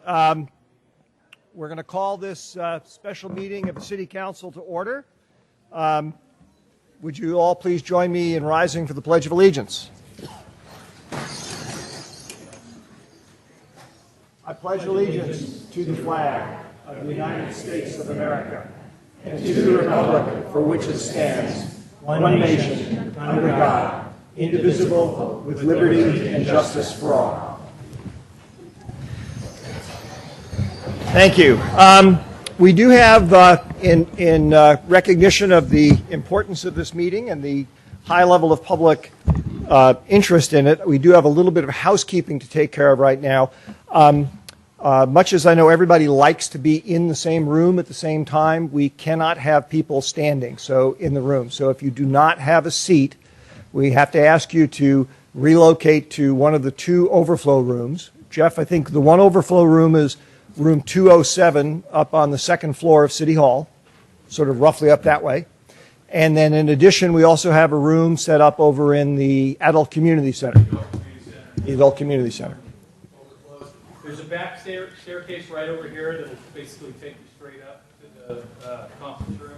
We're going to call this special meeting of the City Council to order. Would you all please join me in rising for the Pledge of Allegiance? I pledge allegiance to the flag of the United States of America and to the republic for which it stands, one nation, under God, indivisible, with liberty and justice for all. Thank you. We do have, in recognition of the importance of this meeting and the high level of public interest in it, we do have a little bit of housekeeping to take care of right now. Much as I know everybody likes to be in the same room at the same time, we cannot have people standing in the room. So if you do not have a seat, we have to ask you to relocate to one of the two overflow rooms. Jeff, I think the one overflow room is room 207 up on the second floor of City Hall, sort of roughly up that way. And then in addition, we also have a room set up over in the Adult Community Center. The Adult Community Center. There's a back staircase right over here that will basically take you straight up to the conference room,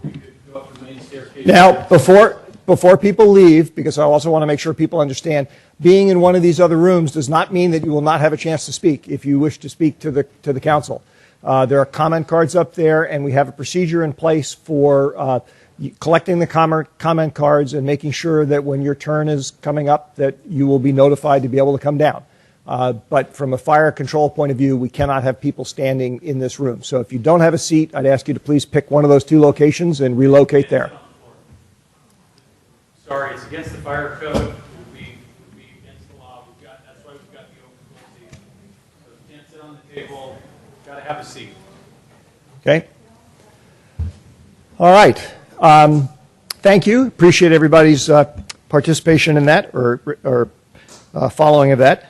or you could go up the main staircase. Now, before people leave, because I also want to make sure people understand, being in one of these other rooms does not mean that you will not have a chance to speak if you wish to speak to the council. There are comment cards up there, and we have a procedure in place for collecting the comment cards and making sure that when your turn is coming up that you will be notified to be able to come down. But from a fire control point of view, we cannot have people standing in this room. So if you don't have a seat, I'd ask you to please pick one of those two locations and relocate there. Sorry, it's against the fire code. It would be against the law. That's why we've got the overflow seat. So you can't sit on the table. You've got to have a seat. Okay. All right. Thank you. Appreciate everybody's participation in that or following of that.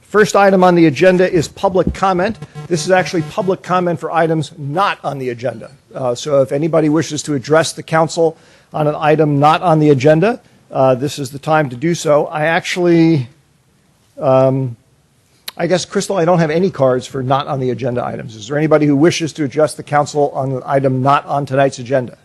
First item on the agenda is public comment. This is actually public comment for items not on the agenda. So if anybody wishes to address the council on an item not on the agenda, this is the time to do so. I actually, I guess, Crystal, I don't have any cards for not on the agenda items. Is there anybody who wishes to address the council on an item not on tonight's agenda?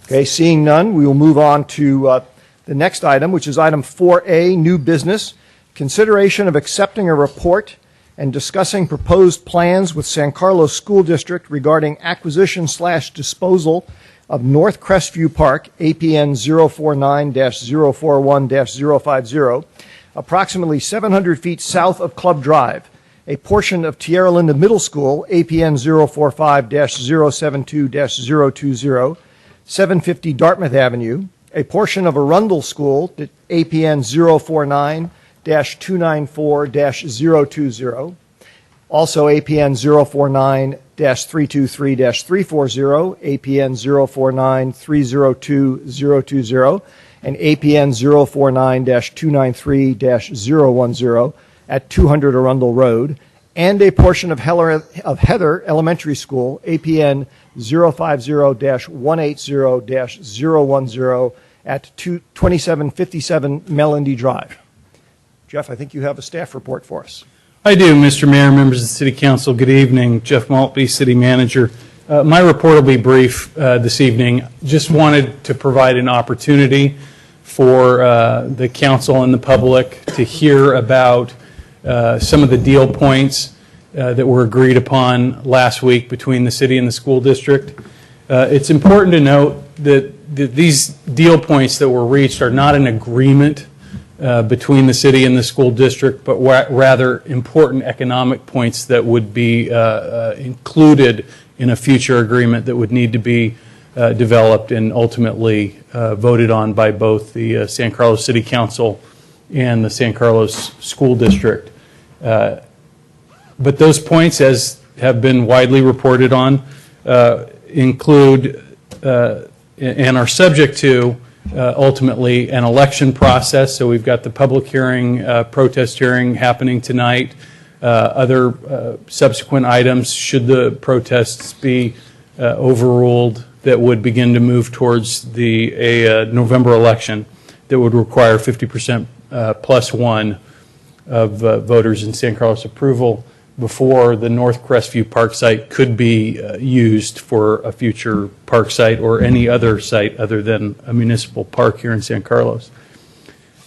Okay, seeing none, we will move on to the next item, which is item 4A, new business. Consideration of accepting a report and discussing proposed plans with San Carlos School District regarding acquisition/disposal of North Crestview Park, APN 049-041-050, approximately 700 feet south of Club Drive, a portion of Tierra Linda Middle School, APN 045-072-020, 750 Dartmouth Avenue, a portion of Arundel School, APN 049-294-020, also APN 049-323-340, APN 049-302-020, and APN 049-293-010 at 200 Arundel Road, and a portion of Heather Elementary School, APN 050-180-010 at 2757 Melindy Drive. Jeff, I think you have a staff report for us. I do, Mr. Mayor, members of the City Council. Good evening. Jeff Maltby, City Manager. My report will be brief this evening. Just wanted to provide an opportunity for the council and the public to hear about some of the deal points that were agreed upon last week between the city and the school district. It's important to note that these deal points that were reached are not an agreement between the city and the school district, but rather important economic points that would be included in a future agreement that would need to be developed and ultimately voted on by both the San Carlos City Council and the San Carlos School District. But those points, as have been widely reported on, include and are subject to ultimately an election process. So we've got the public hearing, protest hearing happening tonight. Other subsequent items, should the protests be overruled, that would begin to move towards a November election that would require 50% plus one voters in San Carlos approval before the North Crestview Park site could be used for a future park site or any other site other than a municipal park here in San Carlos.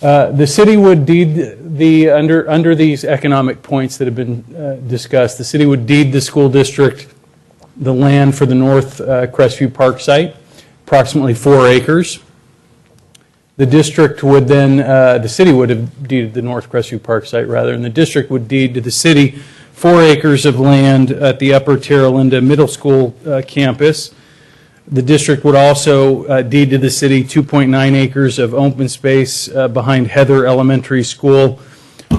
The city would deed under these economic points that have been discussed, the city would deed the school district the land for the North Crestview Park site, approximately 4 acres. The district would then, the city would have deeded the North Crestview Park site rather, and the district would deed to the city 4 acres of land at the Upper Terra Linda Middle School campus. The district would also deed to the city 2.9 acres of open space behind Heather Elementary School,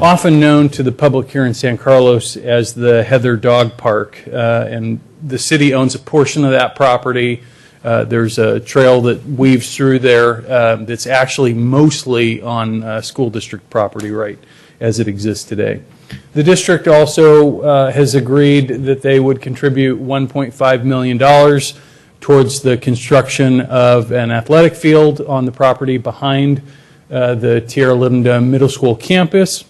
often known to the public here in San Carlos as the Heather Dog Park. And the city owns a portion of that property. There's a trail that weaves through there that's actually mostly on school district property right as it exists today. The district also has agreed that they would contribute $1.5 million towards the construction of an athletic field on the property behind the Tierra Linda Middle School campus,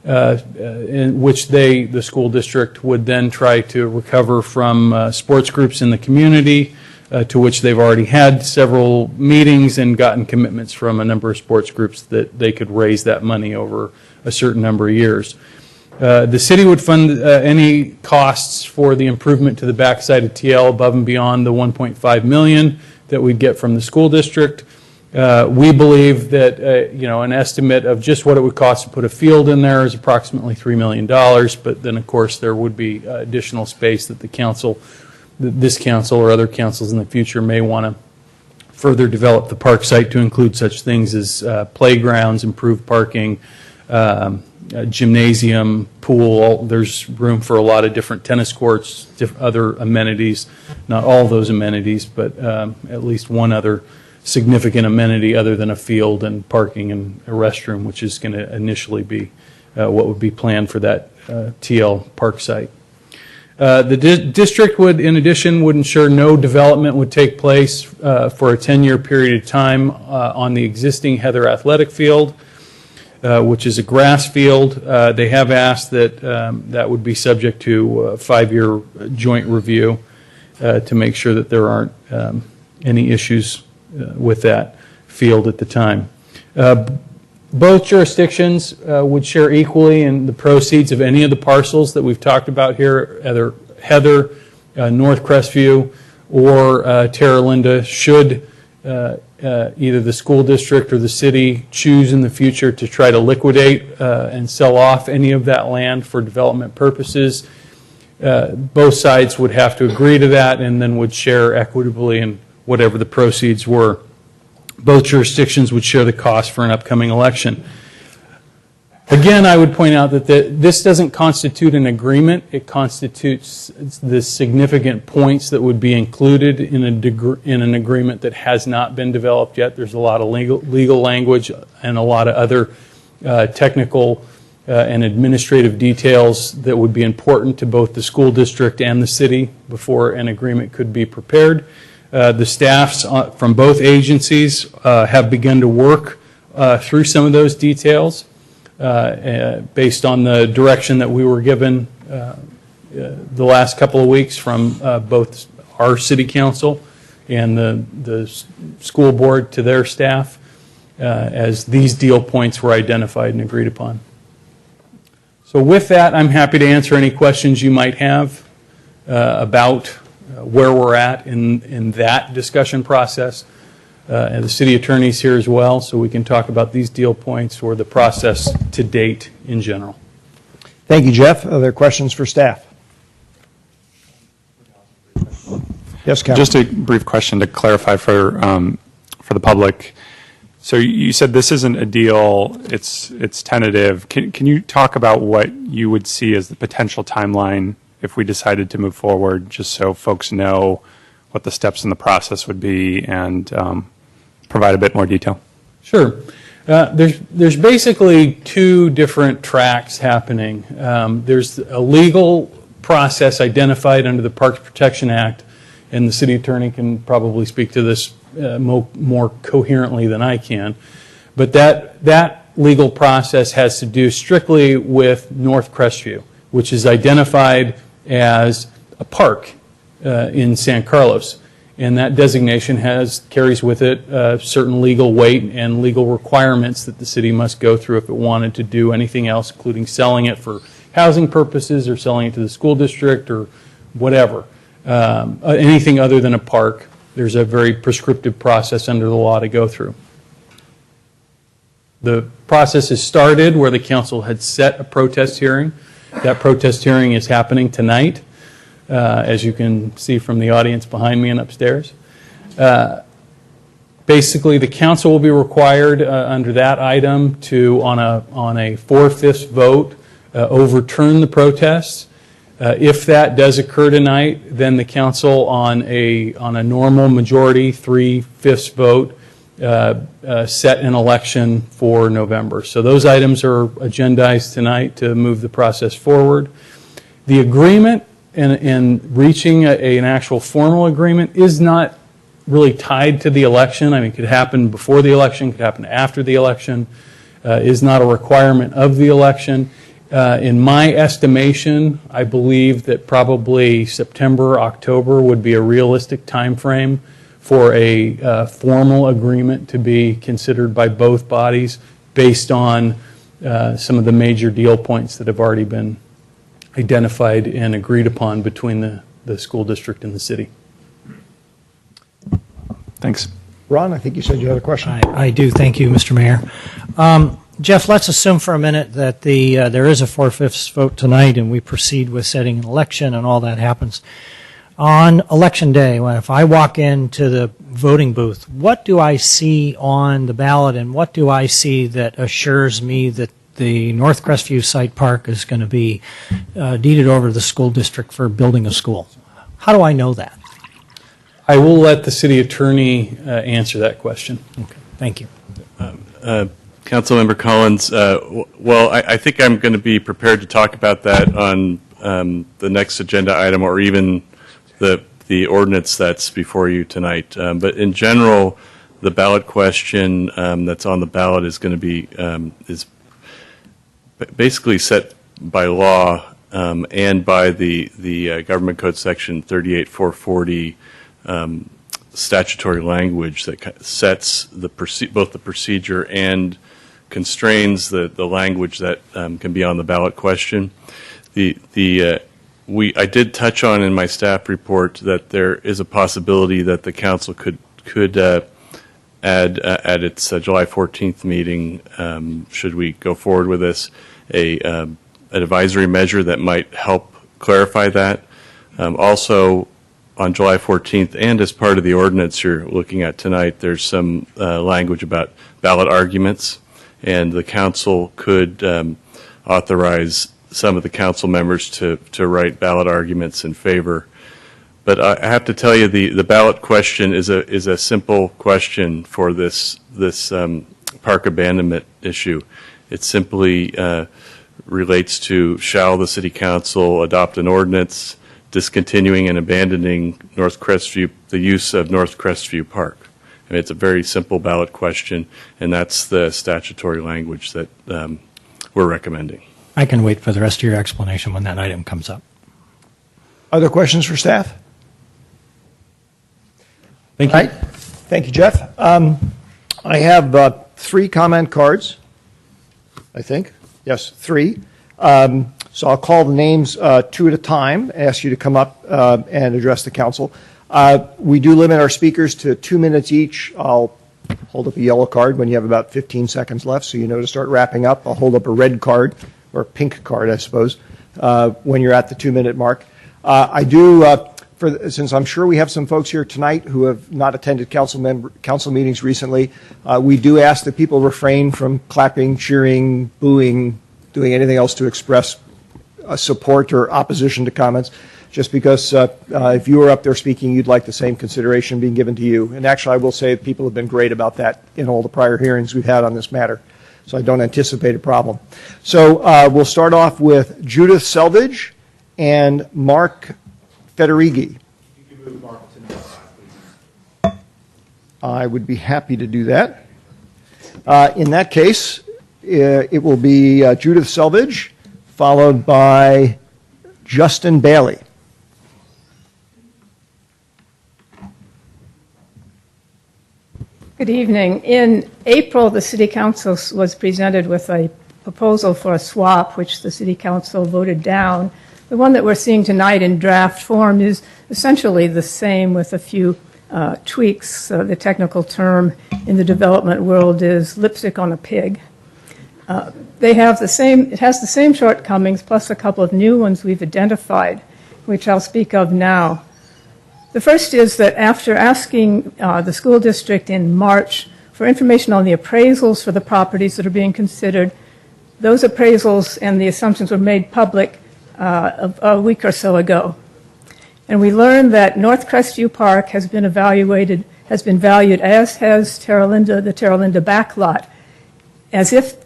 in which the school district would then try to recover from sports groups in the community, to which they've already had several meetings and gotten commitments from a number of sports groups that they could raise that money over a certain number of years. The city would fund any costs for the improvement to the backside of TL above and beyond the $1.5 million that we'd get from the school district. We believe that an estimate of just what it would cost to put a field in there is approximately $3 million, but then of course there would be additional space that this council or other councils in the future may want to further develop the park site to include such things as playgrounds, improved parking, gymnasium, pool. There's room for a lot of different tennis courts, other amenities. Not all those amenities, but at least one other significant amenity other than a field and parking and a restroom, which is going to initially be what would be planned for that TL park site. The district would, in addition, would ensure no development would take place for a 10-year period of time on the existing Heather Athletic Field, which is a grass field. They have asked that that would be subject to a 5-year joint review to make sure that there aren't any issues with that field at the time. Both jurisdictions would share equally in the proceeds of any of the parcels that we've talked about here, either Heather, North Crestview, or Terra Linda, should either the school district or the city choose in the future to try to liquidate and sell off any of that land for development purposes. Both sides would have to agree to that and then would share equitably in whatever the proceeds were. Both jurisdictions would share the cost for an upcoming election. Again, I would point out that this doesn't constitute an agreement. It constitutes the significant points that would be included in an agreement that has not been developed yet. There's a lot of legal language and a lot of other technical and administrative details that would be important to both the school district and the city before an agreement could be prepared. The staffs from both agencies have begun to work through some of those details based on the direction that we were given the last couple of weeks from both our city council and the school board to their staff as these deal points were identified and agreed upon. So with that, I'm happy to answer any questions you might have about where we're at in that discussion process. And the city attorney's here as well, so we can talk about these deal points or the process to date in general. Thank you, Jeff. Other questions for staff? Yes, Councilman. Just a brief question to clarify for the public. So you said this isn't a deal, it's tentative. Can you talk about what you would see as the potential timeline if we decided to move forward, just so folks know what the steps in the process would be and provide a bit more detail? Sure. There's basically two different tracks happening. There's a legal process identified under the Parks Protection Act, and the city attorney can probably speak to this more coherently than I can. But that legal process has to do strictly with North Crestview, which is identified as a park in San Carlos. And that designation carries with it certain legal weight and legal requirements that the city must go through if it wanted to do anything else, including selling it for housing purposes or selling it to the school district or whatever. Anything other than a park, there's a very prescriptive process under the law to go through. The process has started where the council had set a protest hearing. That protest hearing is happening tonight, as you can see from the audience behind me and upstairs. Basically, the council will be required under that item to, on a 4/5 vote, overturn the protests. If that does occur tonight, then the council on a normal majority 3/5 vote set an election for November. So those items are agendized tonight to move the process forward. The agreement and reaching an actual formal agreement is not really tied to the election. I mean, it could happen before the election, could happen after the election, is not a requirement of the election. In my estimation, I believe that probably September, October would be a realistic time frame for a formal agreement to be considered by both bodies based on some of the major deal points that have already been identified and agreed upon between the school district and the city. Thanks. Ron, I think you said you had a question. I do. Thank you, Mr. Mayor. Jeff, let's assume for a minute that there is a 4/5 vote tonight and we proceed with setting an election and all that happens. On election day, if I walk into the voting booth, what do I see on the ballot and what do I see that assures me that the North Crestview Site Park is going to be deeded over to the school district for building a school? How do I know that? I will let the city attorney answer that question. Okay, thank you. Councilmember Collins, well, I think I'm going to be prepared to talk about that on the next agenda item or even the ordinance that's before you tonight. But in general, the ballot question that's on the ballot is going to be is basically set by law and by the Government Code Section 38440 statutory language that sets both the procedure and constrains the language that can be on the ballot question. I did touch on in my staff report that there is a possibility that the council could add at its July 14th meeting, should we go forward with this, an advisory measure that might help clarify that. Also, on July 14th, and as part of the ordinance you're looking at tonight, there's some language about ballot arguments, and the council could authorize some of the council members to write ballot arguments in favor. But I have to tell you, the ballot question is a simple question for this park abandonment issue. It simply relates to, shall the city council adopt an ordinance discontinuing and abandoning the use of North Crestview Park? I mean, it's a very simple ballot question, and that's the statutory language that we're recommending. I can wait for the rest of your explanation when that item comes up. Other questions for staff? Thank you. All right. Thank you, Jeff. I have 3 comment cards, I think. Yes, 3. So I'll call the names 2 at a time, ask you to come up and address the council. We do limit our speakers to 2 minutes each. I'll hold up a yellow card when you have about 15 seconds left, so you know to start wrapping up. I'll hold up a red card, or pink card, I suppose, when you're at the 2-minute mark. I do, since I'm sure we have some folks here tonight who have not attended council meetings recently, we do ask that people refrain from clapping, cheering, booing, doing anything else to express support or opposition to comments, just because if you were up there speaking, you'd like the same consideration being given to you. And actually, I will say that people have been great about that in all the prior hearings we've had on this matter. So I don't anticipate a problem. So we'll start off with Judith Selvage and Mark Federighi. I would be happy to do that. In that case, it will be Judith Selvage, followed by Justin Bailey. Good evening. In April, the City Council was presented with a proposal for a swap, which the City Council voted down. The one that we're seeing tonight in draft form is essentially the same with a few tweaks. The technical term in the development world is lipstick on a pig. It has the same shortcomings plus a couple of new ones we've identified, which I'll speak of now. The first is that after asking the school district in March for information on the appraisals for the properties that are being considered, those appraisals and the assumptions were made public a week or so ago. And we learned that North Crestview Park has been valued, as has the Terra Linda backlot, as if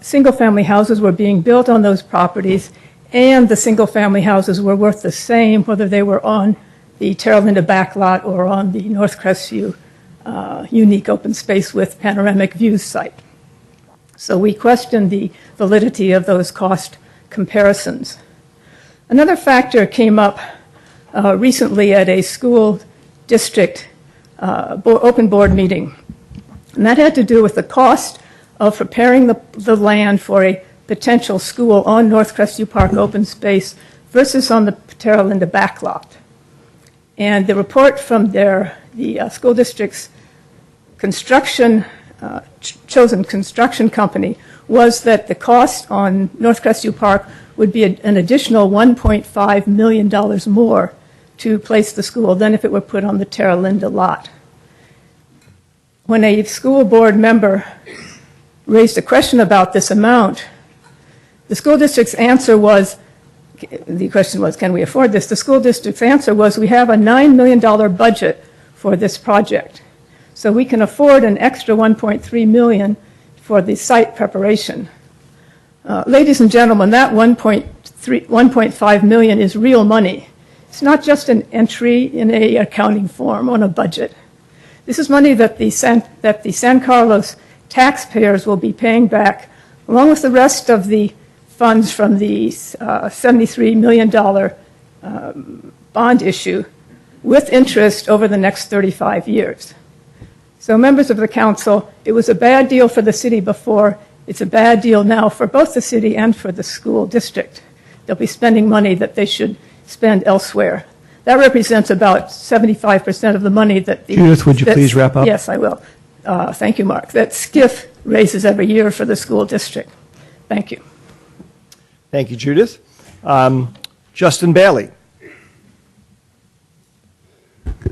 single-family houses were being built on those properties, and the single-family houses were worth the same whether they were on the Terra Linda backlot or on the North Crestview unique open space with panoramic views site. So we questioned the validity of those cost comparisons. Another factor came up recently at a school district open board meeting, and that had to do with the cost of preparing the land for a potential school on North Crestview Park open space versus on the Terra Linda backlot. And the report from the school district's chosen construction company was that the cost on North Crestview Park would be an additional $1.5 million more to place the school than if it were put on the Terra Linda lot. When a school board member raised a question about this amount, the school district's answer was, the question was, can we afford this? The school district's answer was, we have a $9 million budget for this project, so we can afford an extra $1.3 million for the site preparation. Ladies and gentlemen, that $1.5 million is real money. It's not just an entry in a accounting form on a budget. This is money that the San Carlos taxpayers will be paying back, along with the rest of the funds from the $73 million bond issue, with interest over the next 35 years. So members of the council, it was a bad deal for the city before. It's a bad deal now for both the city and for the school district. They'll be spending money that they should spend elsewhere. That represents about 75% of the money that the... Judith, would you please wrap up? Yes, I will. Thank you, Mark. That SCIF raises every year for the school district. Thank you. Thank you, Judith. Justin Bailey.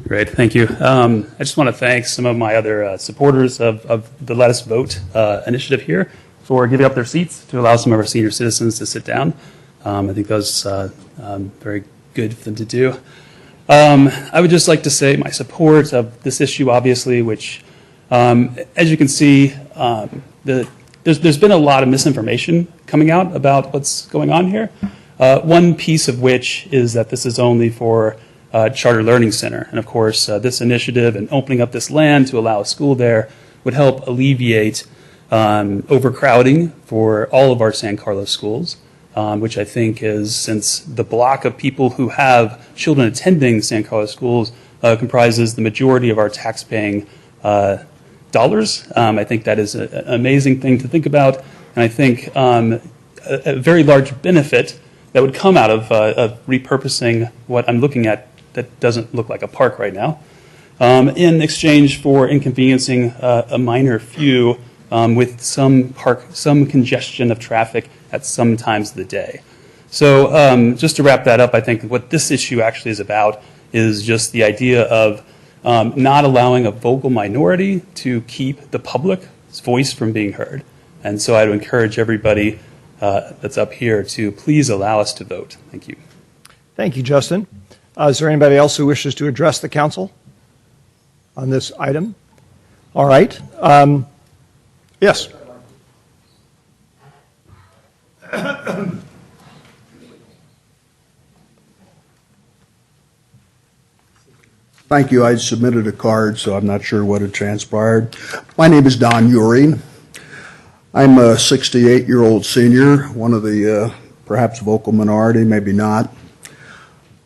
Great, thank you. I just want to thank some of my other supporters of the Let Us Vote initiative here for giving up their seats to allow some of our senior citizens to sit down. I think that was very good for them to do. I would just like to say my support of this issue, obviously, which, as you can see, there's been a lot of misinformation coming out about what's going on here. One piece of which is that this is only for Charter Learning Center. And of course, this initiative and opening up this land to allow a school there would help alleviate overcrowding for all of our San Carlos schools, which I think is, since the block of people who have children attending San Carlos schools comprises the majority of our tax-paying dollars. I think that is an amazing thing to think about, and I think a very large benefit that would come out of repurposing what I'm looking at that doesn't look like a park right now, in exchange for inconveniencing a minor few with some congestion of traffic at some times of the day. So just to wrap that up, I think what this issue actually is about is just the idea of not allowing a vocal minority to keep the public's voice from being heard. And so I would encourage everybody that's up here to please allow us to vote. Thank you. Thank you, Justin. Is there anybody else who wishes to address the council on this item? All right. Yes. Thank you. I submitted a card, so I'm not sure what had transpired. My name is Don Urey. I'm a 68-year-old senior, one of the perhaps vocal minority, maybe not.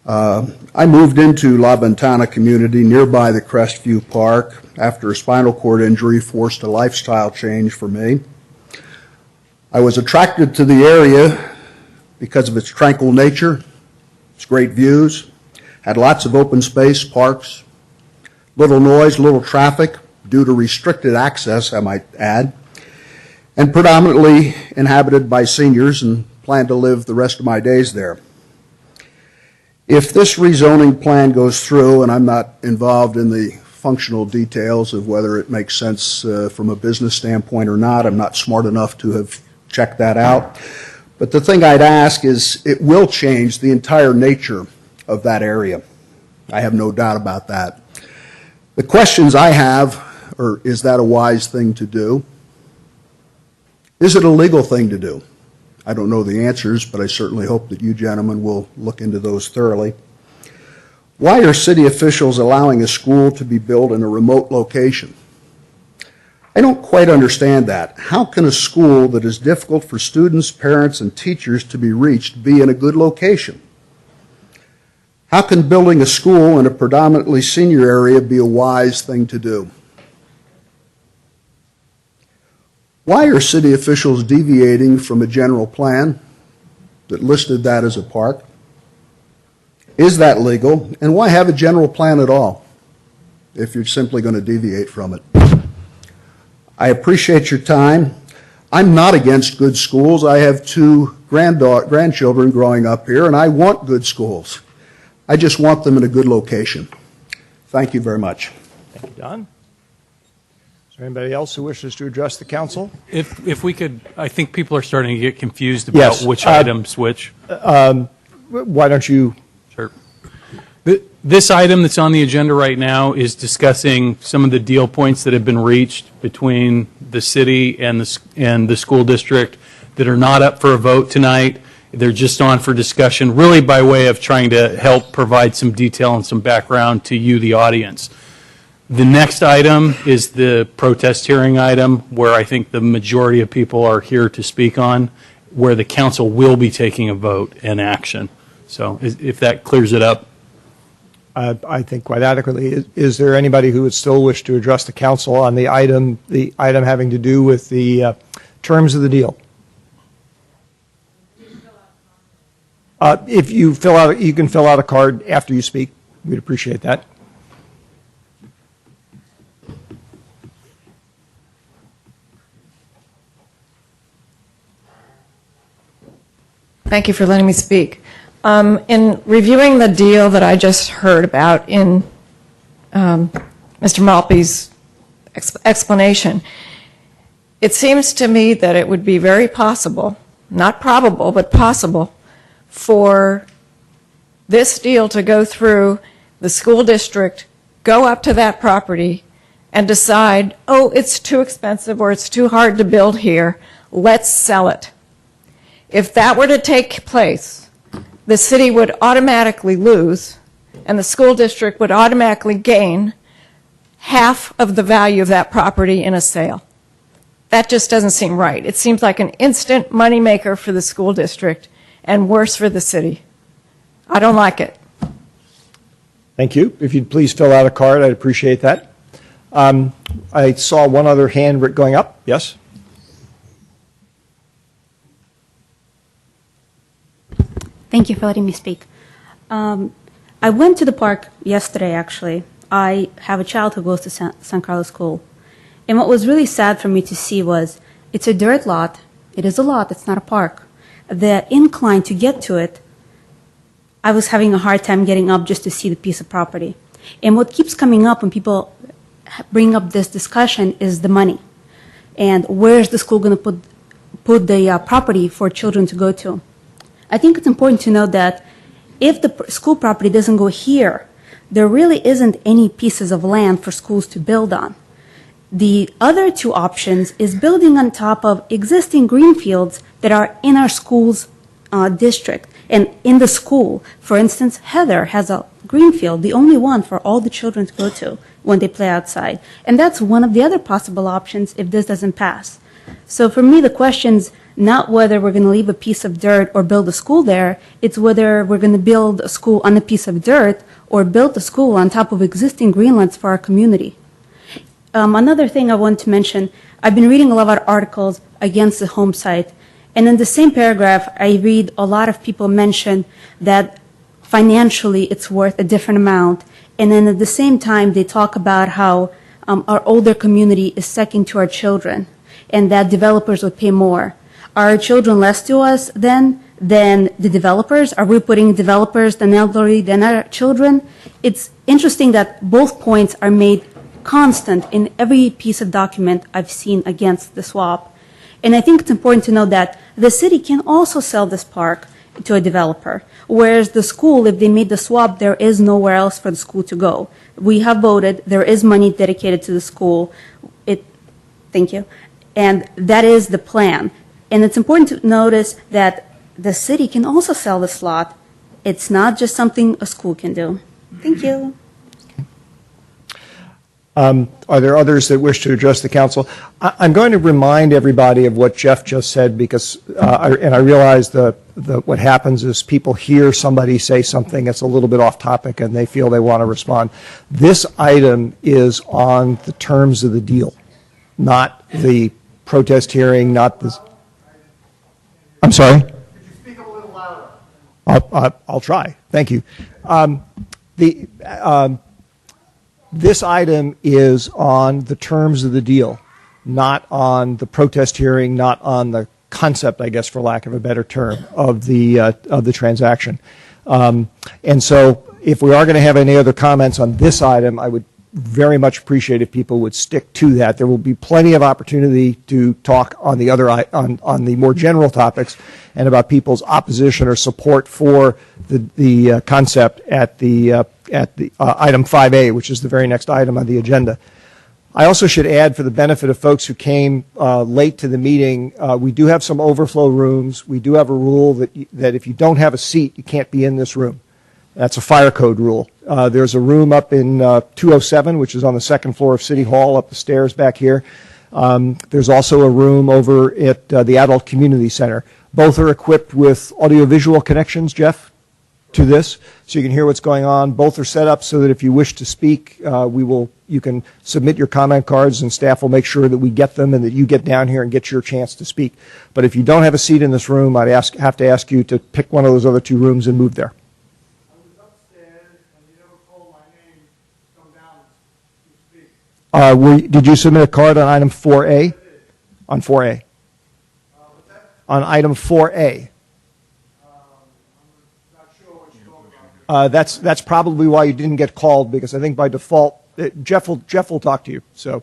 I moved into La Ventana community nearby the Crestview Park after a spinal cord injury forced a lifestyle change for me. I was attracted to the area because of its tranquil nature, its great views, had lots of open space, parks, little noise, little traffic, due to restricted access, I might add, and predominantly inhabited by seniors, and plan to live the rest of my days there. If this rezoning plan goes through, and I'm not involved in the functional details of whether it makes sense from a business standpoint or not, I'm not smart enough to have checked that out, but the thing I'd ask is it will change the entire nature of that area. I have no doubt about that. The questions I have are, is that a wise thing to do? Is it a legal thing to do? I don't know the answers, but I certainly hope that you gentlemen will look into those thoroughly. Why are city officials allowing a school to be built in a remote location? I don't quite understand that. How can a school that is difficult for students, parents, and teachers to be reached be in a good location? How can building a school in a predominantly senior area be a wise thing to do? Why are city officials deviating from a general plan that listed that as a park? Is that legal? And why have a general plan at all if you're simply going to deviate from it? I appreciate your time. I'm not against good schools. I have two grandchildren growing up here, and I want good schools. I just want them in a good location. Thank you very much. Thank you, Don. Is there anybody else who wishes to address the council? If we could, I think people are starting to get confused about Yes, which items which. Why don't you? Sure. This item that's on the agenda right now is discussing some of the deal points that have been reached between the city and the school district that are not up for a vote tonight. They're just on for discussion, really by way of trying to help provide some detail and some background to you, the audience. The next item is the protest hearing item, where I think the majority of people are here to speak on, where the council will be taking a vote and action. So if that clears it up. I think quite adequately. Is there anybody who would still wish to address the council on the item having to do with the terms of the deal? If you you can fill out a card after you speak. We'd appreciate that. Thank you for letting me speak. In reviewing the deal that I just heard about in Mr. Maltby's explanation, it seems to me that it would be very possible, not probable, but possible, for this deal to go through, the school district go up to that property and decide, oh, it's too expensive or it's too hard to build here, let's sell it. If that were to take place, the city would automatically lose and the school district would automatically gain half of the value of that property in a sale. That just doesn't seem right. It seems like an instant moneymaker for the school district and worse for the city. I don't like it. Thank you. If you'd please fill out a card, I'd appreciate that. I saw one other hand going up. Yes? Thank you for letting me speak. I went to the park yesterday, actually. I have a child who goes to San Carlos School. And what was really sad for me to see was it's a dirt lot. It is a lot. It's not a park. The incline to get to it, I was having a hard time getting up just to see the piece of property. And what keeps coming up when people bring up this discussion is the money. And where's the school going to put the property for children to go to? I think it's important to note that if the school property doesn't go here, there really isn't any pieces of land for schools to build on. The other two options is building on top of existing green fields that are in our school's district. And in the school, for instance, Heather has a green field, the only one for all the children to go to when they play outside. And that's one of the other possible options if this doesn't pass. So for me, the question's not whether we're going to leave a piece of dirt or build a school there, it's whether we're going to build a school on a piece of dirt or build a school on top of existing greenlands for our community. Another thing I want to mention, I've been reading a lot of articles against the home site, and in the same paragraph, I read a lot of people mention that financially it's worth a different amount, and then at the same time they talk about how our older community is second to our children, and that developers would pay more. Are our children less to us than the developers? Are we putting developers, the elderly, than our children? It's interesting that both points are made constant in every piece of document I've seen against the swap. And I think it's important to know that the city can also sell this park to a developer, whereas the school, if they made the swap, there is nowhere else for the school to go. We have voted, there is money dedicated to the school. Thank you. And that is the plan. And it's important to notice that the city can also sell this lot. It's not just something a school can do. Thank you. Are there others that wish to address the council? I'm going to remind everybody of what Jeff just said because, I realize what happens is people hear somebody say something that's a little bit off topic and they feel they want to respond. This item is on the terms of the deal, not the protest hearing, not the. I'm sorry? Could you speak up a little louder? I'll try. Thank you. This item is on the terms of the deal, not on the protest hearing, not on the concept, I guess, for lack of a better term, of the transaction. And so if we are going to have any other comments on this item, I would very much appreciate if people would stick to that. There will be plenty of opportunity to talk on the other on the more general topics and about people's opposition or support for the concept at the item 5A, which is the very next item on the agenda. I also should add, for the benefit of folks who came late to the meeting, we do have some overflow rooms. We do have a rule that if you don't have a seat, you can't be in this room. That's a fire code rule. There's a room up in 207, which is on the second floor of City Hall, up the stairs back here. There's also a room over at the Adult Community Center. Both are equipped with audiovisual connections, Jeff, to this, so you can hear what's going on. Both are set up so that if you wish to speak, you can submit your comment cards and staff will make sure that we get them and that you get down here and get your chance to speak. But if you don't have a seat in this room, I'd have to ask you to pick one of those other two rooms and move there. Did you submit a card on item 4A? On 4A. On item 4A. That's probably why you didn't get called, because I think by default, Jeff will talk to you. So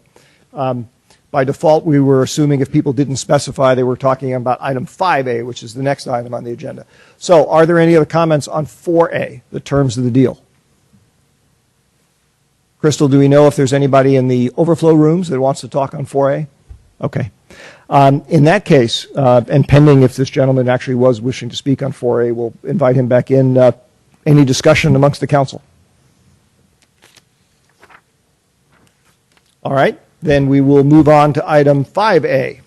by default, we were assuming if people didn't specify, they were talking about item 5A, which is the next item on the agenda. So are there any other comments on 4A, the terms of the deal? Crystal, do we know if there's anybody in the overflow rooms that wants to talk on 4A? Okay. In that case, and pending if this gentleman actually was wishing to speak on 4A, we'll invite him back in. Any discussion amongst the council? All right. Then we will move on to item 5A.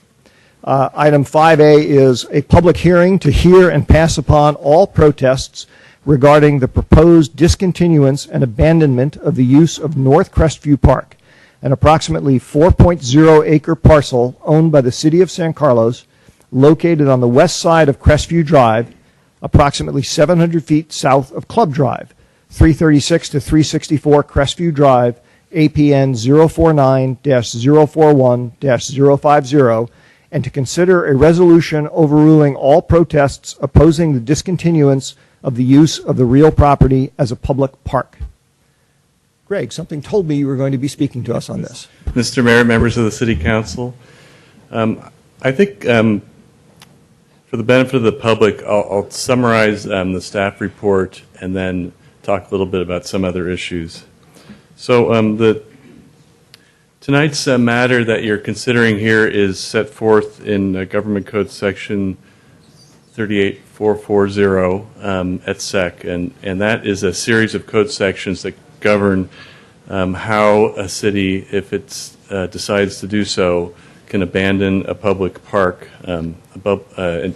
Item 5A is a public hearing to hear and pass upon all protests regarding the proposed discontinuance and abandonment of the use of North Crestview Park, an approximately 4.0 acre parcel owned by the City of San Carlos, located on the west side of Crestview Drive, approximately 700 feet south of Club Drive, 336 to 364 Crestview Drive, APN 049-041-050, and to consider a resolution overruling all protests opposing the discontinuance of the use of the real property as a public park. Greg, something told me you were going to be speaking to us on this. Mr. Mayor, members of the City Council, I think for the benefit of the public, I'll summarize the staff report and then talk a little bit about some other issues. So tonight's matter that you're considering here is set forth in Government Code Section 38440 et sec, and that is a series of code sections that govern how a city, if it decides to do so, can abandon a public park and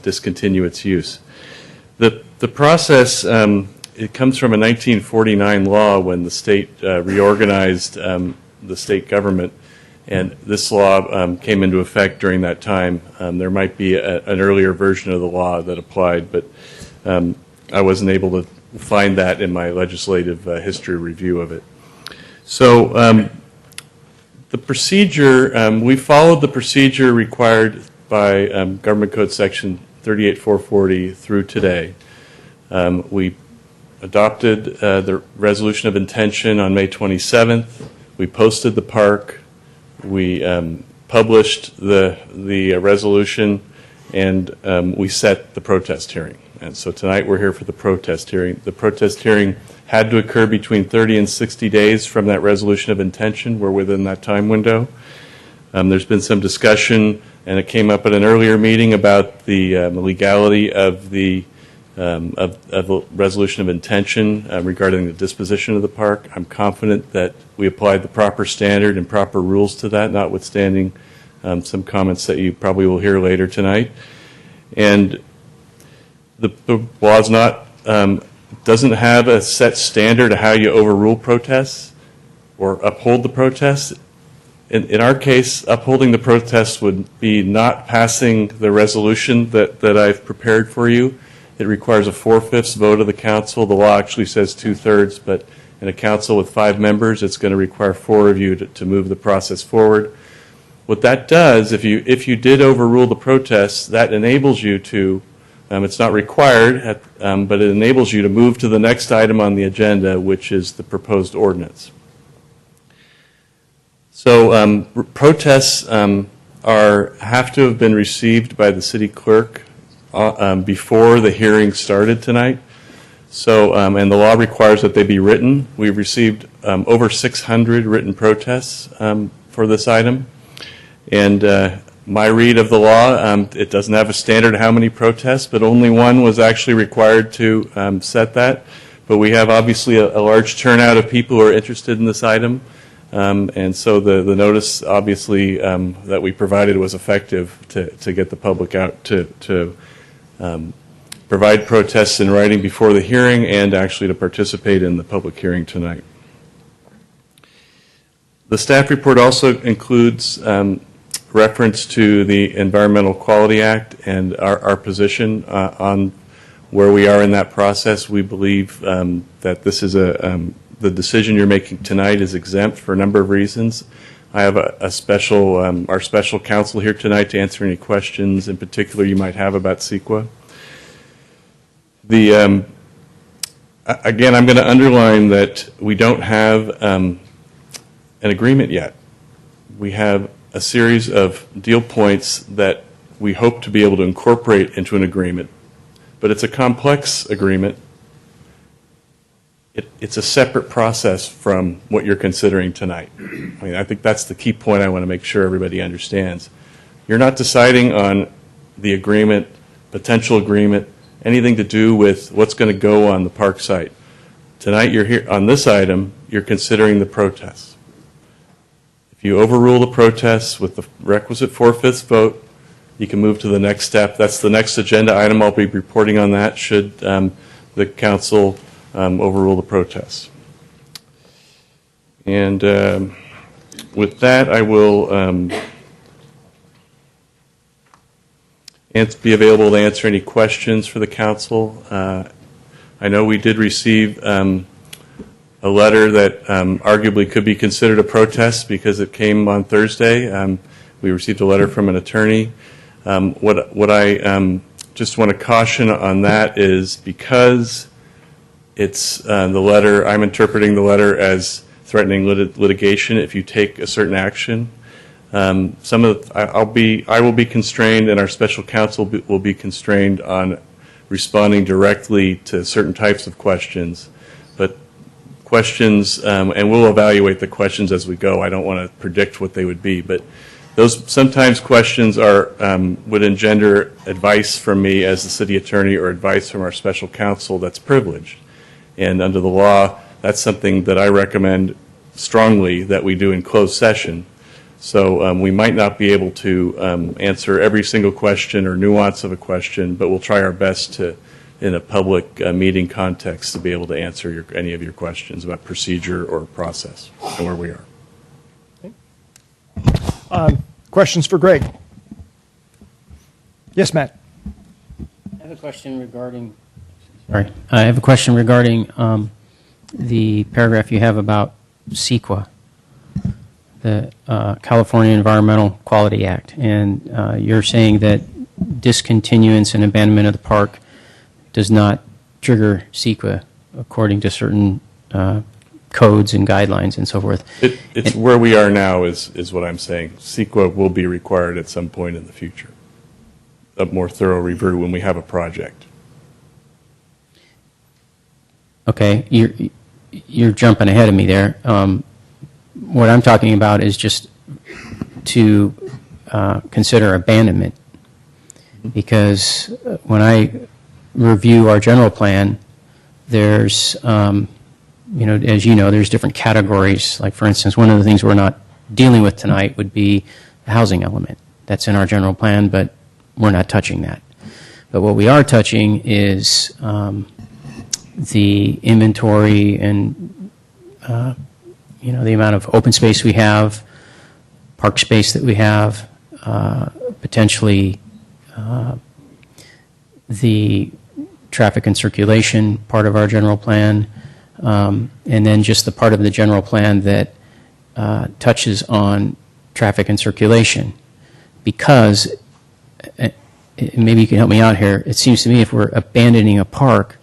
discontinue its use. The process, it comes from a 1949 law when the state reorganized the state government, and this law came into effect during that time. There might be an earlier version of the law that applied, but I wasn't able to find that in my legislative history review of it. So the procedure, we followed the procedure required by Government Code Section 38440 through today. We adopted the resolution of intention on May 27th. We posted the park. We published the resolution, and we set the protest hearing. And so tonight we're here for the protest hearing. The protest hearing had to occur between 30 and 60 days from that resolution of intention. We're within that time window. There's been some discussion, and it came up at an earlier meeting about the legality of the resolution of intention regarding the disposition of the park. I'm confident that we applied the proper standard and proper rules to that, notwithstanding some comments that you probably will hear later tonight. And the law's not doesn't have a set standard of how you overrule protests or uphold the protests. In our case, upholding the protests would be not passing the resolution that I've prepared for you. It requires a 4/5 vote of the council. The law actually says 2/3, but in a council with 5 members, it's going to require 4 of you to move the process forward. What that does, if you did overrule the protests, that enables you to, it's not required, but it enables you to move to the next item on the agenda, which is the proposed ordinance. So protests have to have been received by the city clerk before the hearing started tonight. So, and the law requires that they be written. We've received over 600 written protests for this item. And my read of the law, it doesn't have a standard how many protests, but only one was actually required to set that. But we have obviously a large turnout of people who are interested in this item. And so the notice, obviously, that we provided was effective to get the public out to provide protests in writing before the hearing and actually to participate in the public hearing tonight. The staff report also includes reference to the Environmental Quality Act and our position on where we are in that process. We believe that this is the decision you're making tonight is exempt for a number of reasons. I have our special counsel here tonight to answer any questions in particular you might have about CEQA. Again, I'm going to underline that we don't have an agreement yet. We have a series of deal points that we hope to be able to incorporate into an agreement, but it's a complex agreement. It's a separate process from what you're considering tonight. I mean, I think that's the key point I want to make sure everybody understands. You're not deciding on the agreement, potential agreement, anything to do with what's going to go on the park site. Tonight, you're here on this item, you're considering the protests. If you overrule the protests with the requisite 4/5 vote, you can move to the next step. That's the next agenda item. I'll be reporting on that should the council overrule the protests. And with that, I will be available to answer any questions for the council. I know we did receive a letter that arguably could be considered a protest because it came on Thursday. We received a letter from an attorney. What I just want to caution on that is because it's the letter, I'm interpreting the letter as threatening litigation if you take a certain action. I will be constrained, and our special counsel will be constrained on responding directly to certain types of questions. But questions, and we'll evaluate the questions as we go. I don't want to predict what they would be, but those sometimes questions would engender advice from me as the city attorney or advice from our special counsel that's privileged. And under the law, that's something that I recommend strongly that we do in closed session, So we might not be able to answer every single question or nuance of a question, but we'll try our best to, in a public meeting context, to be able to answer any of your questions about procedure or process and where we are. Questions for Greg? Yes, Matt. I have a question regarding. Sorry, I have a question regarding the paragraph you have about CEQA, the California Environmental Quality Act, and you're saying that discontinuance and abandonment of the park does not trigger CEQA according to certain codes and guidelines and so forth. It's where we are now is what I'm saying. CEQA will be required at some point in the future. A more thorough review when we have a project. Okay, you're jumping ahead of me there. What I'm talking about is just to consider abandonment, because when I review our general plan, there's, as you know, there's different categories. Like, for instance, one of the things we're not dealing with tonight would be the housing element. That's in our general plan, but we're not touching that. But what we are touching is the inventory and the amount of open space we have, park space that we have, potentially the traffic and circulation part of our general plan, and then just the part of the general plan that touches on traffic and circulation. Because, maybe you can help me out here, it seems to me if we're abandoning a park,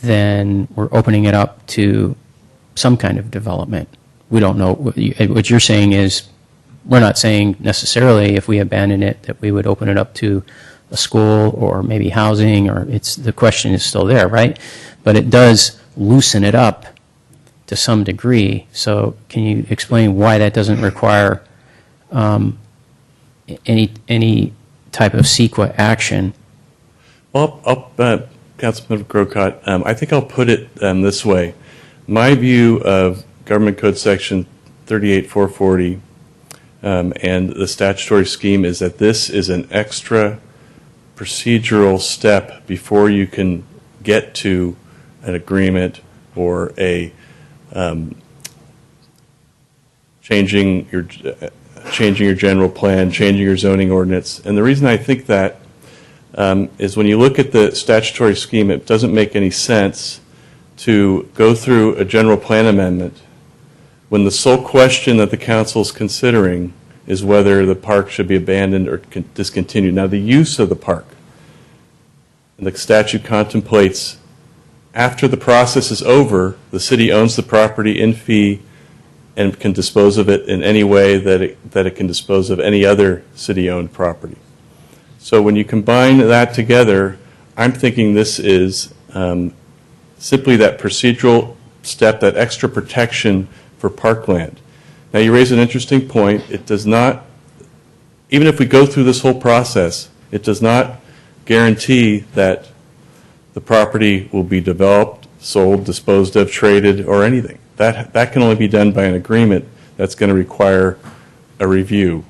then we're opening it up to some kind of development. We don't know. What you're saying is, we're not saying necessarily if we abandon it that we would open it up to a school or maybe housing, or the question is still there, right? But it does loosen it up to some degree. So can you explain why that doesn't require any type of CEQA action? Well, Councilman Grocott, I think I'll put it this way. My view of Government Code Section 38440 and the statutory scheme is that this is an extra procedural step before you can get to an agreement or a changing your general plan, changing your zoning ordinance. And the reason I think that is when you look at the statutory scheme, it doesn't make any sense to go through a general plan amendment when the sole question that the council is considering is whether the park should be abandoned or discontinued. Now, the use of the park, the statute contemplates after the process is over, the city owns the property in fee and can dispose of it in any way that it can dispose of any other city-owned property. So when you combine that together, I'm thinking this is simply that procedural step, that extra protection for parkland. Now, you raise an interesting point. It does not, even if we go through this whole process, it does not guarantee that the property will be developed, sold, disposed of, traded, or anything. That can only be done by an agreement that's going to require a review.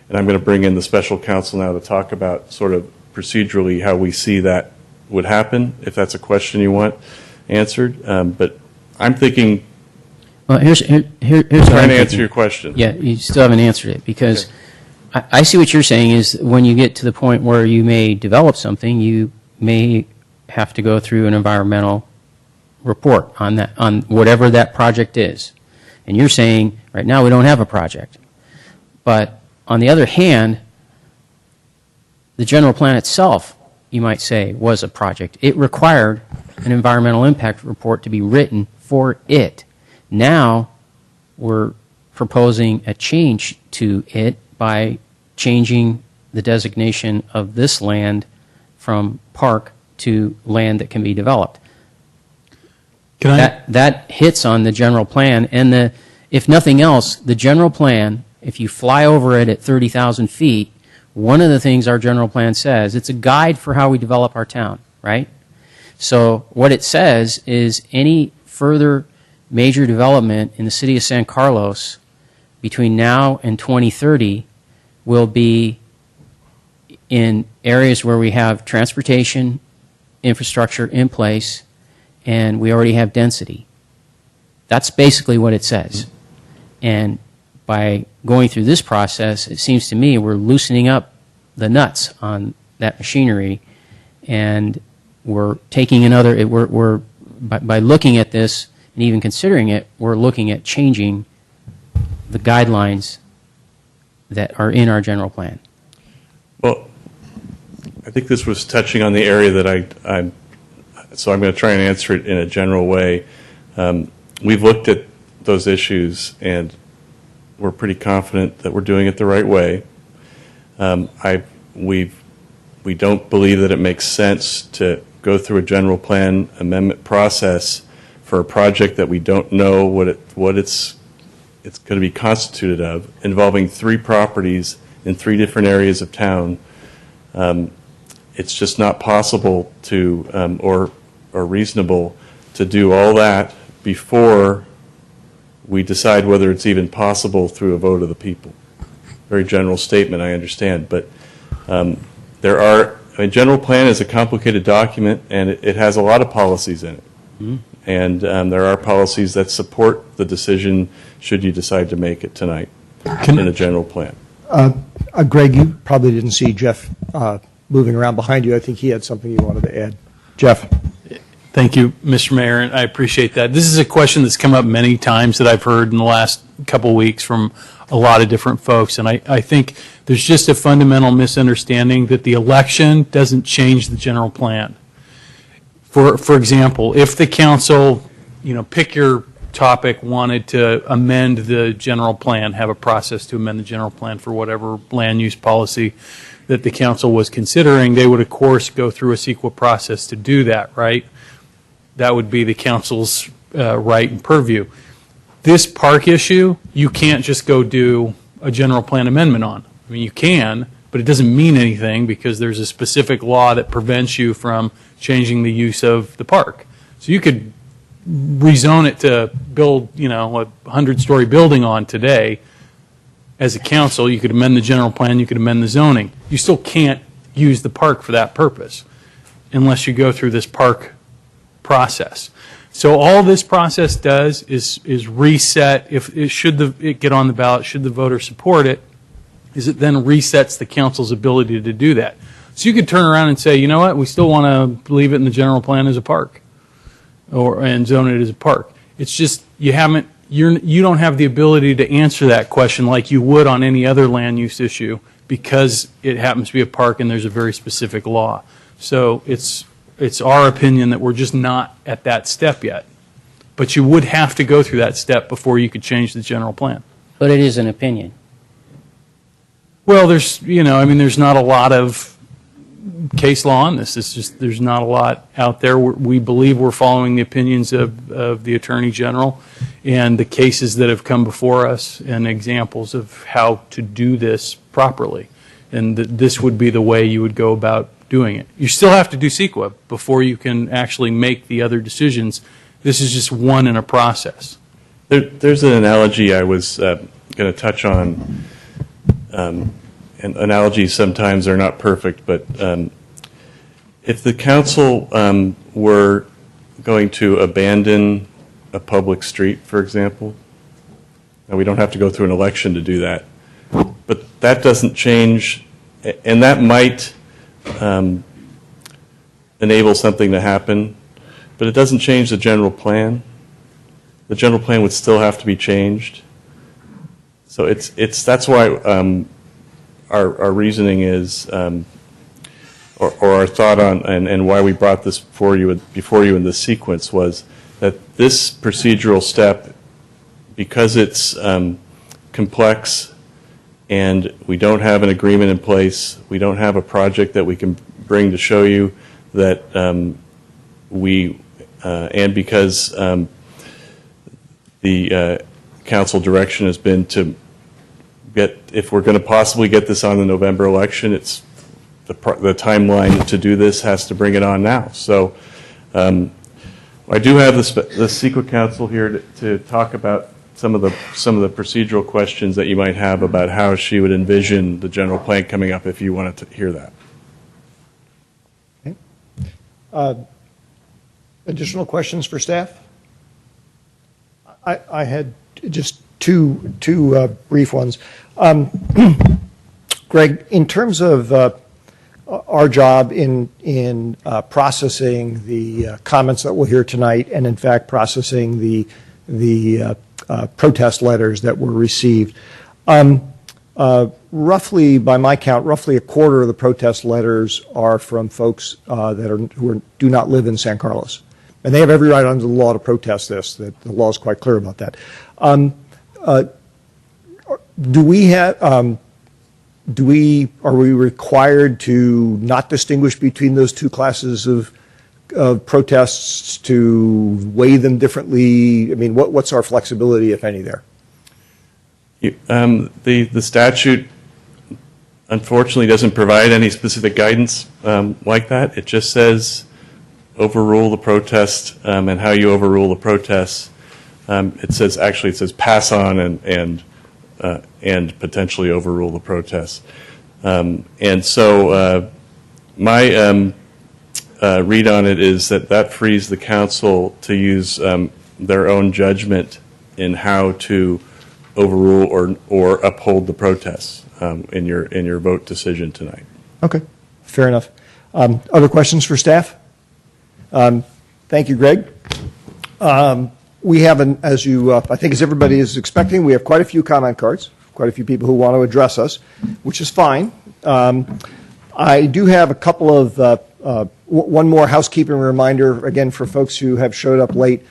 And I'm going to bring in the special counsel now to talk about sort of procedurally how we see that would happen, if that's a question you want answered. But I'm thinking, Well, here's trying to answer your question. Yeah, you still haven't answered it, because I see what you're saying is when you get to the point where you may develop something, you may have to go through an environmental report on that, on whatever that project is. And you're saying right now we don't have a project. But on the other hand, the general plan itself, you might say, was a project. It required an environmental impact report to be written for it. Now we're proposing a change to it by changing the designation of this land from park to land that can be developed. That hits on the general plan, and if nothing else, the general plan, if you fly over it at 30,000 feet, one of the things our general plan says, it's a guide for how we develop our town, right? So what it says is any further major development in the city of San Carlos between now and 2030 will be in areas where we have transportation infrastructure in place and we already have density. That's basically what it says. And by going through this process, it seems to me we're loosening up the nuts on that machinery, and we're taking another, by looking at this and even considering it, we're looking at changing the guidelines that are in our general plan. Well, I think this was touching on the area that so I'm going to try and answer it in a general way. We've looked at those issues, and we're pretty confident that we're doing it the right way. We don't believe that it makes sense to go through a general plan amendment process for a project that we don't know what it's going to be constituted of, involving 3 properties in 3 different areas of town. It's just not possible to or reasonable to do all that before we decide whether it's even possible through a vote of the people. Very general statement, I understand, but general plan is a complicated document, and it has a lot of policies in it. Mm-hmm. And there are policies that support the decision should you decide to make it tonight in the general plan. Greg, you probably didn't see Jeff moving around behind you. I think he had something he wanted to add. Jeff. Thank you, Mr. Mayor, and I appreciate that. This is a question that's come up many times that I've heard in the last couple of weeks from a lot of different folks, and I think there's just a fundamental misunderstanding that the election doesn't change the general plan. For example, if the council, pick your topic, wanted to amend the general plan, have a process to amend the general plan for whatever land use policy that the council was considering, they would, of course, go through a CEQA process to do that, right? That would be the council's right and purview. This park issue, you can't just go do a general plan amendment on. I mean, you can, but it doesn't mean anything because there's a specific law that prevents you from changing the use of the park. So you could rezone it to build, a 100-story building on today. As a council, you could amend the general plan, you could amend the zoning. You still can't use the park for that purpose unless you go through this park process. So all this process does is reset, should it get on the ballot, should the voter support it, is it then resets the council's ability to do that. So you could turn around and say, you know what, we still want to leave it in the general plan as a park and zone it as a park. It's just you don't have the ability to answer that question like you would on any other land use issue because it happens to be a park and there's a very specific law. So it's our opinion that we're just not at that step yet. But you would have to go through that step before you could change the general plan. But it is an opinion. Well, there's not a lot of case law on this. It's just there's not a lot out there. We believe we're following the opinions of the Attorney General and the cases that have come before us and examples of how to do this properly. And this would be the way you would go about doing it. You still have to do CEQA before you can actually make the other decisions. This is just one in a process. There's an analogy I was going to touch on. And analogies sometimes are not perfect, but if the council were going to abandon a public street, for example, now we don't have to go through an election to do that, but that doesn't change, and that might enable something to happen, but it doesn't change the general plan. The general plan would still have to be changed. So that's why our reasoning is, or our thought on, and why we brought this before you in this sequence was that this procedural step, because it's complex and we don't have an agreement in place, we don't have a project that we can bring to show you that and because the council direction has been to if we're going to possibly get this on the November election, it's the timeline to do this has to bring it on now. So I do have the CEQA council here to talk about some of the procedural questions that you might have about how she would envision the general plan coming up if you wanted to hear that. Additional questions for staff? I had just two brief ones. Greg, in terms of our job in processing the comments that we'll hear tonight, and in fact processing the protest letters that were received, roughly, by my count, roughly a quarter of the protest letters are from folks who do not live in San Carlos. And they have every right under the law to protest this. The law is quite clear about that. Are we required to not distinguish between those two classes of protests, to weigh them differently? I mean, what's our flexibility, if any, there? The statute, unfortunately, doesn't provide any specific guidance like that. It just says overrule the protest, and how you overrule the protests. It says pass on and potentially overrule the protests. And so my read on it is that frees the council to use their own judgment in how to overrule or uphold the protests in your vote decision tonight. Okay, fair enough. Other questions for staff? Thank you, Greg. We have, as everybody is expecting, we have quite a few comment cards, quite a few people who want to address us, which is fine. I do have a couple of, one more housekeeping reminder, again, for folks who have showed up late.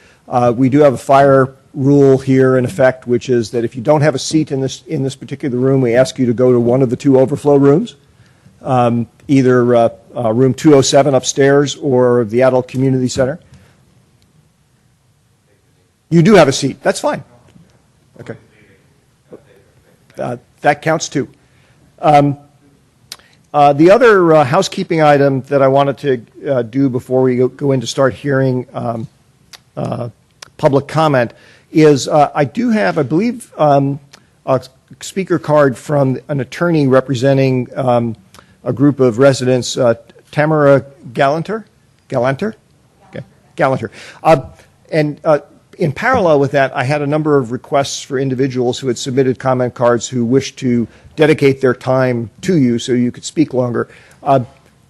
We do have a fire rule here in effect, which is that if you don't have a seat in this particular room, we ask you to go to one of the two overflow rooms, either room 207 upstairs or the Adult Community Center. You do have a seat. That's fine. Okay. That counts too. The other housekeeping item that I wanted to do before we go in to start hearing public comment is I do have, I believe, a speaker card from an attorney representing a group of residents, Tamara Galanter? Okay. Galanter. And in parallel with that, I had a number of requests for individuals who had submitted comment cards who wished to dedicate their time to you so you could speak longer. On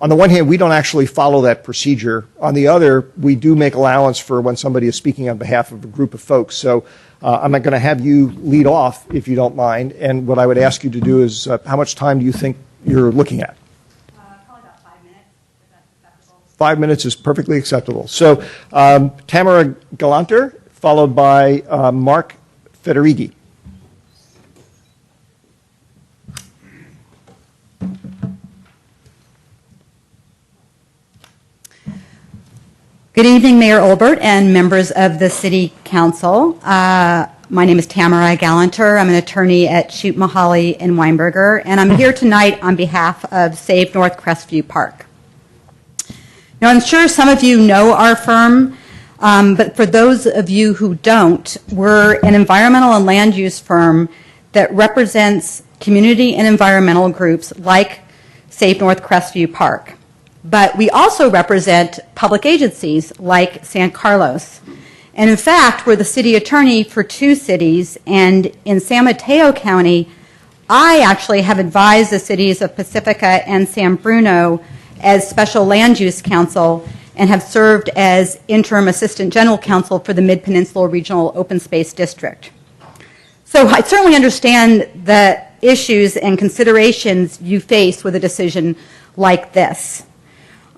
the one hand, we don't actually follow that procedure. On the other, we do make allowance for when somebody is speaking on behalf of a group of folks. So I'm going to have you lead off, if you don't mind. And what I would ask you to do is, how much time do you think you're looking at? Probably about 5 minutes, if that's acceptable. 5 minutes is perfectly acceptable. So Tamara Galanter, followed by Mark Federighi. Good evening, Mayor Olbert and members of the City Council. My name is Tamara Galanter. I'm an attorney at Shute Mahali and Weinberger, and I'm here tonight on behalf of Save North Crestview Park. Now, I'm sure some of you know our firm, but for those of you who don't, we're an environmental and land use firm that represents community and environmental groups like Save North Crestview Park. But we also represent public agencies like San Carlos. And in fact, we're the city attorney for 2 cities, and in San Mateo County, I actually have advised the cities of Pacifica and San Bruno as special land use counsel and have served as interim assistant general counsel for the Mid-Peninsula Regional Open Space District. So I certainly understand the issues and considerations you face with a decision like this.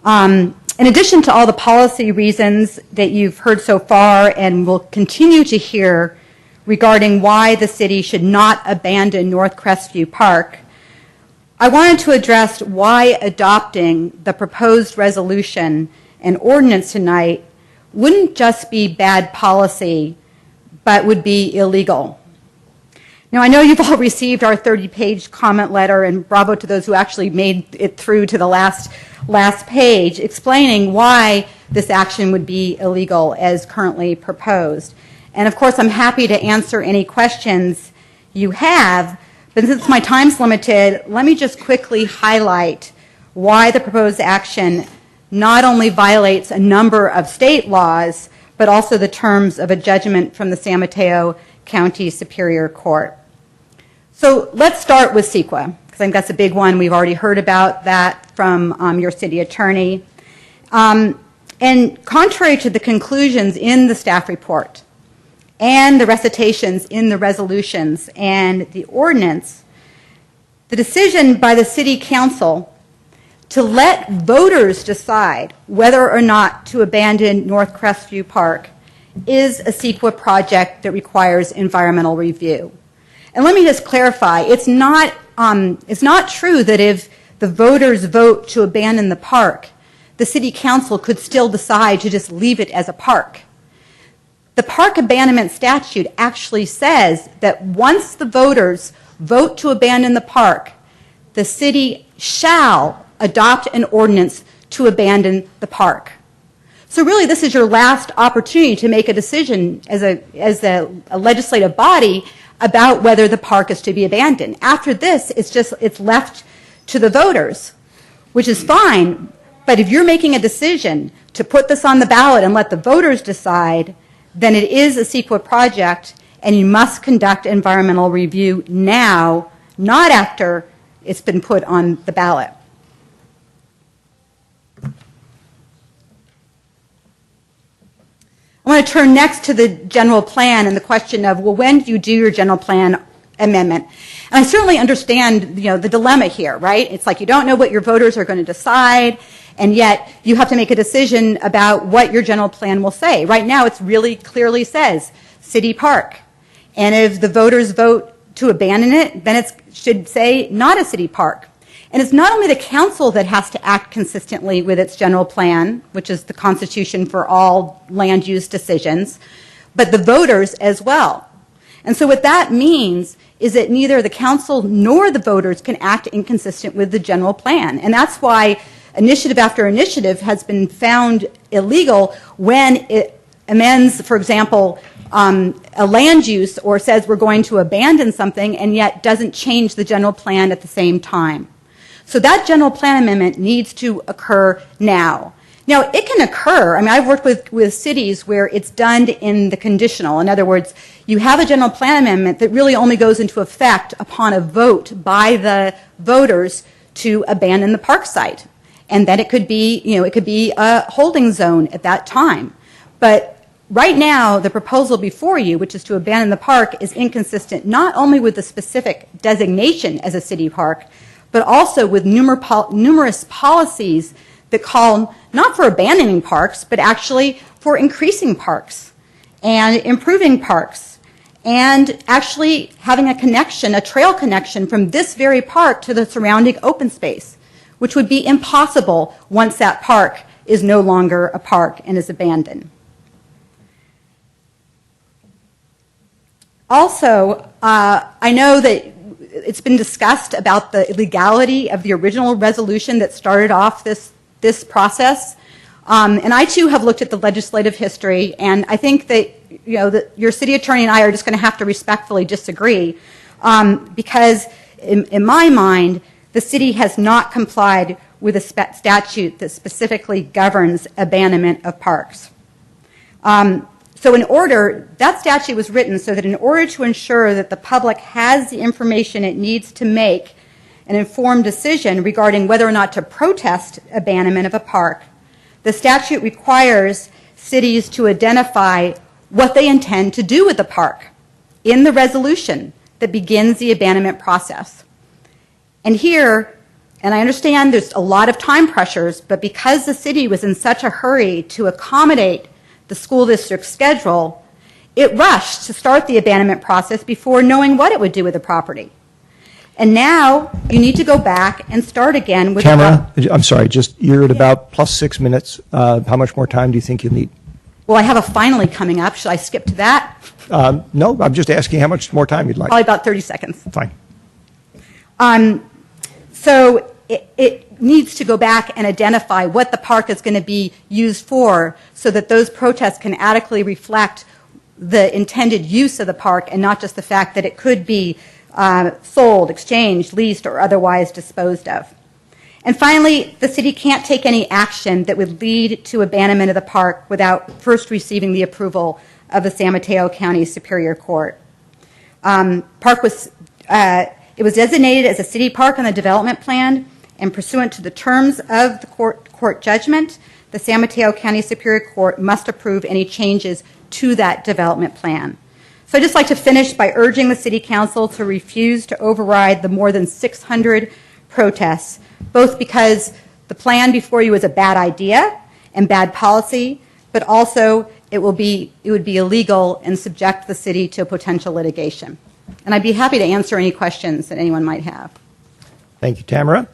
In addition to all the policy reasons that you've heard so far and will continue to hear regarding why the city should not abandon North Crestview Park, I wanted to address why adopting the proposed resolution and ordinance tonight wouldn't just be bad policy, but would be illegal. Now, I know you've all received our 30-page comment letter, and bravo to those who actually made it through to the last page, explaining why this action would be illegal as currently proposed. And of course, I'm happy to answer any questions you have, but since my time's limited, let me just quickly highlight why the proposed action not only violates a number of state laws, but also the terms of a judgment from the San Mateo County Superior Court. So let's start with CEQA, because I think that's a big one. We've already heard about that from your city attorney. And contrary to the conclusions in the staff report and the recitations in the resolutions and the ordinance, the decision by the city council to let voters decide whether or not to abandon North Crestview Park is a CEQA project that requires environmental review. And let me just clarify, it's not true that if the voters vote to abandon the park, the city council could still decide to just leave it as a park. The park abandonment statute actually says that once the voters vote to abandon the park, the city shall adopt an ordinance to abandon the park. So really, this is your last opportunity to make a decision as a legislative body about whether the park is to be abandoned. After this, it's left to the voters, which is fine. But if you're making a decision to put this on the ballot and let the voters decide, then it is a CEQA project, and you must conduct environmental review now, not after it's been put on the ballot. I want to turn next to the general plan and the question of, well, when do you do your general plan amendment? And I certainly understand, the dilemma here, right? It's like you don't know what your voters are going to decide, and yet you have to make a decision about what your general plan will say. Right now, it really clearly says city park. And if the voters vote to abandon it, then it should say not a city park. And it's not only the council that has to act consistently with its general plan, which is the constitution for all land use decisions, but the voters as well. And so what that means is that neither the council nor the voters can act inconsistent with the general plan. And that's why initiative after initiative has been found illegal when it amends, for example, a land use or says we're going to abandon something and yet doesn't change the general plan at the same time. So that general plan amendment needs to occur now. Now, it can occur. I mean, I've worked with cities where it's done in the conditional. In other words, you have a general plan amendment that really only goes into effect upon a vote by the voters to abandon the park site. And then it could be, it could be a holding zone at that time. But right now, the proposal before you, which is to abandon the park, is inconsistent not only with the specific designation as a city park, but also with numerous policies that call not for abandoning parks, but actually for increasing parks and improving parks and actually having a connection, a trail connection from this very park to the surrounding open space, which would be impossible once that park is no longer a park and is abandoned. Also, I know that it's been discussed about the illegality of the original resolution that started off this process. And I, too, have looked at the legislative history, and I think that, that your city attorney and I are just going to have to respectfully disagree because, in my mind, the city has not complied with a statute that specifically governs abandonment of parks. So that statute was written so that in order to ensure that the public has the information it needs to make an informed decision regarding whether or not to protest abandonment of a park, the statute requires cities to identify what they intend to do with the park in the resolution that begins the abandonment process. And here, and I understand there's a lot of time pressures, but because the city was in such a hurry to accommodate the school district's schedule, it rushed to start the abandonment process before knowing what it would do with the property. And now you need to go back and start again with Tamara, I'm sorry, you're at about plus 6 minutes. How much more time do you think you'll need? Well, I have a finally coming up. Should I skip to that? No, I'm just asking how much more time you'd like. Probably about 30 seconds. Fine. So it needs to go back and identify what the park is going to be used for so that those protests can adequately reflect the intended use of the park and not just the fact that it could be sold, exchanged, leased, or otherwise disposed of. And finally, the city can't take any action that would lead to abandonment of the park without first receiving the approval of the San Mateo County Superior Court. It was designated as a city park on the development plan, and pursuant to the terms of the court judgment, the San Mateo County Superior Court must approve any changes to that development plan. So I'd just like to finish by urging the City Council to refuse to override the more than 600 protests, both because the plan before you is a bad idea and bad policy, but also it would be illegal and subject the city to potential litigation. And I'd be happy to answer any questions that anyone might have. Thank you, Tamara.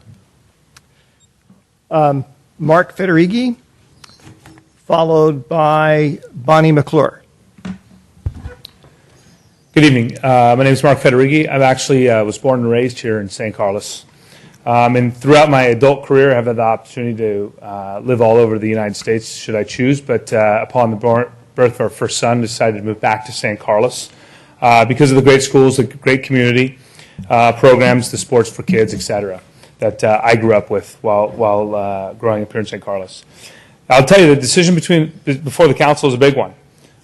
Mark Federighi, followed by Bonnie McClure. Good evening. My name is Mark Federighi. I actually was born and raised here in San Carlos. And throughout my adult career, I've had the opportunity to live all over the United States, should I choose. But upon the birth of our first son, decided to move back to San Carlos because of the great schools, the great community programs, the sports for kids, etc., that I grew up with while growing up here in San Carlos. I'll tell you, the decision before the council is a big one.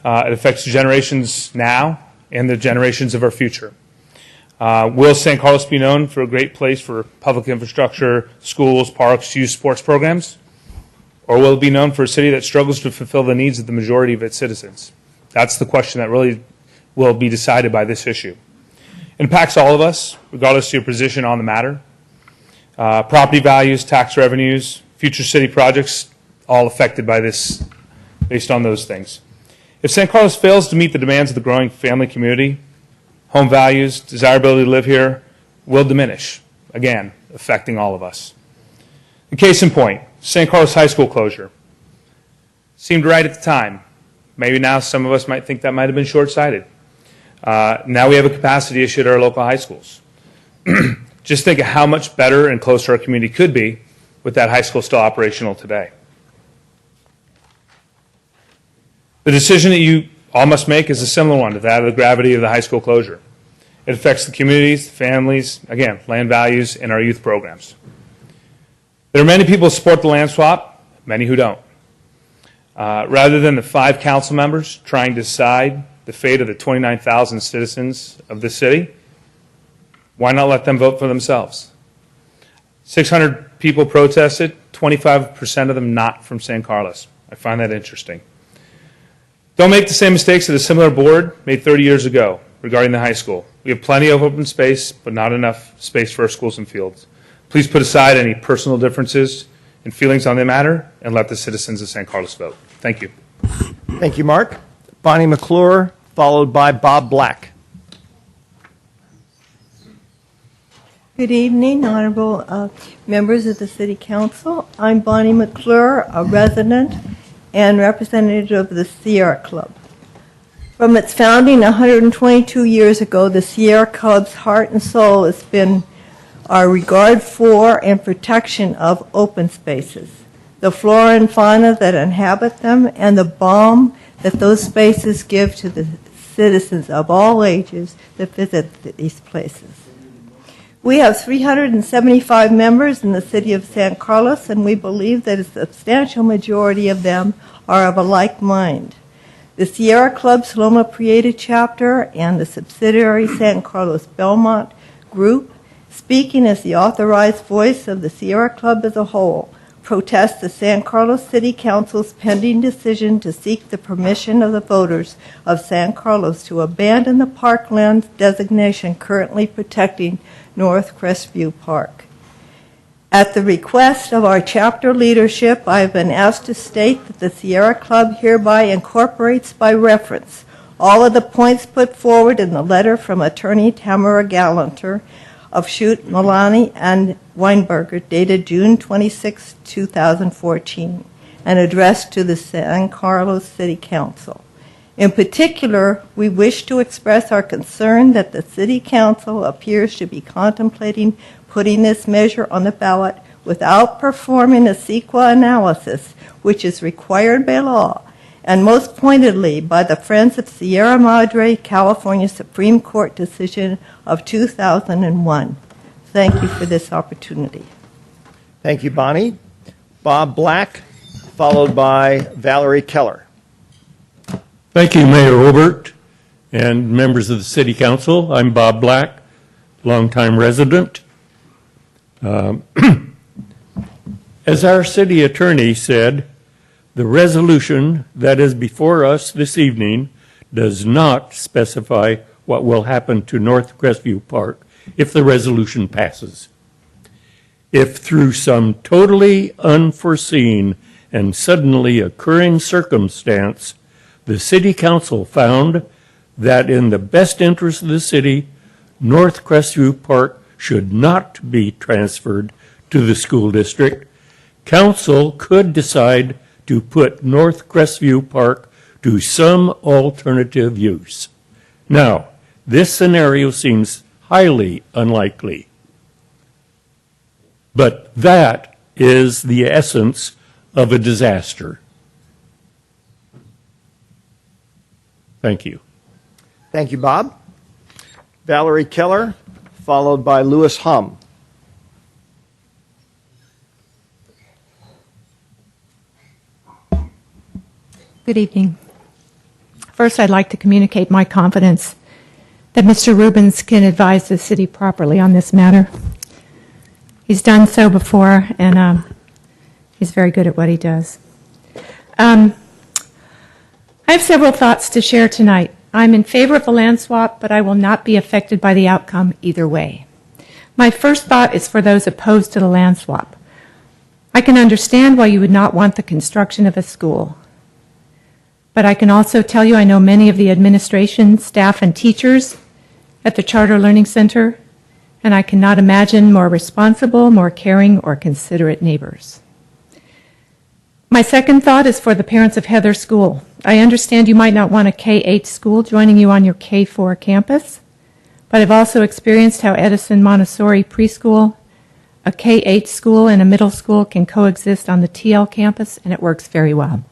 It affects generations now and the generations of our future. Will San Carlos be known for a great place for public infrastructure, schools, parks, youth sports programs? Or will it be known for a city that struggles to fulfill the needs of the majority of its citizens? That's the question that really will be decided by this issue. It impacts all of us, regardless of your position on the matter. Property values, tax revenues, future city projects, all affected by this based on those things. If San Carlos fails to meet the demands of the growing family community, home values, desirability to live here will diminish, again, affecting all of us. The case in point, San Carlos High School closure. Seemed right at the time. Maybe now some of us might think that might have been short-sighted. Now we have a capacity issue at our local high schools. Just think of how much better and closer our community could be with that high school still operational today. The decision that you all must make is a similar one to that of the gravity of the high school closure. It affects the communities, the families, again, land values, and our youth programs. There are many people who support the land swap, many who don't. Rather than the 5 council members trying to decide the fate of the 29,000 citizens of the city, why not let them vote for themselves? 600 people protested, 25% of them not from San Carlos. I find that interesting. Don't make the same mistakes that a similar board made 30 years ago regarding the high school. We have plenty of open space, but not enough space for our schools and fields. Please put aside any personal differences and feelings on the matter and let the citizens of San Carlos vote. Thank you. Thank you, Mark. Bonnie McClure, followed by Bob Black. Good evening, honorable members of the City Council. I'm Bonnie McClure, a resident and representative of the Sierra Club. From its founding 122 years ago, the Sierra Club's heart and soul has been our regard for and protection of open spaces, the flora and fauna that inhabit them, and the balm that those spaces give to the citizens of all ages that visit these places. We have 375 members in the city of San Carlos, and we believe that a substantial majority of them are of a like mind. The Sierra Club's Loma Prieta chapter and the subsidiary San Carlos Belmont group, speaking as the authorized voice of the Sierra Club as a whole, protest the San Carlos City Council's pending decision to seek the permission of the voters of San Carlos to abandon the parkland designation currently protecting North Crestview Park. At the request of our chapter leadership, I have been asked to state that the Sierra Club hereby incorporates by reference all of the points put forward in the letter from Attorney Tamara Gallanter of Chute, Milani, and Weinberger, dated June 26, 2014, and addressed to the San Carlos City Council. In particular, we wish to express our concern that the City Council appears to be contemplating putting this measure on the ballot without performing a CEQA analysis, which is required by law, and most pointedly by the Friends of Sierra Madre, California Supreme Court decision of 2001. Thank you for this opportunity. Thank you, Bonnie. Bob Black, followed by Valerie Keller. Thank you, Mayor Obert and members of the City Council. I'm Bob Black, longtime resident. As our city attorney said, the resolution that is before us this evening does not specify what will happen to North Crestview Park if the resolution passes. If through some totally unforeseen and suddenly occurring circumstance, the City Council found that in the best interest of the city, North Crestview Park should not be transferred to the school district, Council could decide to put North Crestview Park to some alternative use. Now, this scenario seems highly unlikely, but that is the essence of a disaster. Thank you. Thank you, Bob. Valerie Keller, followed by Louis Hum. Good evening. First, I'd like to communicate my confidence that Mr. Rubens can advise the city properly on this matter. He's done so before, and he's very good at what he does. I have several thoughts to share tonight. I'm in favor of the land swap, but I will not be affected by the outcome either way. My first thought is for those opposed to the land swap. I can understand why you would not want the construction of a school. But I can also tell you I know many of the administration, staff, and teachers at the Charter Learning Center, and I cannot imagine more responsible, more caring, or considerate neighbors. My second thought is for the parents of Heather School. I understand you might not want a K-8 school joining you on your K-4 campus, but I've also experienced how Edison Montessori Preschool, a K-8 school, and a middle school can coexist on the TL campus, and it works very well.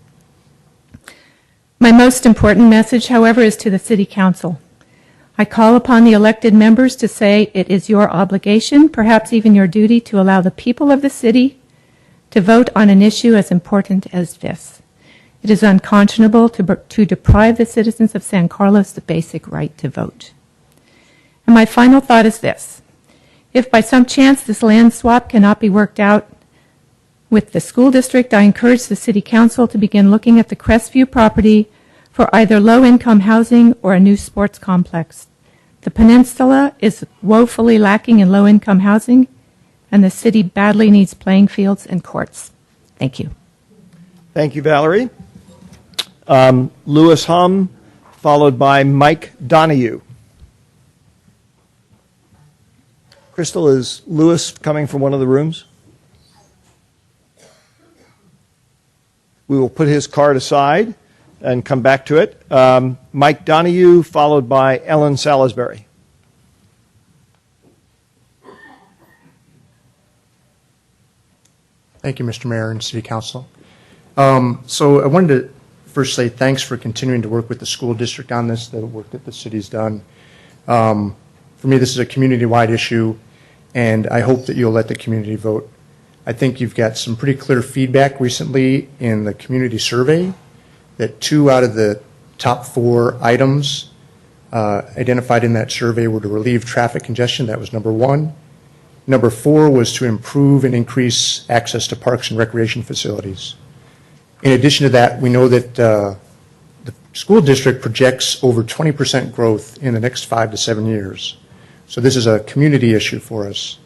My most important message, however, is to the City Council. I call upon the elected members to say it is your obligation, perhaps even your duty, to allow the people of the city to vote on an issue as important as this. It is unconscionable to deprive the citizens of San Carlos the basic right to vote. And my final thought is this. If by some chance this land swap cannot be worked out with the school district, I encourage the City Council to begin looking at the Crestview property for either low-income housing or a new sports complex. The peninsula is woefully lacking in low-income housing, and the city badly needs playing fields and courts. Thank you. Thank you, Valerie. Louis Hum, followed by Mike Donahue. Crystal, is Louis coming from one of the rooms? We will put his card aside and come back to it. Mike Donahue, followed by Ellen Salisbury. Thank you, Mr. Mayor and City Council. So I wanted to first say thanks for continuing to work with the school district on this, the work that the city's done. For me, this is a community-wide issue, and I hope that you'll let the community vote. I think you've got some pretty clear feedback recently in the community survey that 2 out of the top 4 items identified in that survey were to relieve traffic congestion. That was number 1. Number 4 was to improve and increase access to parks and recreation facilities. In addition to that, we know that the school district projects over 20% growth in the next 5 to 7 years. So this is a community issue for us.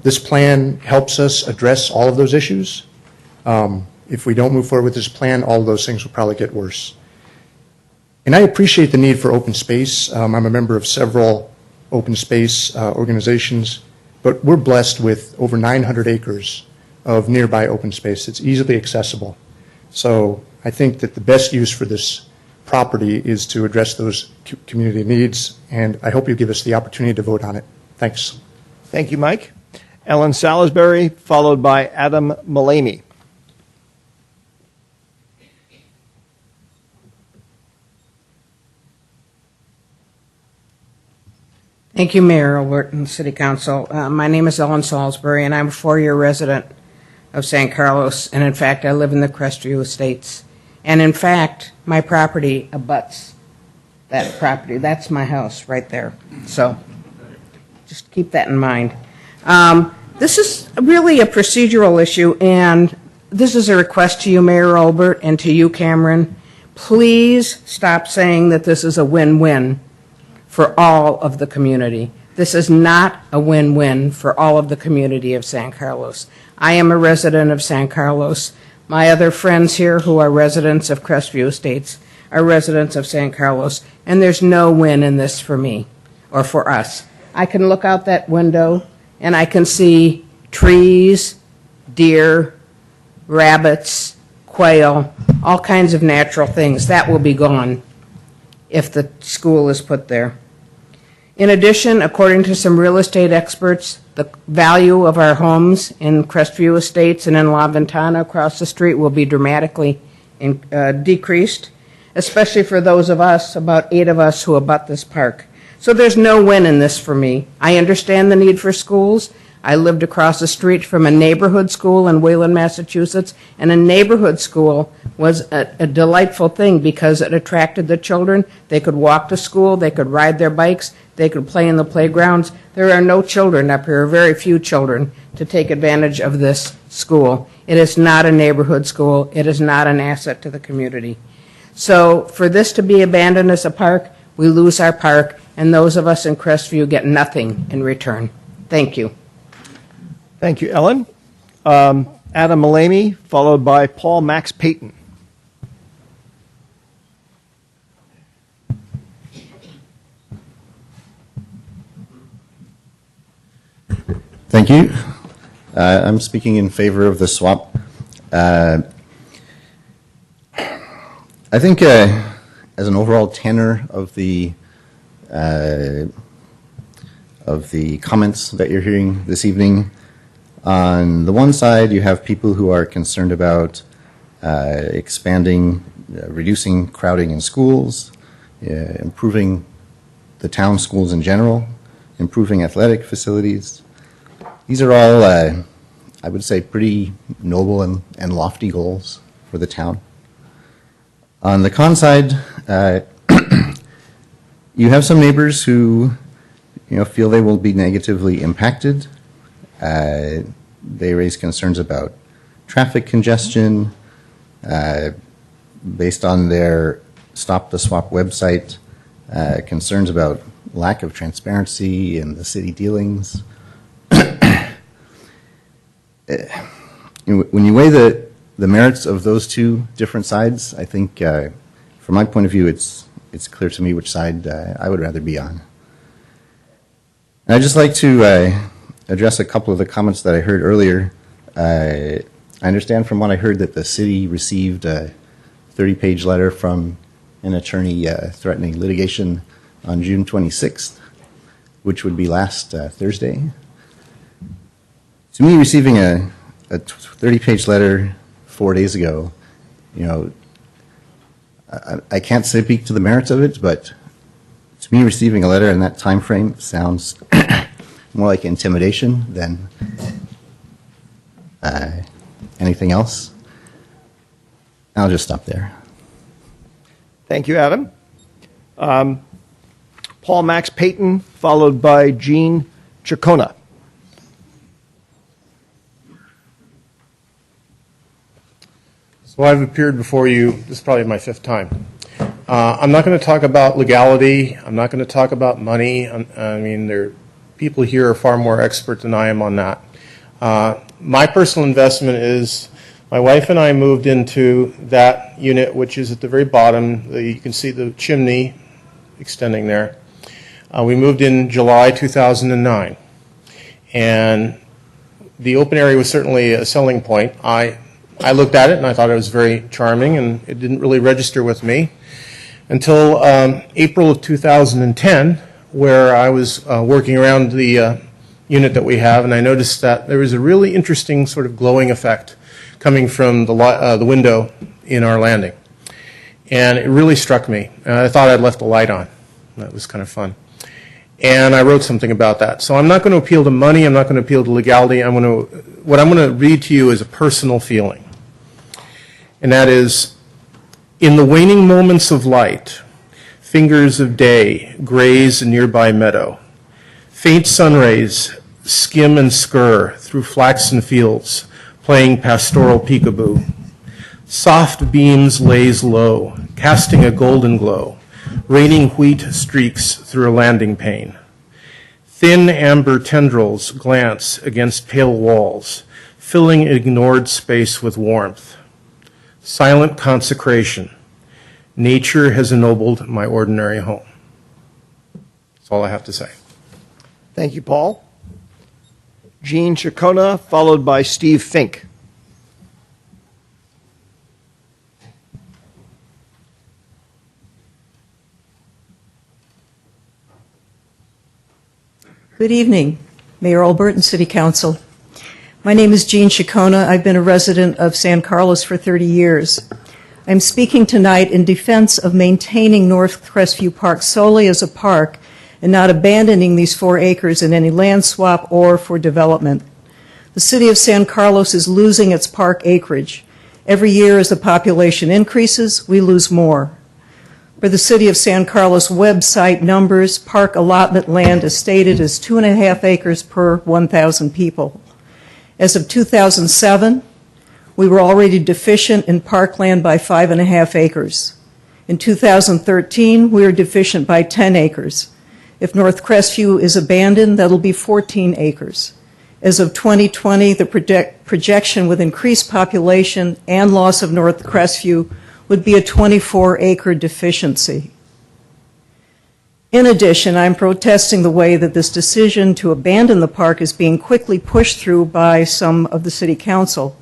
This plan helps us address all of those issues. If we don't move forward with this plan, all of those things will probably get worse. And I appreciate the need for open space. I'm a member of several open space organizations, but we're blessed with over 900 acres of nearby open space. It's easily accessible. So I think that the best use for this property is to address those community needs, and I hope you give us the opportunity to vote on it. Thanks. Thank you, Mike. Ellen Salisbury, followed by Adam Mullaney. Thank you, Mayor Albert and City Council. My name is Ellen Salisbury, and I'm a 4-year resident of San Carlos. And in fact, I live in the Crestview Estates. And in fact, my property abuts that property. That's my house right there. So just keep that in mind. This is really a procedural issue, and this is a request to you, Mayor Albert, and to you, Cameron. Please stop saying that this is a win-win for all of the community. This is not a win-win for all of the community of San Carlos. I am a resident of San Carlos. My other friends here who are residents of Crestview Estates are residents of San Carlos, and there's no win in this for me or for us. I can look out that window and I can see trees, deer, rabbits, quail, all kinds of natural things. That will be gone if the school is put there. In addition, according to some real estate experts, the value of our homes in Crestview Estates and in La Ventana across the street will be dramatically decreased, especially for those of us, about 8 of us, who abut this park. So there's no win in this for me. I understand the need for schools. I lived across the street from a neighborhood school in Wayland, Massachusetts, and a neighborhood school was a delightful thing because it attracted the children. They could walk to school, they could ride their bikes, they could play in the playgrounds. There are no children up here, very few children, to take advantage of this school. It is not a neighborhood school. It is not an asset to the community. So for this to be abandoned as a park, we lose our park, and those of us in Crestview get nothing in return. Thank you. Thank you, Ellen. Adam Malamy, followed by Paul Max Payton. Thank you. I'm speaking in favor of the swap. I think as an overall tenor of the comments that you're hearing this evening, on the one side you have people who are concerned about expanding, reducing crowding in schools, improving the town schools in general, improving athletic facilities. These are all, I would say, pretty noble and lofty goals for the town. On the con side, you have some neighbors who, feel they will be negatively impacted. They raise concerns about traffic congestion. Based on their Stop the Swap website, concerns about lack of transparency in the city dealings. When you weigh the merits of those two different sides, I think, from my point of view, it's clear to me which side I would rather be on. And I'd just like to address a couple of the comments that I heard earlier. I understand from what I heard that the city received a 30-page letter from an attorney threatening litigation on June 26th, which would be last Thursday. To me, receiving a 30-page letter 4 days ago, I can't speak to the merits of it, but to me, receiving a letter in that time frame sounds more like intimidation than anything else. I'll just stop there. Thank you, Adam. Paul Max Payton, followed by Jean Chacona. So I've appeared before you, this is probably my 5th time. I'm not going to talk about legality. I'm not going to talk about money. People here are far more expert than I am on that. My personal investment is my wife and I moved into that unit, which is at the very bottom. You can see the chimney extending there. We moved in July 2009. And the open area was certainly a selling point. I looked at it and I thought it was very charming, and it didn't really register with me until April of 2010, where I was working around the unit that we have, and I noticed that there was a really interesting sort of glowing effect coming from the window in our landing. And it really struck me. I thought I'd left the light on. That was kind of fun. And I wrote something about that. So I'm not going to appeal to money. I'm not going to appeal to legality. What I'm going to read to you is a personal feeling. And that is, in the waning moments of light, fingers of day graze a nearby meadow. Faint sun rays skim and skir through flaxen fields, playing pastoral peekaboo. Soft beams laze low, casting a golden glow, raining wheat streaks through a landing pane. Thin amber tendrils glance against pale walls, filling ignored space with warmth. Silent consecration. Nature has ennobled my ordinary home. That's all I have to say. Thank you, Paul. Gene Chicona, followed by Steve Fink. Good evening, Mayor Olbert and City Council. My name is Jean Chicona. I've been a resident of San Carlos for 30 years. I'm speaking tonight in defense of maintaining North Crestview Park solely as a park and not abandoning these 4 acres in any land swap or for development. The city of San Carlos is losing its park acreage. Every year as the population increases, we lose more. For the City of San Carlos website numbers, park allotment land is stated as 2.5 acres per 1,000 people. As of 2007, we were already deficient in parkland by 5.5 acres. In 2013, we were deficient by 10 acres. If North Crestview is abandoned, that'll be 14 acres. As of 2020, the projection with increased population and loss of North Crestview would be a 24-acre deficiency. In addition, I'm protesting the way that this decision to abandon the park is being quickly pushed through by some of the City Council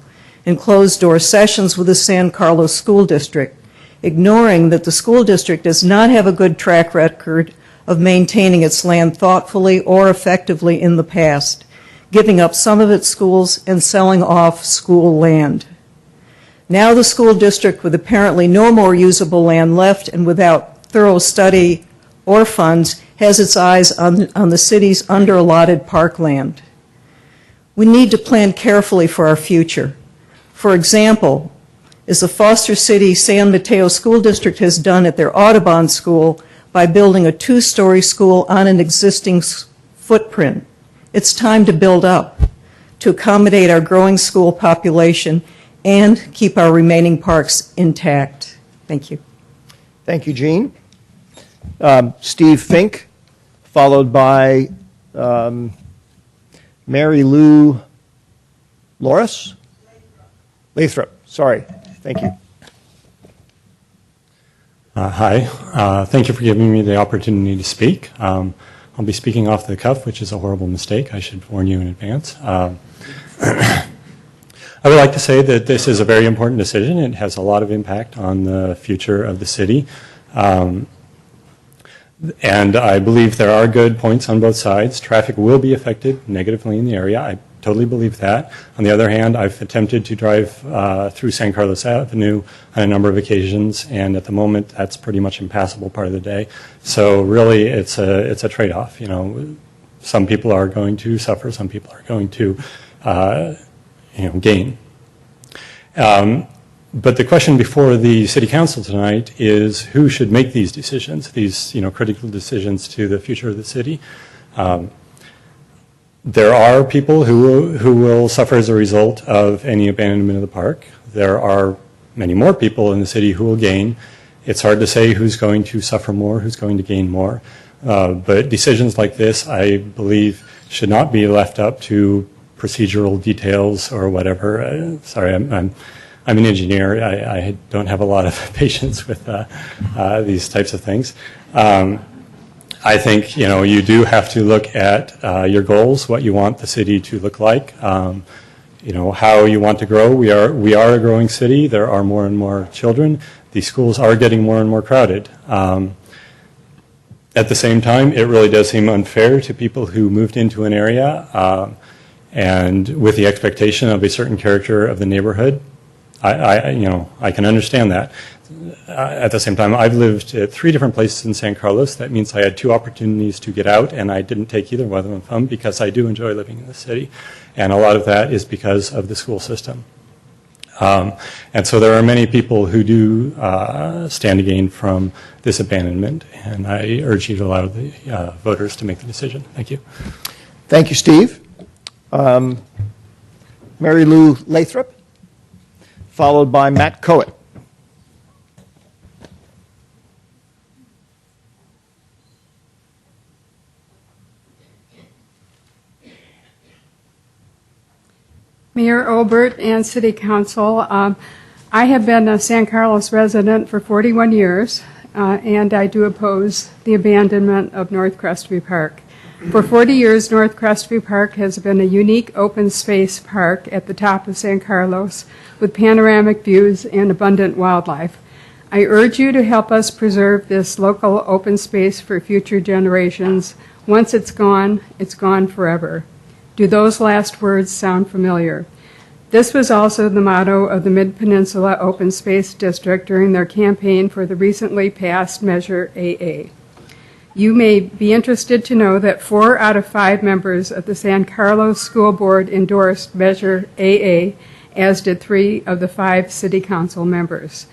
in closed-door sessions with the San Carlos School District, ignoring that the school district does not have a good track record of maintaining its land thoughtfully or effectively in the past, giving up some of its schools and selling off school land. Now the school district, with apparently no more usable land left and without thorough study or funds, has its eyes on the city's under-allotted parkland. We need to plan carefully for our future. For example, as the Foster City San Mateo School District has done at their Audubon School by building a 2-story school on an existing footprint. It's time to build up to accommodate our growing school population and keep our remaining parks intact. Thank you. Thank you, Gene. Steve Fink, followed by Mary Lou Loris? Lathrop, sorry. Thank you. Hi. Thank you for giving me the opportunity to speak. I'll be speaking off the cuff, which is a horrible mistake. I should warn you in advance. I would like to say that this is a very important decision. It has a lot of impact on the future of the city. And I believe there are good points on both sides. Traffic will be affected negatively in the area. I totally believe that. On the other hand, I've attempted to drive through San Carlos Avenue on a number of occasions, and at the moment, that's pretty much impassable part of the day. So really, it's a trade-off. You know, some people are going to suffer, some people are going to gain. But the question before the City Council tonight is who should make these decisions, these critical decisions to the future of the city. There are people who will suffer as a result of any abandonment of the park. There are many more people in the city who will gain. It's hard to say who's going to suffer more, who's going to gain more. But decisions like this, I believe, should not be left up to procedural details or whatever. Sorry, I'm an engineer. I don't have a lot of patience with these types of things. I think you do have to look at your goals, what you want the city to look like, how you want to grow. We are a growing city. There are more and more children. The schools are getting more and more crowded. At the same time, it really does seem unfair to people who moved into an area and with the expectation of a certain character of the neighborhood. I can understand that. at the same time, I've lived at 3 different places in San Carlos. That means I had 2 opportunities to get out, and I didn't take either one of them because I do enjoy living in the city. And a lot of that is because of the school system. And so there are many people who do stand to gain from this abandonment, and I urge you to allow the voters to make the decision. Thank you. Thank you, Steve. Mary Lou Lathrop, followed by Matt Coet. Mayor Olbert and City Council, I have been a San Carlos resident for 41 years, and I do oppose the abandonment of North Crestview Park. For 40 years, North Crestview Park has been a unique open space park at the top of San Carlos with panoramic views and abundant wildlife. I urge you to help us preserve this local open space for future generations. Once it's gone forever. Do those last words sound familiar? This was also the motto of the Mid-Peninsula Open Space District during their campaign for the recently passed Measure AA. You may be interested to know that 4 out of 5 members of the San Carlos School Board endorsed Measure AA, as did 3 of the 5 City Council members.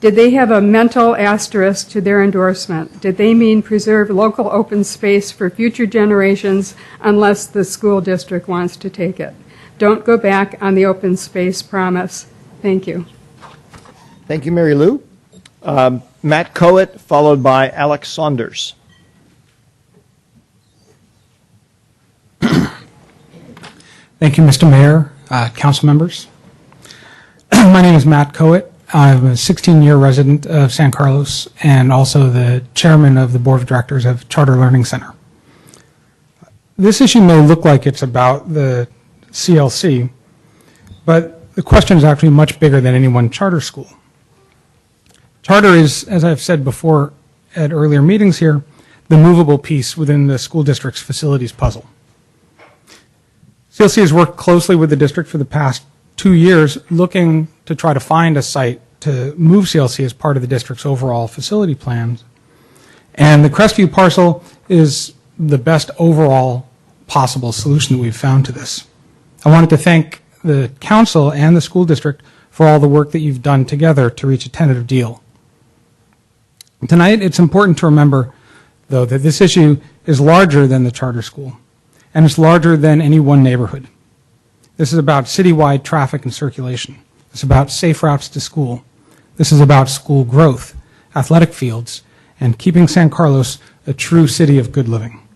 Did they have a mental asterisk to their endorsement? Did they mean preserve local open space for future generations unless the school district wants to take it? Don't go back on the open space promise. Thank you. Thank you, Mary Lou. Matt Coet, followed by Alex Saunders. Thank you, Mr. Mayor, council members. My name is Matt Coet. I'm a 16-year resident of San Carlos and also the chairman of the board of directors of Charter Learning Center. This issue may look like it's about the CLC, but the question is actually much bigger than any one charter school. Charter is, as I've said before at earlier meetings here, the movable piece within the school district's facilities puzzle. CLC has worked closely with the district for the past 2 years looking to try to find a site to move CLC as part of the district's overall facility plans. And the Crestview parcel is the best overall possible solution that we've found to this. I wanted to thank the council and the school district for all the work that you've done together to reach a tentative deal. Tonight, it's important to remember, though, that this issue is larger than the charter school, and it's larger than any one neighborhood. This is about citywide traffic and circulation. It's about safe routes to school. This is about school growth, athletic fields, and keeping San Carlos a true city of good living.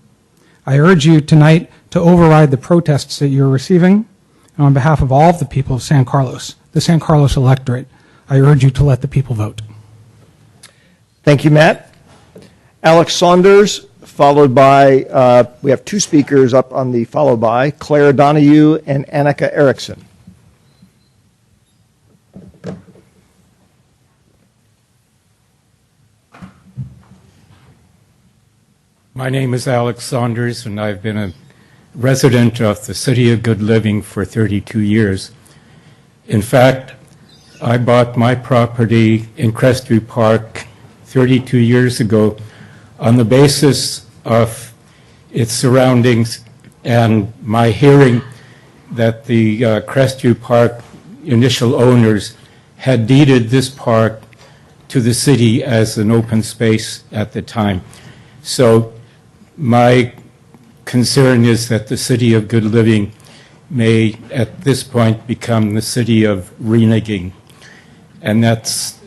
I urge you tonight to override the protests that you're receiving, and on behalf of all of the people of San Carlos, the San Carlos electorate, I urge you to let the people vote. Thank you, Matt. Alex Saunders, followed by, we have 2 speakers up on the followed by, Claire Donahue and Annika Erickson. My name is Alex Saunders, and I've been a resident of the City of Good Living for 32 years. In fact, I bought my property in Crestview Park 32 years ago on the basis of its surroundings and my hearing that the Crestview Park initial owners had deeded this park to the city as an open space at the time. So my concern is that the City of Good Living may at this point become the city of reneging, and that's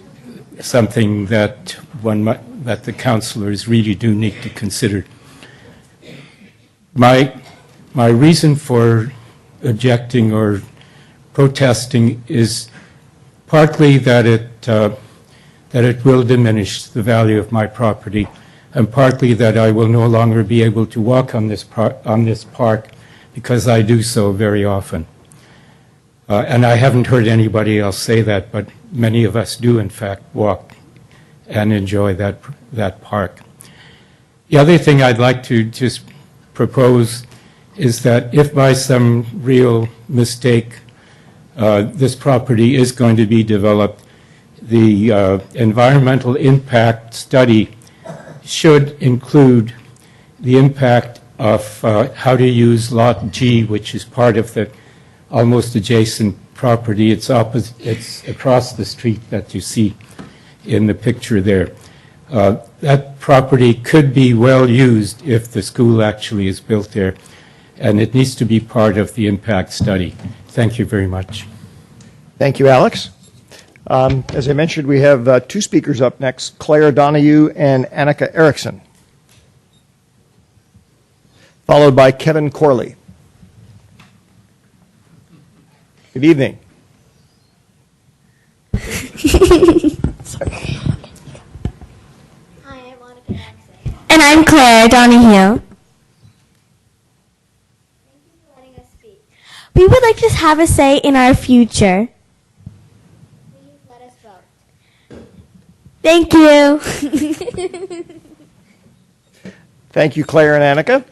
something that that the councilors really do need to consider. My reason for objecting or protesting is partly that it will diminish the value of my property, and partly that I will no longer be able to walk on this park because I do so very often. And I haven't heard anybody else say that, but many of us do in fact walk and enjoy that park. The other thing I'd like to just propose is that if by some real mistake this property is going to be developed, the environmental impact study should include the impact of how to use Lot G, which is part of the almost adjacent property. It's across the street that you see in the picture there. That property could be well used if the school actually is built there, and it needs to be part of the impact study. Thank you very much. Thank you, Alex. As I mentioned, we have two speakers up next, Claire Donahue and Annika Erickson, followed by Kevin Corley. Good evening. And I'm Claire Donahue. We would like to have a say in our future. Please let us vote. Thank you. Thank you, Claire and Annika.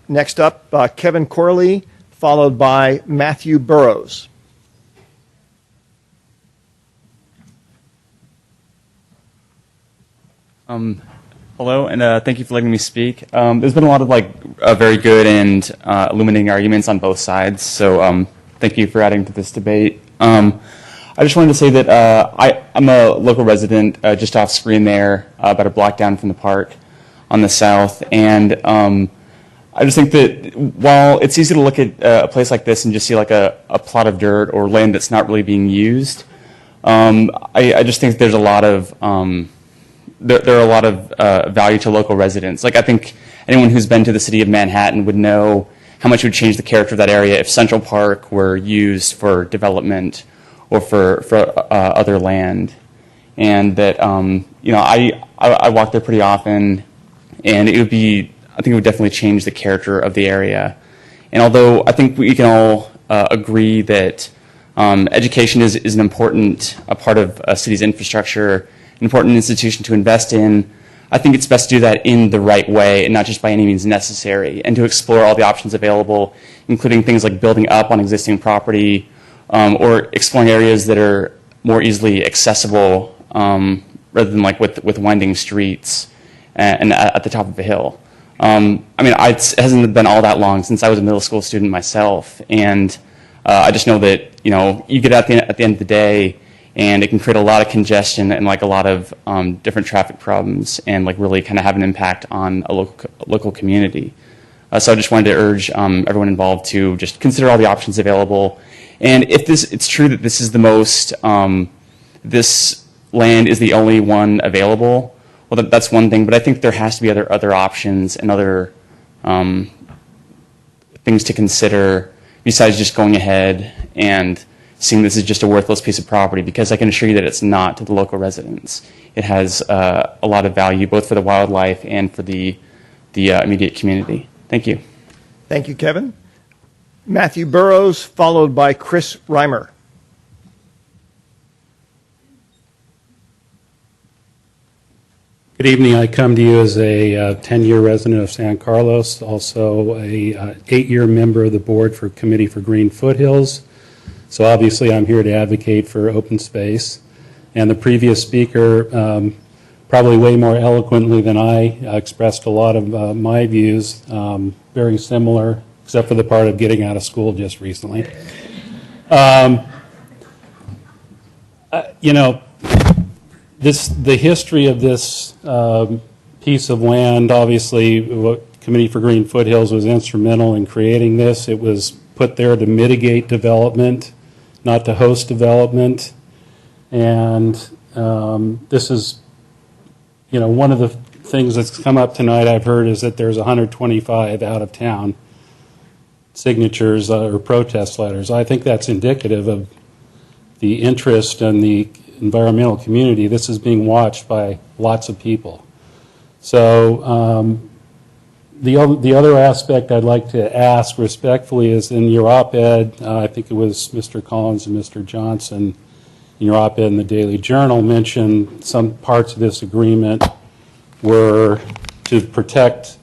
Next up, Kevin Corley, followed by Matthew Burrows. Hello, and thank you for letting me speak. There's been a lot of very good and illuminating arguments on both sides, so thank you for adding to this debate. I just wanted to say that I'm a local resident just off screen there, about a block down from the park on the south, and I just think that while it's easy to look at a place like this and just see like a plot of dirt or land that's not really being used, I just think there's a lot of there are a lot of value to local residents. Like I think anyone who's been to the city of Manhattan would know how much it would change the character of that area if Central Park were used for development or for other land. And that I walk there pretty often, and I think it would definitely change the character of the area. And although I think we can all agree that education is an important part of a city's infrastructure, an important institution to invest in, I think it's best to do that in the right way and not just by any means necessary, and to explore all the options available, including things like building up on existing property or exploring areas that are more easily accessible rather than like with winding streets and at the top of a hill. It hasn't been all that long since I was a middle school student myself, and I just know that you get at the end of the day, and it can create a lot of congestion and like a lot of different traffic problems, and like really kind of have an impact on a local community. So I just wanted to urge everyone involved to just consider all the options available. And if it's true that this is the most, this land is the only one available, well, that's one thing. But I think there has to be other options and other things to consider besides just going ahead and seeing this as just a worthless piece of property, because I can assure you that it's not to the local residents. It has a lot of value both for the wildlife and for the immediate community. Thank you. Thank you, Kevin. Matthew Burrows, followed by Chris Reimer. Good evening. I come to you as a 10-year resident of San Carlos, also a 8-year member of the board for Committee for Green Foothills. So obviously I'm here to advocate for open space. And the previous speaker, probably way more eloquently than I, expressed a lot of my views, very similar, except for the part of getting out of school just recently. The history of this piece of land, obviously, Committee for Green Foothills was instrumental in creating this. It was put there to mitigate development, not to host development. And this is, one of the things that's come up tonight I've heard is that there's 125 out-of-town signatures or protest letters. I think that's indicative of the interest in the environmental community. This is being watched by lots of people. So the other aspect I'd like to ask respectfully is in your op-ed, I think it was Mr. Collins and Mr. Johnson, in your op-ed in the Daily Journal mentioned some parts of this agreement were to protect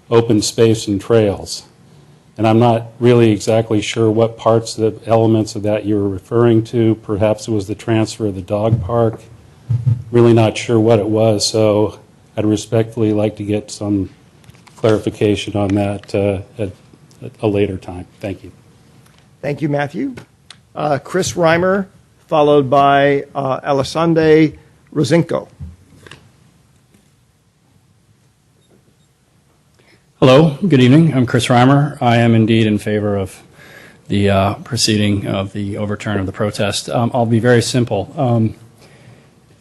open space and trails. And I'm not really exactly sure what parts, the elements of that you were referring to. Perhaps it was the transfer of the dog park. Really not sure what it was, so I'd respectfully like to get some clarification on that at a later time. Thank you. Thank you, Matthew. Chris Reimer, followed by Alessandre Rosinko. Hello, good evening. I'm Chris Reimer. I am indeed in favor of the proceeding of the overturn of the protest. I'll be very simple.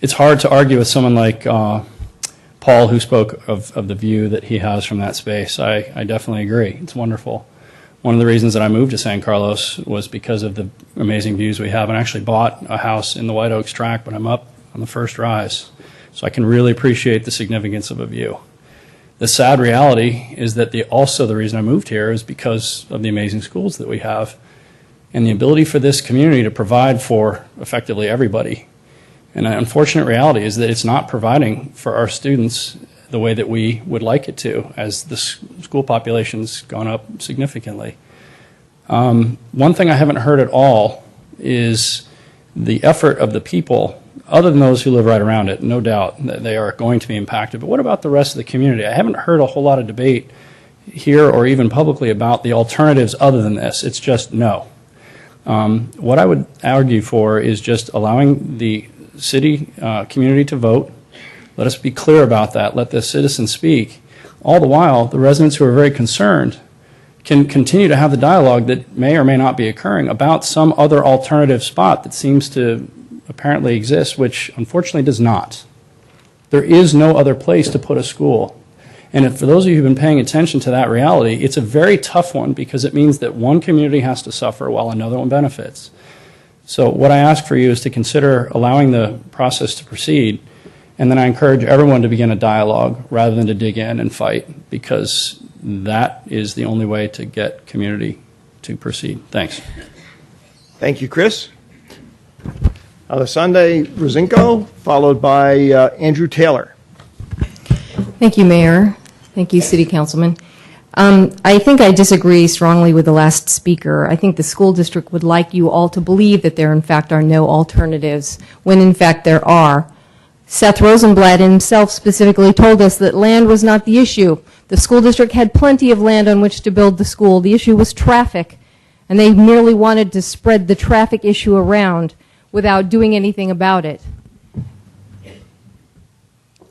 It's hard to argue with someone like Paul, who spoke of the view that he has from that space. I definitely agree. It's wonderful. One of the reasons that I moved to San Carlos was because of the amazing views we have, and I actually bought a house in the White Oaks tract, but I'm up on the first rise. So I can really appreciate the significance of a view. The sad reality is that also the reason I moved here is because of the amazing schools that we have and the ability for this community to provide for effectively everybody. And the unfortunate reality is that it's not providing for our students the way that we would like it to, as the school population's gone up significantly. One thing I haven't heard at all is the effort of the people, other than those who live right around it. No doubt that they are going to be impacted. But what about the rest of the community? I haven't heard a whole lot of debate here or even publicly about the alternatives other than this. It's just no. What I would argue for is just allowing the city community to vote. Let us be clear about that. Let the citizens speak. All the while, the residents who are very concerned can continue to have the dialogue that may or may not be occurring about some other alternative spot that seems to apparently exist, which unfortunately does not. There is no other place to put a school. And for those of you who've been paying attention to that reality, it's a very tough one because it means that one community has to suffer while another one benefits. So what I ask for you is to consider allowing the process to proceed, and then I encourage everyone to begin a dialogue rather than to dig in and fight, because that is the only way to get community to proceed. Thanks. Thank you, Chris. Alessandre Rosinko, followed by Andrew Taylor. Thank you, Mayor. Thank you, City Councilman. I think I disagree strongly with the last speaker. I think the school district would like you all to believe that there, in fact, are no alternatives, when, in fact, there are. Seth Rosenblatt himself specifically told us that land was not the issue. The school district had plenty of land on which to build the school. The issue was traffic, and they merely wanted to spread the traffic issue around without doing anything about it.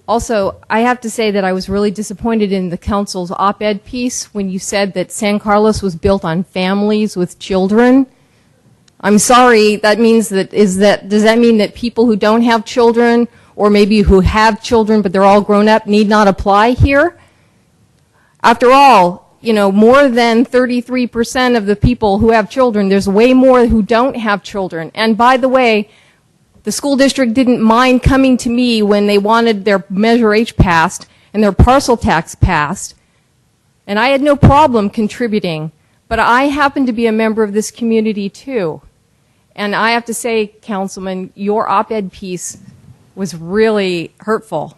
Also, I have to say that I was really disappointed in the council's op-ed piece when you said that San Carlos was built on families with children. I'm sorry, does that mean that people who don't have children, or maybe who have children but they're all grown up, need not apply here? After all, more than 33% of the people who have children, there's way more who don't have children. And by the way, the school district didn't mind coming to me when they wanted their Measure H passed and their parcel tax passed, and I had no problem contributing. But I happen to be a member of this community too. And I have to say, Councilman, your op-ed piece was really hurtful.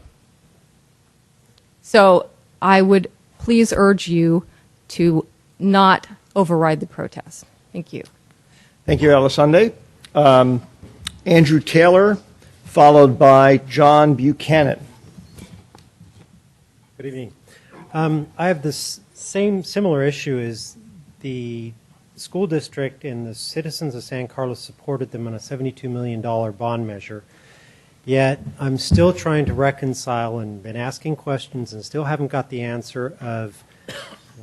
So I would please urge you to not override the protest. Thank you. Thank you, Alessandre. Andrew Taylor, followed by John Buchanan. Good evening. I have this similar issue as the school district and the citizens of San Carlos supported them on a $72 million bond measure. Yet I'm still trying to reconcile and been asking questions and still haven't got the answer of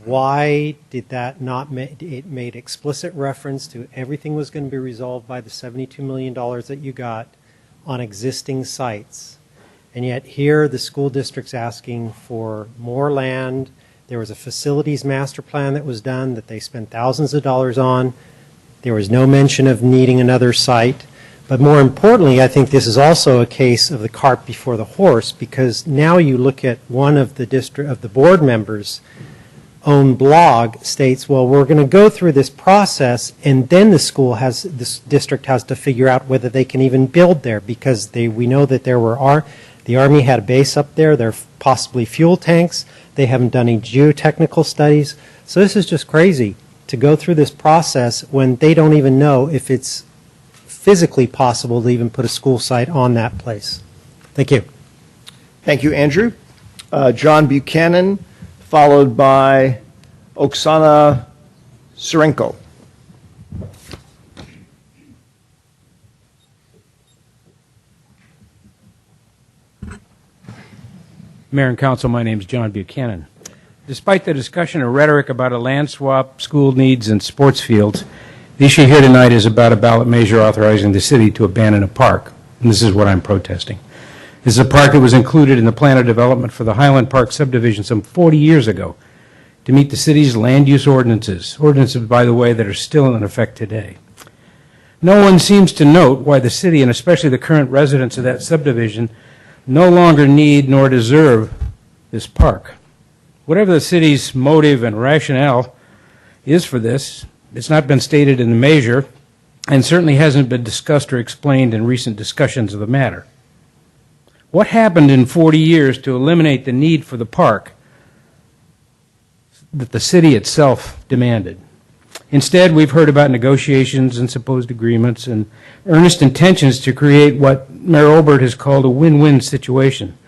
why did that not it made explicit reference to everything was going to be resolved by the $72 million that you got on existing sites. And yet here the school district's asking for more land. There was a facilities master plan that was done that they spent thousands of dollars on. There was no mention of needing another site. But more importantly, I think this is also a case of the cart before the horse, because now you look at one of the board members' own blog states, well, we're going to go through this process, and then this district has to figure out whether they can even build there, because we know that the Army had a base up there. There are possibly fuel tanks. They haven't done any geotechnical studies. So this is just crazy. to go through this process when they don't even know if it's physically possible to even put a school site on that place. Thank you. Thank you, Andrew. John Buchanan, followed by Oksana Surenko. Mayor and Council, my name is John Buchanan. Despite the discussion and rhetoric about a land swap, school needs, and sports fields, the issue here tonight is about a ballot measure authorizing the city to abandon a park, and this is what I'm protesting. This is a park that was included in the plan of development for the Highland Park subdivision some 40 years ago to meet the city's land use ordinances, by the way, that are still in effect today. No one seems to note why the city, and especially the current residents of that subdivision, no longer need nor deserve this park. Whatever the city's motive and rationale is for this, it's not been stated in the measure and certainly hasn't been discussed or explained in recent discussions of the matter. What happened in 40 years to eliminate the need for the park that the city itself demanded? Instead, we've heard about negotiations and supposed agreements and earnest intentions to create what Mayor Olbert has called a win-win situation.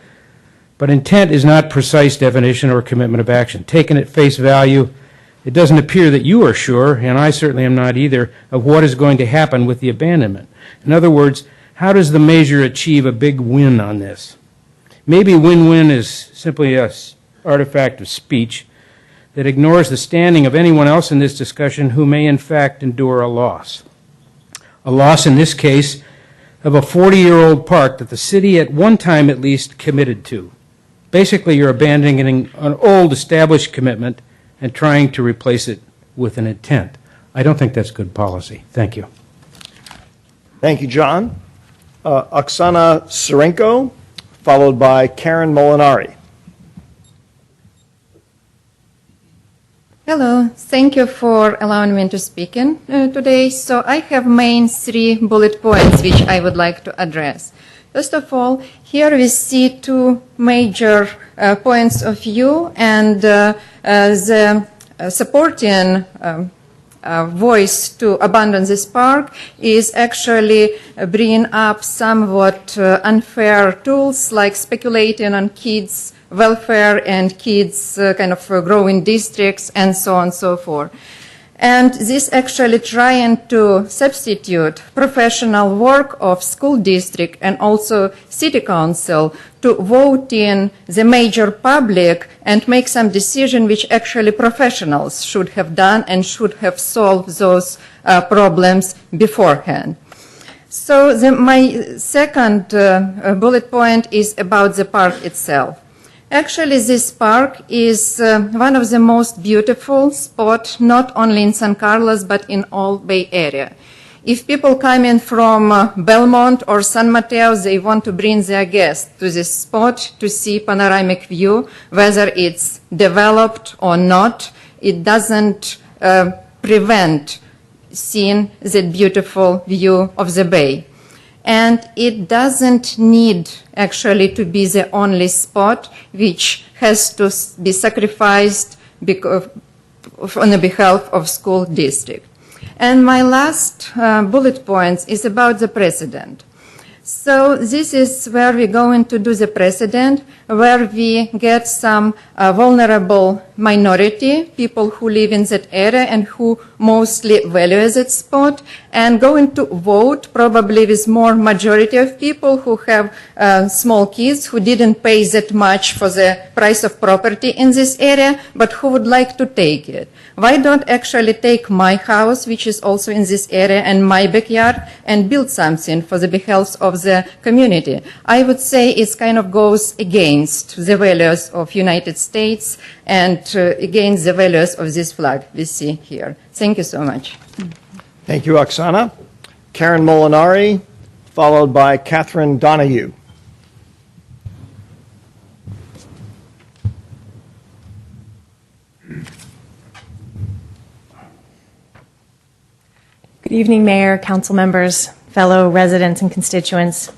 But intent is not precise definition or commitment of action. Taken at face value, it doesn't appear that you are sure, and I certainly am not either, of what is going to happen with the abandonment. In other words, how does the measure achieve a big win on this? Maybe win-win is simply an artifact of speech that ignores the standing of anyone else in this discussion who may in fact endure a loss. A loss in this case of a 40-year-old park that the city at one time at least committed to. Basically, you're abandoning an old established commitment and trying to replace it with an intent. I don't think that's good policy. Thank you. Thank you, John. Oksana Surenko, followed by Karen Molinari. Hello, thank you for allowing me to speak in today. So I have main 3 bullet points which I would like to address. First of all, here we see 2 major points of view, and the supporting voice to abandon this park is actually bringing up somewhat unfair tools like speculating on kids' welfare and kids' kind of growing districts and so on and so forth. And this actually trying to substitute professional work of school district and also city council to vote in the major public and make some decision which actually professionals should have done and should have solved those problems beforehand. So my second bullet point is about the park itself. Actually, this park is one of the most beautiful spots, not only in San Carlos, but in all Bay Area. If people come in from Belmont or San Mateo, they want to bring their guests to this spot to see panoramic view, whether it's developed or not. It doesn't prevent seeing that beautiful view of the bay. And it doesn't need actually to be the only spot which has to be sacrificed on the behalf of school district. And my last bullet point is about the precedent. So this is where we're going to do the precedent, where we get some vulnerable minority, people who live in that area and who mostly value that spot, and going to vote probably with more majority of people who have small kids who didn't pay that much for the price of property in this area, but who would like to take it. Why don't actually take my house, which is also in this area, and my backyard, and build something for the behalf of the community? I would say it kind of goes against the values of United States and against the values of this flag we see here. Thank you so much. Thank you, Oksana. Karen Molinari, followed by Catherine Donahue. Good evening, Mayor, council members, fellow residents and constituents.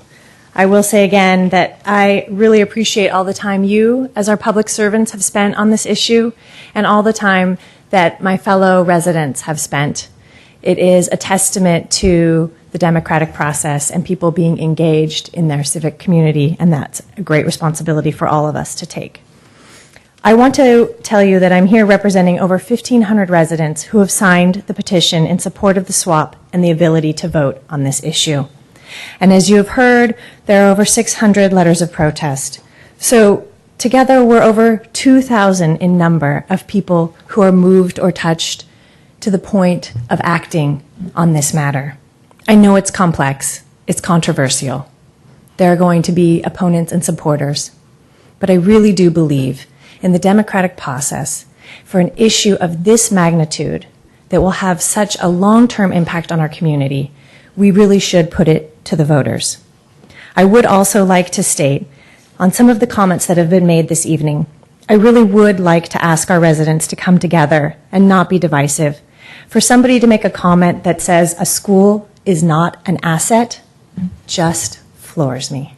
I will say again that I really appreciate all the time you, as our public servants, have spent on this issue and all the time that my fellow residents have spent. It is a testament to the democratic process and people being engaged in their civic community, and that's a great responsibility for all of us to take. I want to tell you that I'm here representing over 1,500 residents who have signed the petition in support of the swap and the ability to vote on this issue. And as you have heard, there are over 600 letters of protest. So together, we're over 2,000 in number of people who are moved or touched to the point of acting on this matter. I know it's complex, it's controversial. There are going to be opponents and supporters, but I really do believe in the democratic process for an issue of this magnitude that will have such a long-term impact on our community. We really should put it to the voters. I would also like to state on some of the comments that have been made this evening, I really would like to ask our residents to come together and not be divisive. For somebody to make a comment that says a school is not an asset just floors me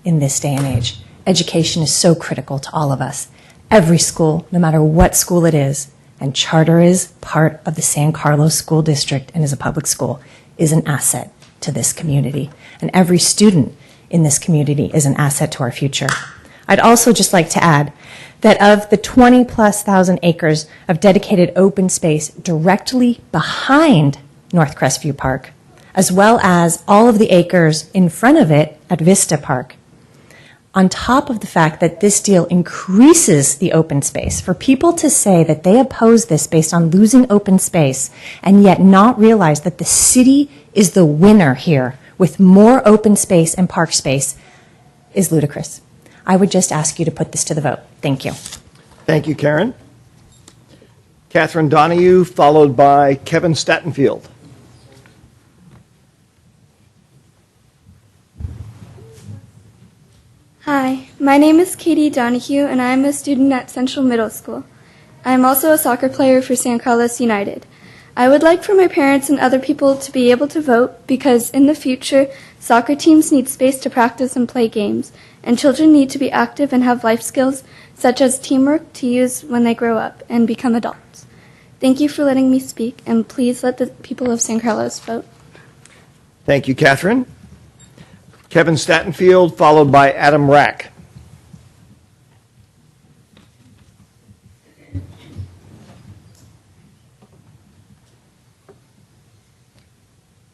in this day and age. Education is so critical to all of us. Every school, no matter what school it is, and charter is part of the San Carlos School District and is a public school, is an asset to this community. And every student in this community is an asset to our future. I'd also just like to add that of the 20,000+ acres of dedicated open space directly behind North Crestview Park, as well as all of the acres in front of it at Vista Park, on top of the fact that this deal increases the open space, for people to say that they oppose this based on losing open space and yet not realize that the city is the winner here with more open space and park space is ludicrous. I would just ask you to put this to the vote. Thank you. Thank you, Karen. Catherine Donahue, followed by Kevin Statenfield. Hi, my name is Katie Donahue, and I am a student at Central Middle School. I am also a soccer player for San Carlos United. I would like for my parents and other people to be able to vote because in the future, soccer teams need space to practice and play games, and children need to be active and have life skills such as teamwork to use when they grow up and become adults. Thank you for letting me speak, and please let the people of San Carlos vote. Thank you, Catherine. Kevin Statenfield, followed by Adam Rack.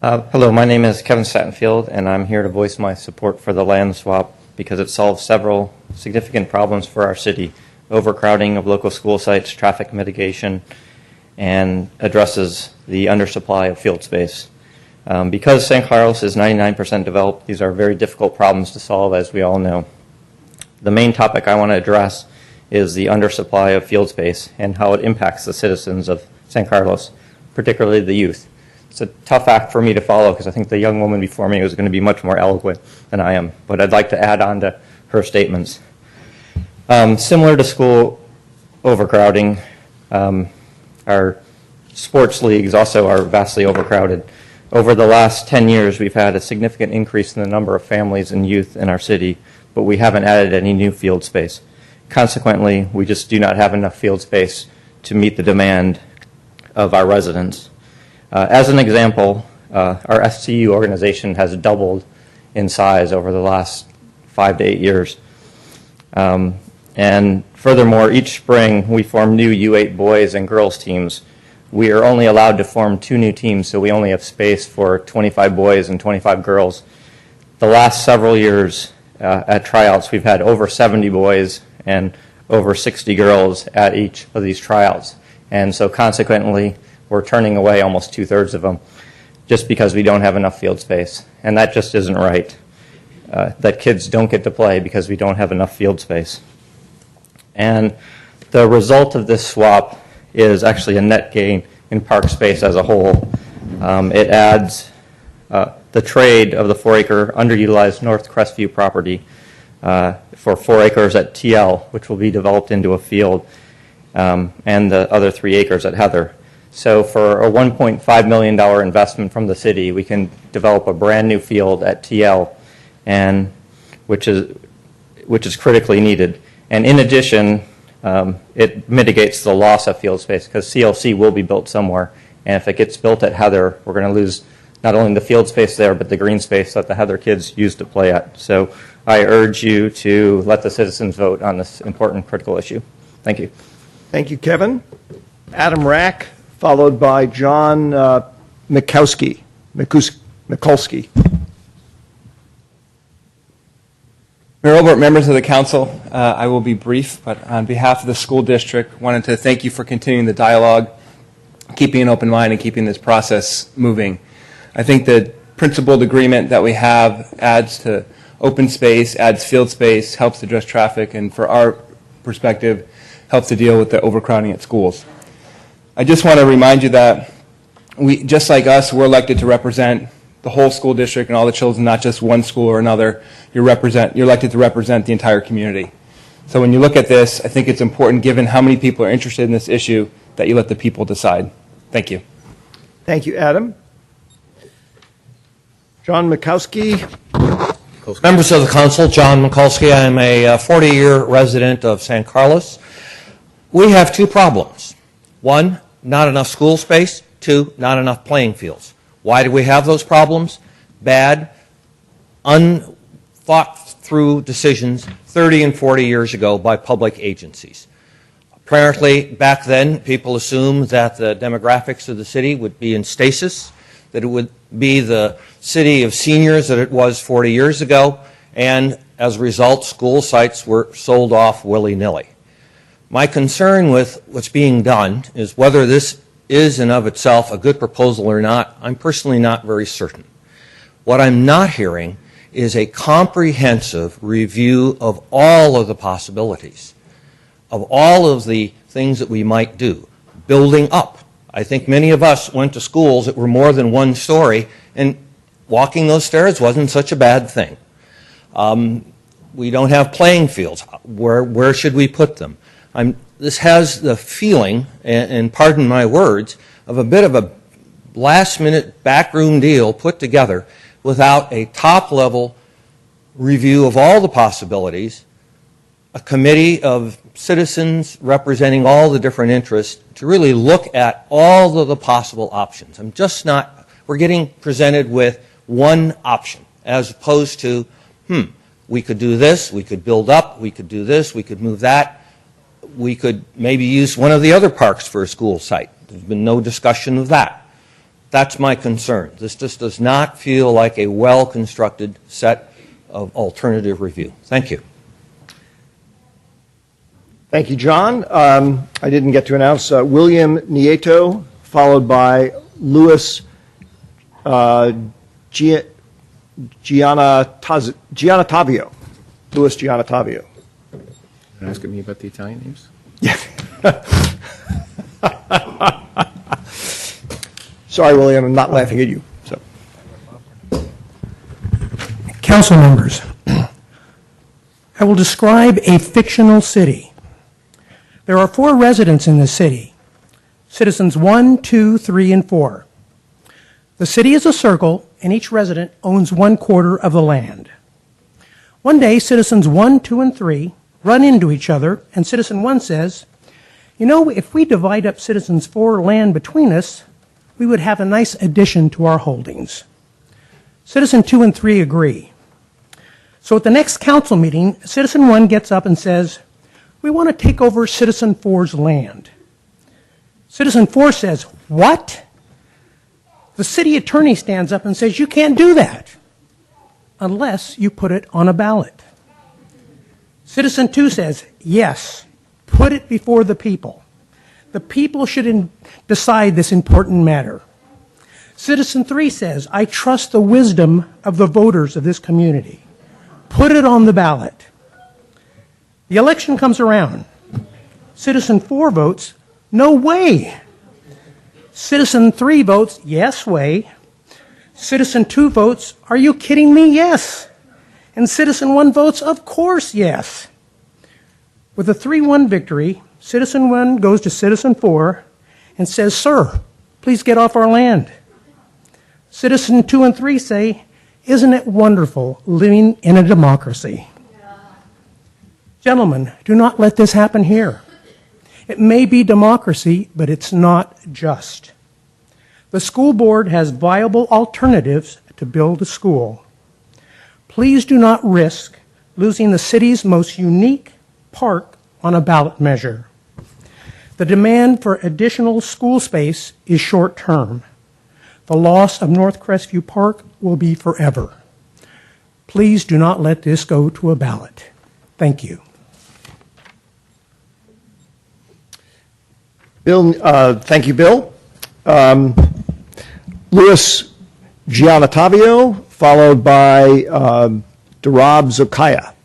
Hello, my name is Kevin Statenfield, and I'm here to voice my support for the land swap because it solves several significant problems for our city: overcrowding of local school sites, traffic mitigation, and addresses the undersupply of field space. Because San Carlos is 99% developed, these are very difficult problems to solve, as we all know. The main topic I want to address is the undersupply of field space and how it impacts the citizens of San Carlos, particularly the youth. It's a tough act for me to follow because I think the young woman before me was going to be much more eloquent than I am, but I'd like to add on to her statements. Similar to school overcrowding, our sports leagues also are vastly overcrowded. Over the last 10 years, we've had a significant increase in the number of families and youth in our city, but we haven't added any new field space. Consequently, we just do not have enough field space to meet the demand of our residents. As an example, our SCU organization has doubled in size over the last 5 to 8 years. And furthermore, each spring we form new U8 boys and girls teams. We are only allowed to form 2 new teams, so we only have space for 25 boys and 25 girls. The last several years at tryouts, we've had over 70 boys and over 60 girls at each of these tryouts. And so consequently, we're turning away almost 2/3 of them just because we don't have enough field space. And that just isn't right, that kids don't get to play because we don't have enough field space. And the result of this swap is actually a net gain in park space as a whole. It adds the trade of the 4-acre underutilized North Crestview property for 4 acres at TL, which will be developed into a field, and the other 3 acres at Heather. So for a $1.5 million investment from the city, we can develop a brand new field at TL, and which is critically needed. And in addition, it mitigates the loss of field space because CLC will be built somewhere. And if it gets built at Heather, we're going to lose not only the field space there, but the green space that the Heather kids used to play at. So I urge you to let the citizens vote on this important, critical issue. Thank you. Thank you, Kevin. Adam Rack, followed by John Mikulski. Mayor Olbert, members of the council, I will be brief, but on behalf of the school district, wanted to thank you for continuing the dialogue, keeping an open mind, and keeping this process moving. I think the principled agreement that we have adds to open space, adds field space, helps address traffic, and for our perspective, helps to deal with the overcrowding at schools. I just want to remind you that we, just like us, we're elected to represent the whole school district and all the children, not just one school or another. You're elected to represent the entire community. So when you look at this, I think it's important, given how many people are interested in this issue, that you let the people decide. Thank you. Thank you, Adam. John Mikulski. Members of the council, John Mikulski. I am a 40-year resident of San Carlos. We have two problems. One, not enough school space. Two, not enough playing fields. Why do we have those problems? Bad, unthought-through decisions 30 and 40 years ago by public agencies. Apparently, back then, people assumed that the demographics of the city would be in stasis, that it would be the city of seniors that it was 40 years ago, and as a result, school sites were sold off willy-nilly. My concern with what's being done is whether this is in of itself a good proposal or not. I'm personally not very certain. What I'm not hearing is a comprehensive review of all of the possibilities, of all of the things that we might do, building up. I think many of us went to schools that were more than one story, and walking those stairs wasn't such a bad thing. We don't have playing fields. Where should we put them? This has the feeling, and pardon my words, of a bit of a last-minute backroom deal put together without a top-level review of all the possibilities, a committee of citizens representing all the different interests to really look at all of the possible options. We're getting presented with one option as opposed to, we could do this, we could build up, we could do this, we could move that. We could maybe use one of the other parks for a school site. There's been no discussion of that. That's my concern. This just does not feel like a well-constructed set of alternative review. Thank you. Thank you, John. I didn't get to announce William Nieto, followed by Louis Giannatavio. Louis Giannatavio. Asking me about the Italian names? Sorry, William, I'm not laughing at you. So, council members, I will describe a fictional city. There are 4 residents in this city, citizens 1, 2, 3, and 4. The city is a circle, and each resident owns 1/4 of the land. One day, citizens 1, 2, and 3 run into each other, and citizen 1 says, you know, if we divide up citizens 4 land between us, we would have a nice addition to our holdings. Citizen 2 and 3 agree. So at the next council meeting, citizen 1 gets up and says, we want to take over citizen 4's land. Citizen 4 says, what? The city attorney stands up and says, you can't do that unless you put it on a ballot. Citizen 2 says, yes, put it before the people. The people should decide this important matter. Citizen 3 says, I trust the wisdom of the voters of this community. Put it on the ballot. The election comes around. Citizen 4 votes, no way. Citizen 3 votes, yes way. Citizen 2 votes, are you kidding me? Yes. And Citizen 1 votes, of course, yes. With a 3-1 victory, Citizen 1 goes to Citizen 4 and says, sir, please get off our land. Citizen 2 and 3 say, isn't it wonderful living in a democracy? Gentlemen, do not let this happen here. It may be democracy, but it's not just. The school board has viable alternatives to build a school. Please do not risk losing the city's most unique park on a ballot measure. The demand for additional school space is short-term. The loss of North Crestview Park will be forever. Please do not let this go to a ballot. Thank you. Bill, thank you, Bill. Louis Giannatavio, followed by Darab Zokaya.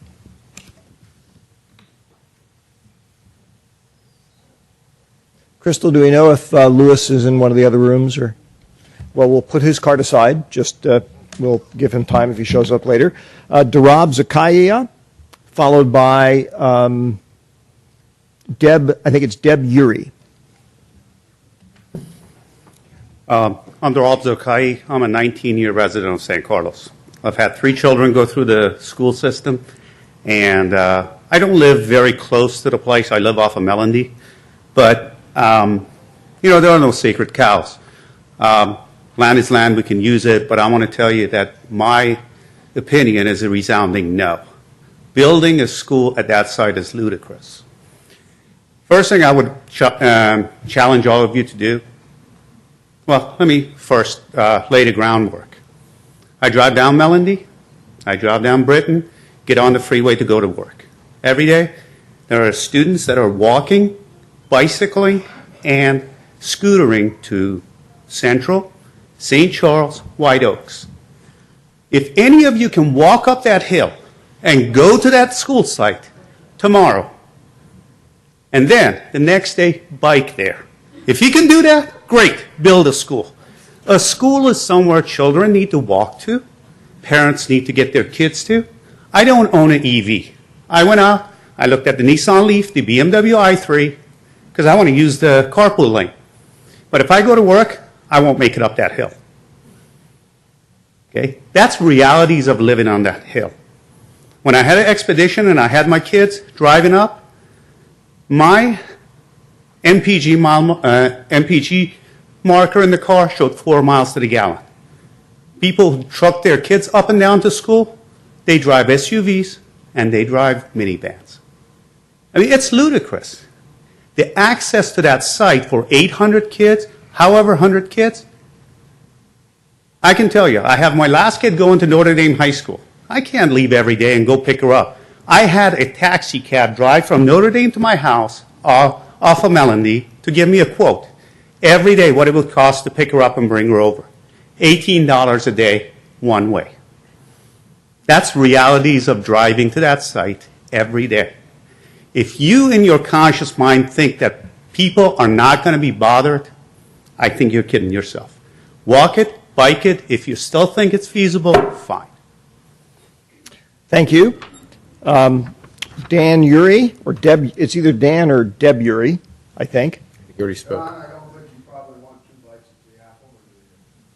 Crystal, do we know if Louis is in one of the other rooms? Or, well, we'll put his card aside. Just we'll give him time if he shows up later. Darab Zokaya, followed by Deb. I think it's Deb Uri. I'm Darab Zokai. I'm a 19-year resident of San Carlos. I've had 3 children go through the school system, and I don't live very close to the place. I live off of Melody, but you know, there are no sacred cows. Land is land, we can use it, but I want to tell you that my opinion is a resounding no. Building a school at that site is ludicrous. First thing I would challenge all of you to do, well, let me first lay the groundwork. I drive down Melody, I drive down Britain, get on the freeway to go to work. Every day, there are students that are walking, bicycling, and scootering to Central, St. Charles, White Oaks. If any of you can walk up that hill and go to that school site tomorrow, and then the next day bike there. If you can do that, great, build a school. A school is somewhere children need to walk to, parents need to get their kids to. I don't own an EV. I went out, I looked at the Nissan Leaf, the BMW i3, because I want to use the carpool lane. But if I go to work, I won't make it up that hill. Okay? That's realities of living on that hill. When I had an expedition and I had my kids driving up, my MPG marker in the car showed 4 miles to the gallon. People who truck their kids up and down to school, they drive SUVs and they drive minivans. I mean, it's ludicrous. The access to that site for 800 kids, however 100 kids, I can tell you, I have my last kid going to Notre Dame High School. I can't leave every day and go pick her up. I had a taxi cab drive from Notre Dame to my house off of Melody to give me a quote. Every day what it would cost to pick her up and bring her over. $18 a day, one way. That's realities of driving to that site every day. If you in your conscious mind think that people are not going to be bothered, I think you're kidding yourself. Walk it, bike it. If you still think it's feasible, fine. Thank you. Dan Uri, or Deb, it's either Dan or Deb Uri, I think. You already spoke.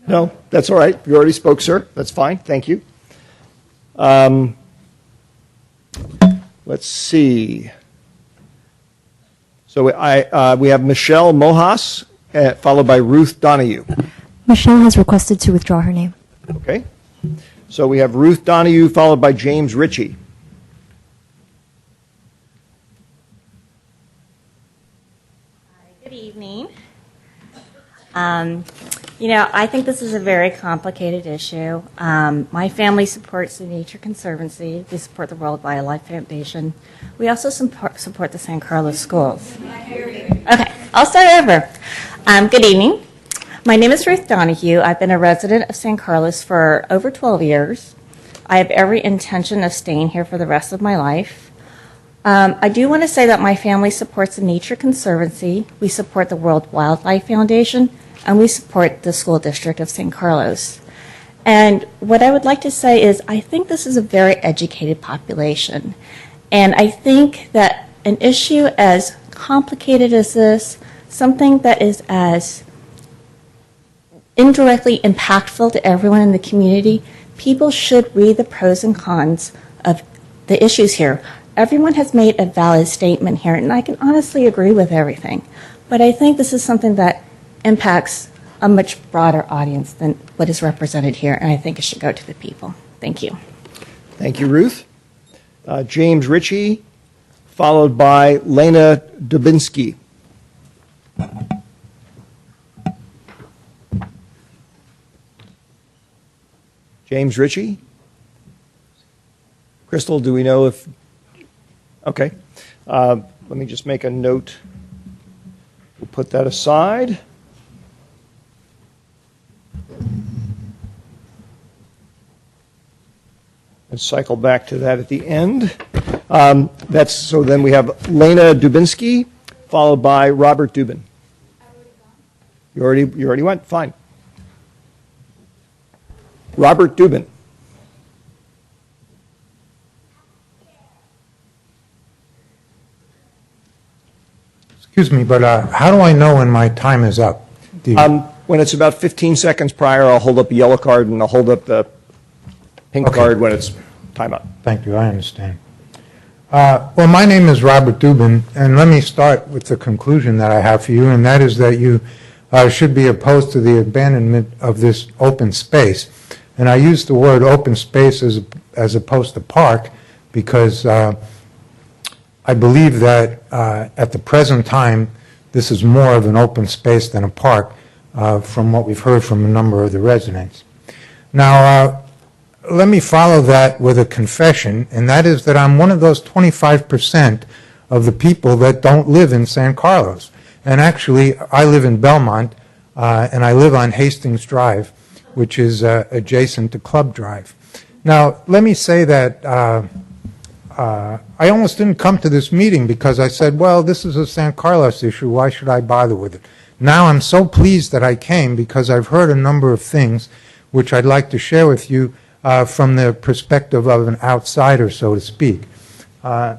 No, that's all right. You already spoke, sir. That's fine. Thank you. Let's see. So we have Michelle Mohas, followed by Ruth Donahue. Michelle has requested to withdraw her name. Okay. So we have Ruth Donahue, followed by James Ritchie. Good evening. You know, I think this is a very complicated issue. My family supports the Nature Conservancy. We support the World Wildlife Foundation. We also support the San Carlos schools. Okay, I'll start over. Good evening. My name is Ruth Donahue. I've been a resident of San Carlos for over 12 years. I have every intention of staying here for the rest of my life. I do want to say that my family supports the Nature Conservancy. We support the World Wildlife Foundation, and we support the school district of San Carlos. And what I would like to say is I think this is a very educated population. And I think that an issue as complicated as this, something that is as indirectly impactful to everyone in the community, people should read the pros and cons of the issues here. everyone has made a valid statement here, and I can honestly agree with everything. But I think this is something that impacts a much broader audience than what is represented here, and I think it should go to the people. Thank you. Thank you, Ruth. James Ritchie, followed by Lena Dubinsky. James Ritchie? Crystal, do we know if... Okay. Let me just make a note. We'll put that aside. And cycle back to that at the end. So then we have Lena Dubinsky, followed by Robert Dubin. You already went? Fine. Robert Dubin. Excuse me, but how do I know when my time is up? When it's about 15 seconds prior, I'll hold up a yellow card and I'll hold up the pink card when it's time up. Thank you, I understand. Well, my name is Robert Dubin, and let me start with the conclusion that I have for you, and that is that you should be opposed to the abandonment of this open space. And I use the word open space as opposed to park because I believe that at the present time, this is more of an open space than a park from what we've heard from a number of the residents. Now, let me follow that with a confession, and that is that I'm one of those 25% of the people that don't live in San Carlos. And actually, I live in Belmont, and I live on Hastings Drive, which is adjacent to Club Drive. Now, let me say that I almost didn't come to this meeting because I said, well, this is a San Carlos issue, why should I bother with it? Now I'm so pleased that I came because I've heard a number of things which I'd like to share with you from the perspective of an outsider, so to speak. I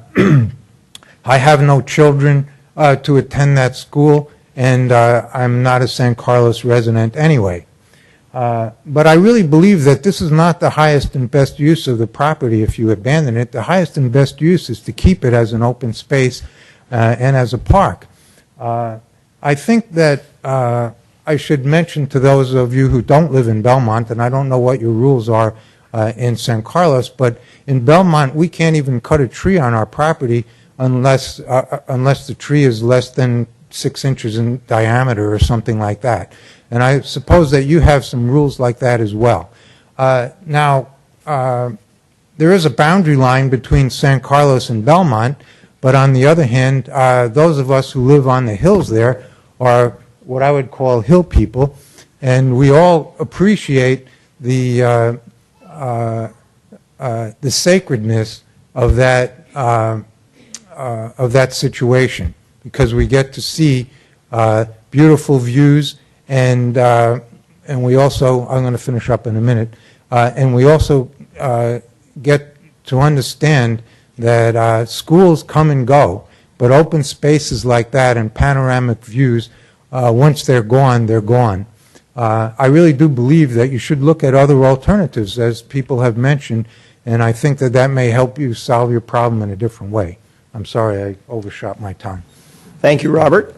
have no children to attend that school, and I'm not a San Carlos resident anyway. But I really believe that this is not the highest and best use of the property if you abandon it. The highest and best use is to keep it as an open space and as a park. I think that I should mention to those of you who don't live in Belmont, and I don't know what your rules are in San Carlos, but in Belmont we can't even cut a tree on our property unless the tree is less than 6 inches in diameter or something like that. And I suppose that you have some rules like that as well. Now, there is a boundary line between San Carlos and Belmont, but on the other hand, those of us who live on the hills there are what I would call hill people, and we all appreciate the sacredness of that situation, because we get to see beautiful views, and we also, I'm going to finish up in a minute, and we also get to understand that schools come and go, but open spaces like that and panoramic views, once they're gone, they're gone. I really do believe that you should look at other alternatives, as people have mentioned, and I think that that may help you solve your problem in a different way. I'm sorry I overshot my time. Thank you, Robert.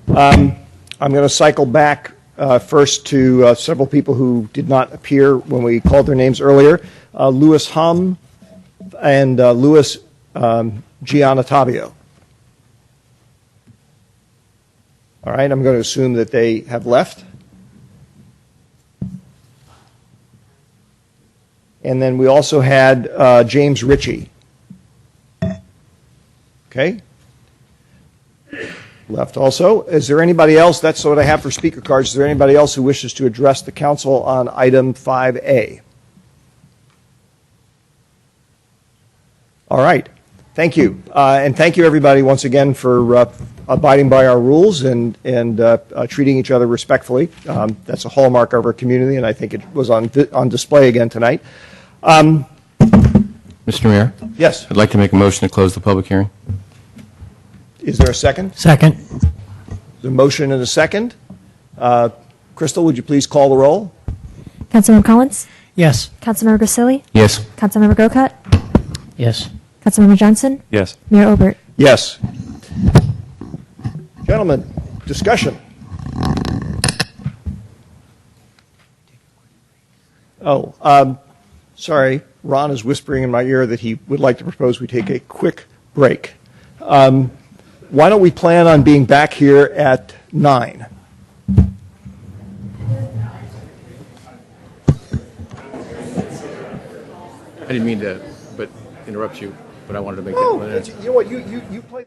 I'm going to cycle back first to several people who did not appear when we called their names earlier. Louis Hum and Louis Giannatabio. All right, I'm going to assume that they have left. And then we also had James Ritchie. Okay. Left also. Is there anybody else? That's what I have for speaker cards. Is there anybody else who wishes to address the council on item 5A? All right. Thank you. And thank you, everybody, once again, for abiding by our rules and treating each other respectfully. That's a hallmark of our community, and I think it was on display again tonight. Mr. Mayor? Yes. I'd like to make a motion to close the public hearing. Is there a second? Second. The motion and a second. Crystal, would you please call the roll? Councilmember Collins? Yes. Councilmember Grisilli? Yes. Councilmember Grocott? Yes. Councilmember Johnson? Yes. Mayor Obert? Yes. Gentlemen, discussion. Sorry, Ron is whispering in my ear that he would like to propose we take a quick break. Why don't we plan on being back here at 9? I didn't mean to interrupt you, but I wanted to make Oh, that. you know what, you play.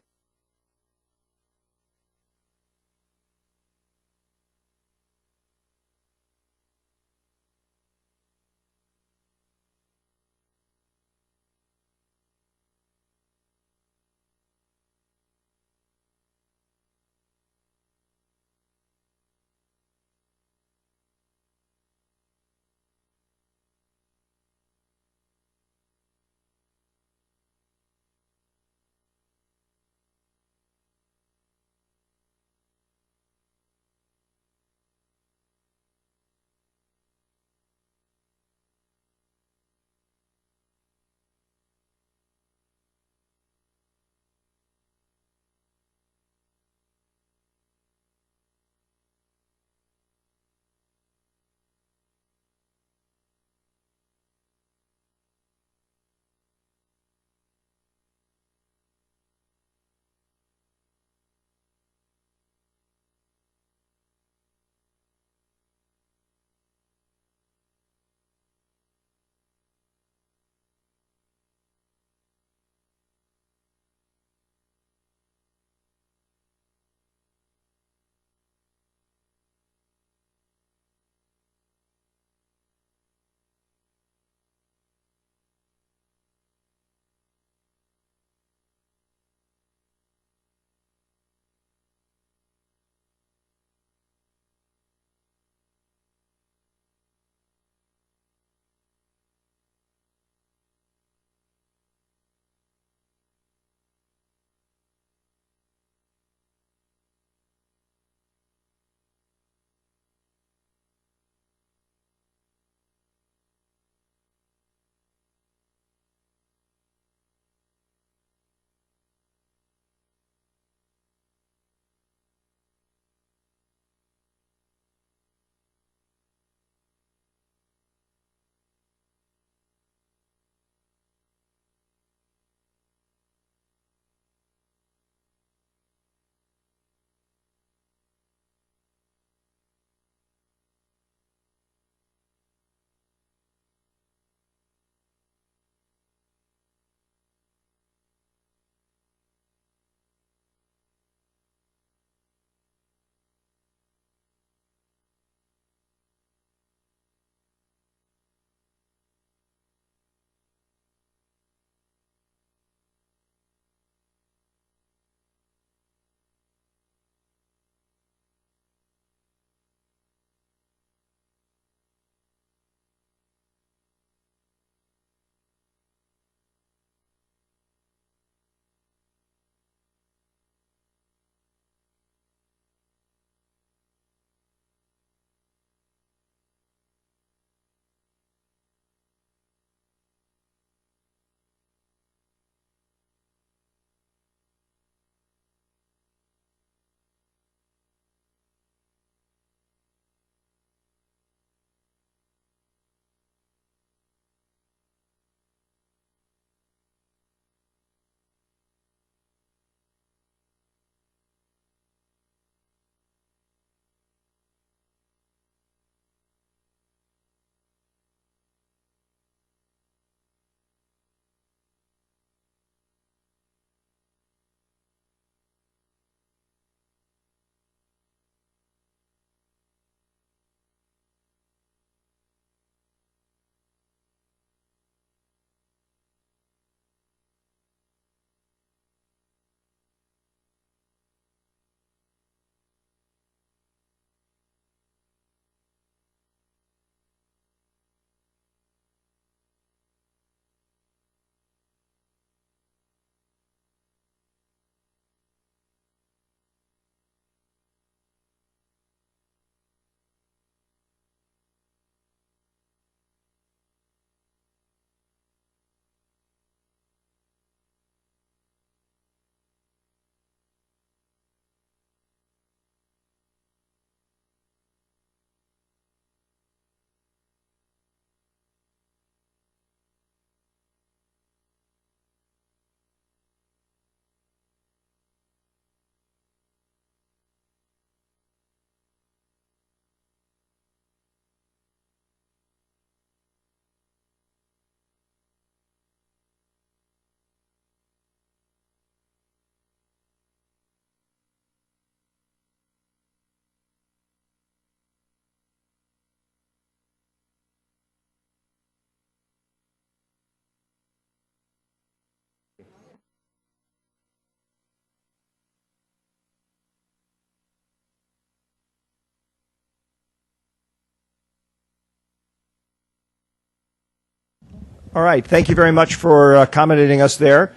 All right. Thank you very much for accommodating us there.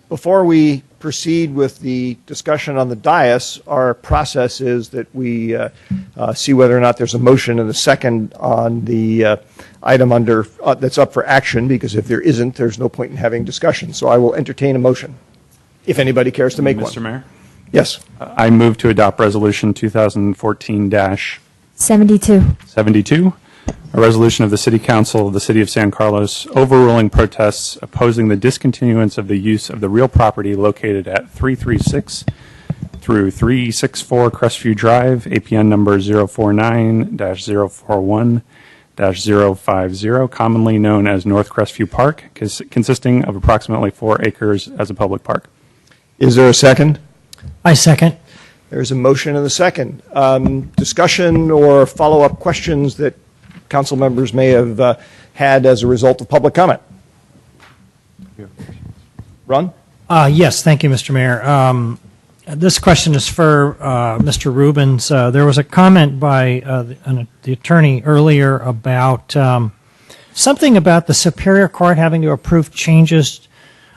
Before we proceed with the discussion on the dais, our process is that we see whether or not there's a motion and a second on the item under that's up for action, because if there isn't, there's no point in having discussion. So I will entertain a motion, if anybody cares to make one. Mr. Mayor? Yes. I move to adopt Resolution 2014-72, 72. a resolution of the City Council of the City of San Carlos overruling protests opposing the discontinuance of the use of the real property located at 336 through 364 Crestview Drive, APN number 049-041-050, commonly known as North Crestview Park, consisting of approximately 4 acres as a public park. Is there a second? I second. There's a motion and a second. Discussion or follow-up questions that council members may have had as a result of public comment? Ron? Yes, thank you, Mr. Mayor. This question is for Mr. Rubens. There was a comment by the attorney earlier about something about the Superior Court having to approve changes.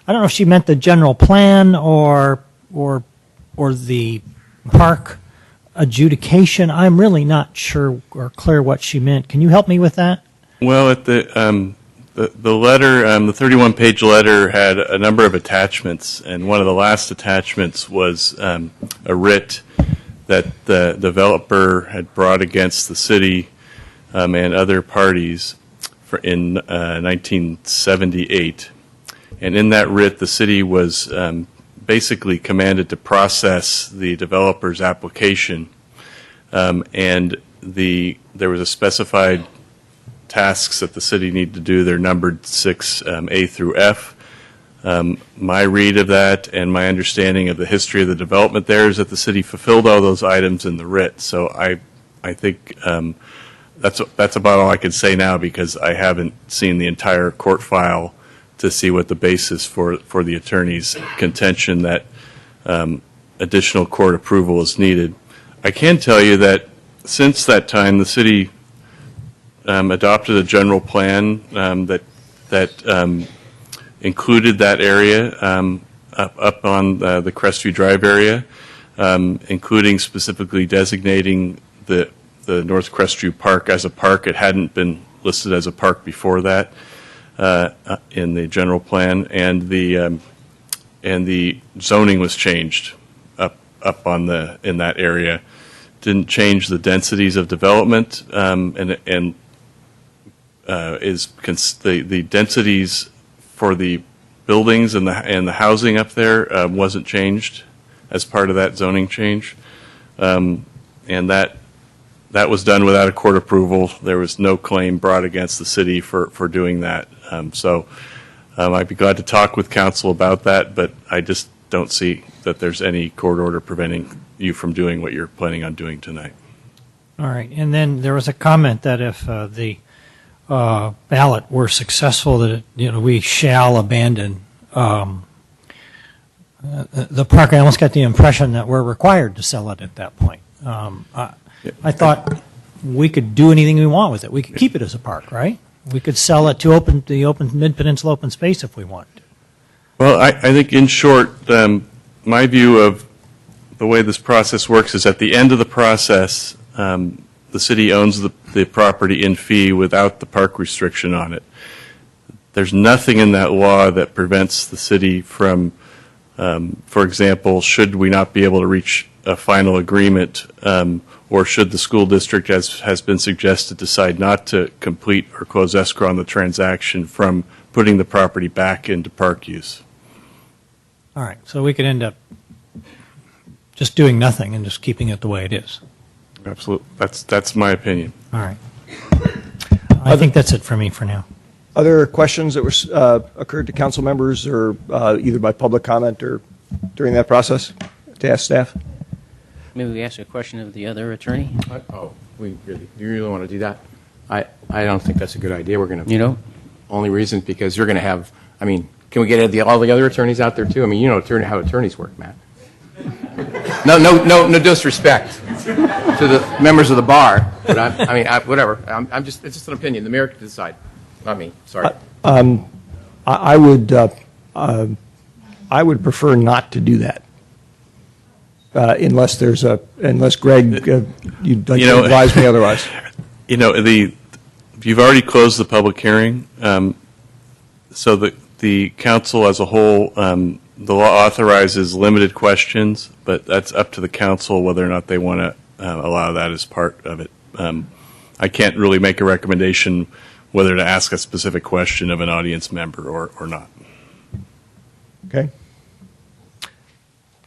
I don't know if she meant the general plan or the park adjudication. I'm really not sure or clear what she meant. Can you help me with that? Well, at the letter, the 31-page letter had a number of attachments, and one of the last attachments was a writ that the developer had brought against the city and other parties in 1978. And in that writ, the city was basically commanded to process the developer's application, and there was a specified tasks that the city needed to do. They're numbered 6A through F. My read of that and my understanding of the history of the development there is that the city fulfilled all those items in the writ. So I think that's about all I can say now, because I haven't seen the entire court file to see what the basis for the attorney's contention that additional court approval is needed. I can tell you that since that time, the city adopted a general plan that included that area up on the Crestview Drive area, including specifically designating the North Crestview Park as a park. It hadn't been listed as a park before that in the general plan, and the zoning was changed up in that area. Didn't change the densities of development, the densities for the buildings and the housing up there wasn't changed as part of that zoning change, and that was done without a court approval. There was no claim brought against the city for doing that. So I'd be glad to talk with council about that, but I just don't see that there's any court order preventing you from doing what you're planning on doing tonight. All right. And then there was a comment that if the ballot were successful, that we shall abandon the park. I almost got the impression that we're required to sell it at that point. I thought we could do anything we want with it. We could keep it as a park, right? We could sell it to the Mid-Peninsula open space if we wanted to. Well, I think in short, my view of the way this process works is at the end of the process, the city owns the property in fee without the park restriction on it. There's nothing in that law that prevents the city from, for example, should we not be able to reach a final agreement, or should the school district, as has been suggested, decide not to complete or close escrow on the transaction, from putting the property back into park use. All right. So we could end up just doing nothing and just keeping it the way it is. Absolutely. That's my opinion. All right. I think that's it for me for now. Other questions that were occurred to council members, or either by public comment or during that process, to ask staff? Maybe we ask a question of the other attorney? Do you really want to do that? I don't think that's a good idea. We're going to. You know? Only reason because you're going to have. I mean, can we get all the other attorneys out there too? I mean, how attorneys work, Matt. No disrespect to the members of the bar, but whatever. It's just an opinion. The mayor can decide. Not me, sorry. I would prefer not to do that. Unless Greg, you'd like to advise me otherwise. You know, you've already closed the public hearing, so the council as a whole, the law authorizes limited questions, but that's up to the council whether or not they want to allow that as part of it. I can't really make a recommendation whether to ask a specific question of an audience member or not. Okay.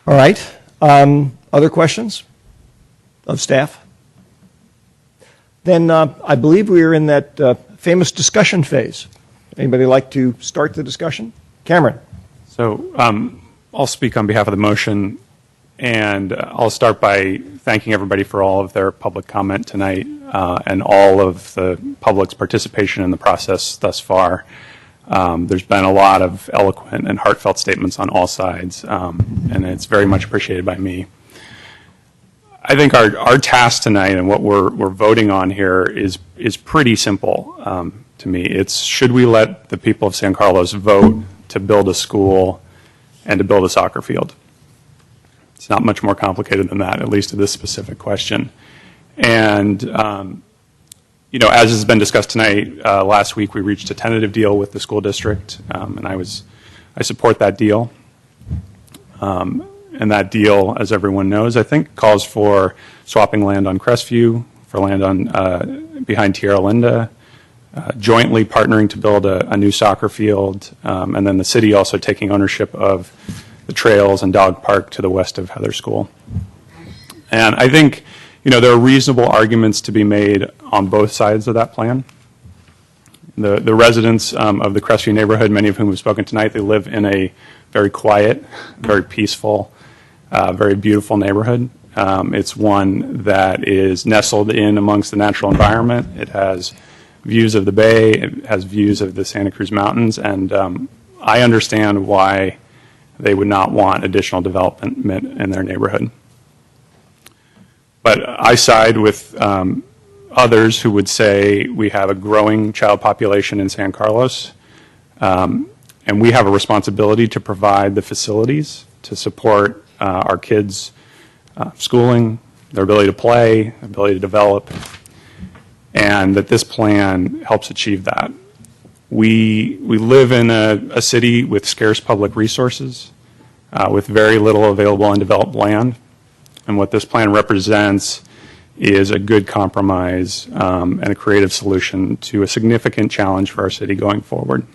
All right. Other questions of staff? Then I believe we are in that famous discussion phase. Anybody like to start the discussion? Cameron. So I'll speak on behalf of the motion, and I'll start by thanking everybody for all of their public comment tonight and all of the public's participation in the process thus far. There's been a lot of eloquent and heartfelt statements on all sides, and it's very much appreciated by me. I think our task tonight and what we're voting on here is pretty simple to me. It's should we let the people of San Carlos vote to build a school and to build a soccer field? It's not much more complicated than that, at least to this specific question. And you know, as has been discussed tonight, last week we reached a tentative deal with the school district, and I support that deal. And that deal, as everyone knows, I think, calls for swapping land on Crestview for land on behind Tierra Linda, jointly partnering to build a new soccer field, and then the city also taking ownership of the trails and dog park to the west of Heather School. And I think, you know, there are reasonable arguments to be made on both sides of that plan. The residents of the Crestview neighborhood, many of whom have spoken tonight, they live in a very quiet, very peaceful, very beautiful neighborhood. It's one that is nestled in amongst the natural environment. It has views of the bay. It has views of the Santa Cruz Mountains. And I understand why they would not want additional development in their neighborhood. But I side with others who would say we have a growing child population in San Carlos, and we have a responsibility to provide the facilities to support our kids' schooling, their ability to play, their ability to develop, and that this plan helps achieve that. We live in a city with scarce public resources, with very little available undeveloped land, and what this plan represents is a good compromise and a creative solution to a significant challenge for our city going forward.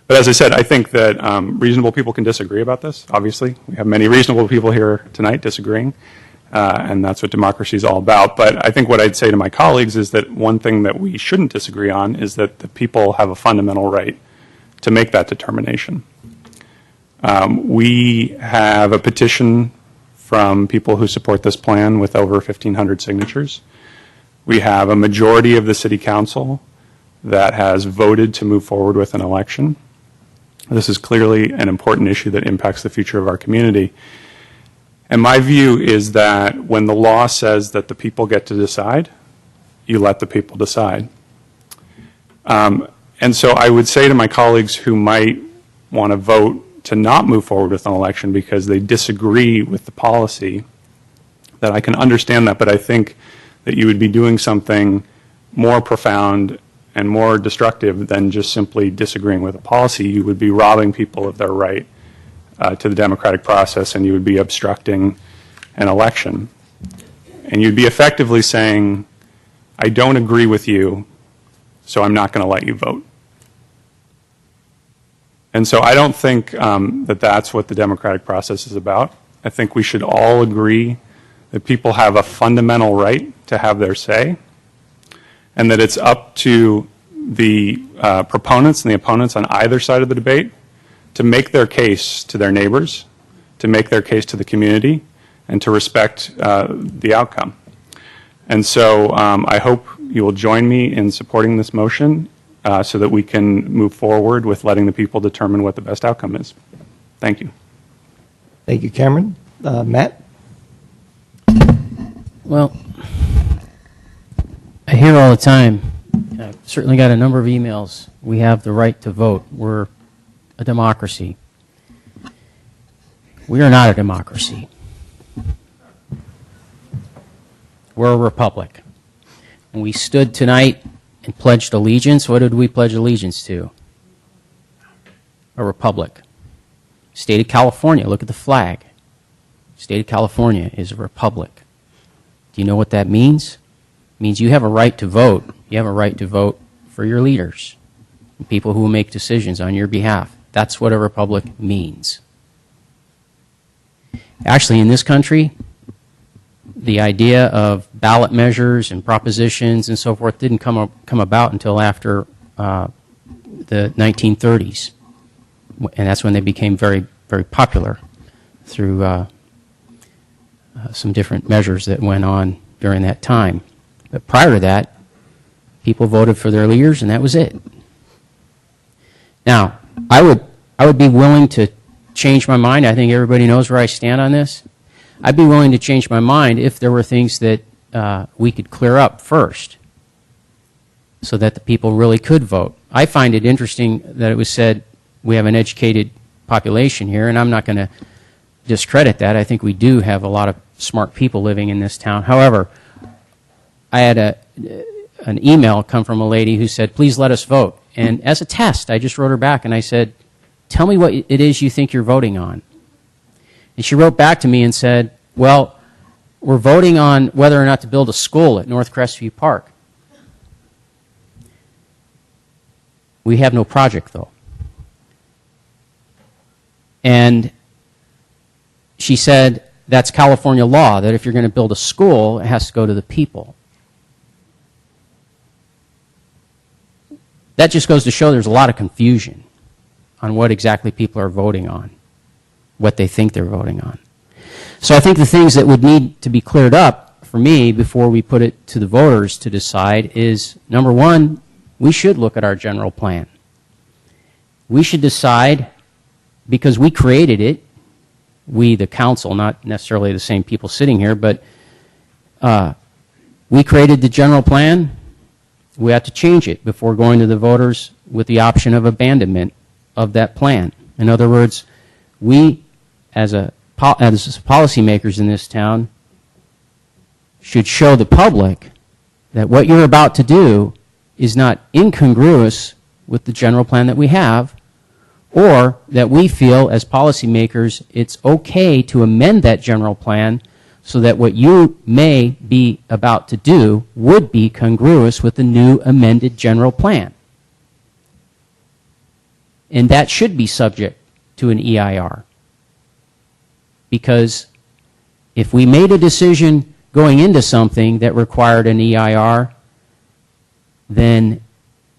But as I said, I think that reasonable people can disagree about this, obviously. We have many reasonable people here tonight disagreeing, and that's what democracy is all about. But I think what I'd say to my colleagues is that one thing that we shouldn't disagree on is that the people have a fundamental right to make that determination. We have a petition from people who support this plan with over 1,500 signatures. We have a majority of the city council that has voted to move forward with an election. This is clearly an important issue that impacts the future of our community. And my view is that when the law says that the people get to decide, you let the people decide. And so I would say to my colleagues who might want to vote to not move forward with an election because they disagree with the policy, that I can understand that, but I think that you would be doing something more profound and more destructive than just simply disagreeing with a policy. You would be robbing people of their right to the democratic process, and you would be obstructing an election. And you'd be effectively saying, I don't agree with you, so I'm not going to let you vote. And so I don't think that that's what the democratic process is about. I think we should all agree that people have a fundamental right to have their say, and that it's up to the proponents and the opponents on either side of the debate to make their case to their neighbors, to make their case to the community, and to respect the outcome. And so I hope you will join me in supporting this motion so that we can move forward with letting the people determine what the best outcome is. Thank you. Thank you, Cameron. Matt? Well, I hear all the time I've certainly got a number of emails. We have the right to vote. We're a democracy. We are not a democracy. We're a republic. When we stood tonight and pledged allegiance, what did we pledge allegiance to? A republic. State of California, look at the flag. State of California is a republic. Do you know what that means? It means you have a right to vote. You have a right to vote for your leaders, people who will make decisions on your behalf. That's what a republic means. Actually, in this country, the idea of ballot measures and propositions and so forth didn't come about until after the 1930s. And that's when they became very, very popular through some different measures that went on during that time. But prior to that, people voted for their leaders, and that was it. Now, I would be willing to change my mind. I think everybody knows where I stand on this. I'd be willing to change my mind if there were things that we could clear up first so that the people really could vote. I find it interesting that it was said we have an educated population here, and I'm not going to discredit that. I think we do have a lot of smart people living in this town. However, I had an email come from a lady who said, please let us vote. And as a test, I just wrote her back and I said, tell me what it is you think you're voting on. And she wrote back to me and said, well, we're voting on whether or not to build a school at North Crestview Park. We have no project, though. And she said, that's California law, that if you're going to build a school, it has to go to the people. That just goes to show there's a lot of confusion on what exactly people are voting on, what they think they're voting on. So I think the things that would need to be cleared up for me before we put it to the voters to decide is, number one, we should look at our general plan. We should decide, because we created it, we, the council, not necessarily the same people sitting here, but we created the general plan. We have to change it before going to the voters with the option of abandonment of that plan. In other words, we, as policymakers in this town, should show the public that what you're about to do is not incongruous with the general plan that we have, or that we feel as policymakers it's okay to amend that general plan so that what you may be about to do would be congruous with the new amended general plan. And that should be subject to an EIR. Because if we made a decision going into something that required an EIR, then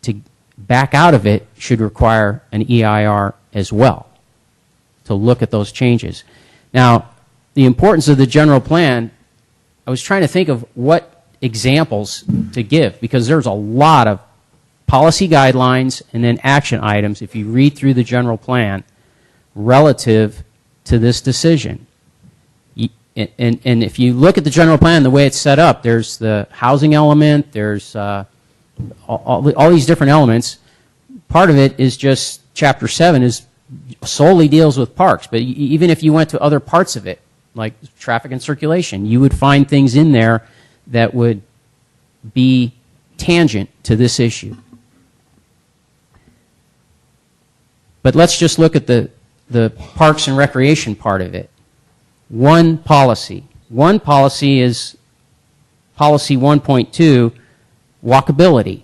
to back out of it should require an EIR as well, to look at those changes. Now, the importance of the general plan, I was trying to think of what examples to give, because there's a lot of policy guidelines and then action items if you read through the general plan relative to this decision. And if you look at the general plan, the way it's set up, there's the housing element, there's all these different elements. Part of it is just Chapter 7 is solely deals with parks, but even if you went to other parts of it, like traffic and circulation, you would find things in there that would be tangent to this issue. But let's just look at the parks and recreation part of it. One policy. One policy is policy 1.2, walkability.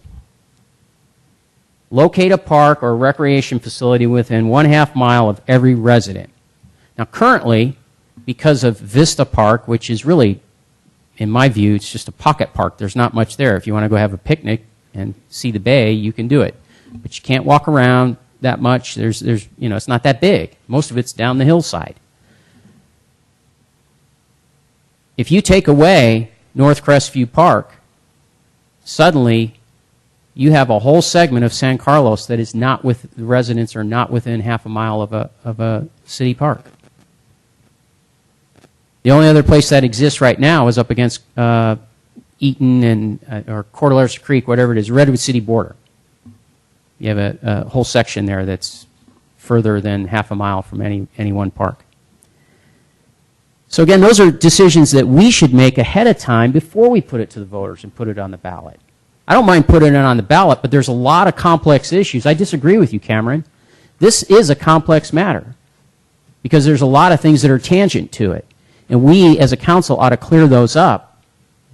Locate a park or recreation facility within 1/2 mile of every resident. Now currently, because of Vista Park, which is really, in my view, it's just a pocket park. There's not much there. If you want to go have a picnic and see the bay, you can do it. But you can't walk around that much. There's you know, it's not that big. Most of it's down the hillside. If you take away North Crestview Park, suddenly you have a whole segment of San Carlos that is not with the residents are not within 1/2 mile of a city park. The only other place that exists right now is up against Eaton and or Cordilleras Creek, whatever it is, Redwood City border. You have a whole section there that's further than half a mile from any one park. So again, those are decisions that we should make ahead of time before we put it to the voters and put it on the ballot. I don't mind putting it on the ballot, but there's a lot of complex issues. I disagree with you, Cameron. This is a complex matter because there's a lot of things that are tangent to it. And we, as a council, ought to clear those up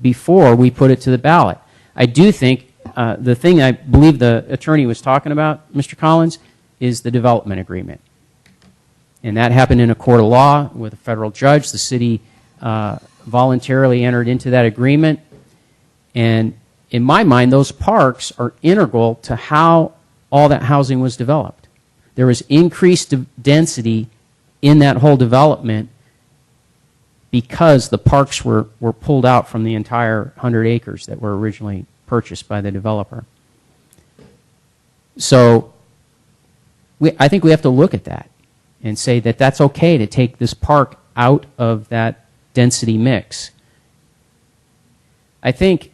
before we put it to the ballot. I do think the thing I believe the attorney was talking about, Mr. Collins, is the development agreement. And that happened in a court of law with a federal judge. The city voluntarily entered into that agreement. And in my mind, those parks are integral to how all that housing was developed. There was increased density in that whole development because the parks were pulled out from the entire 100 acres that were originally purchased by the developer. So I think we have to look at that and say that that's okay to take this park out of that density mix. I think,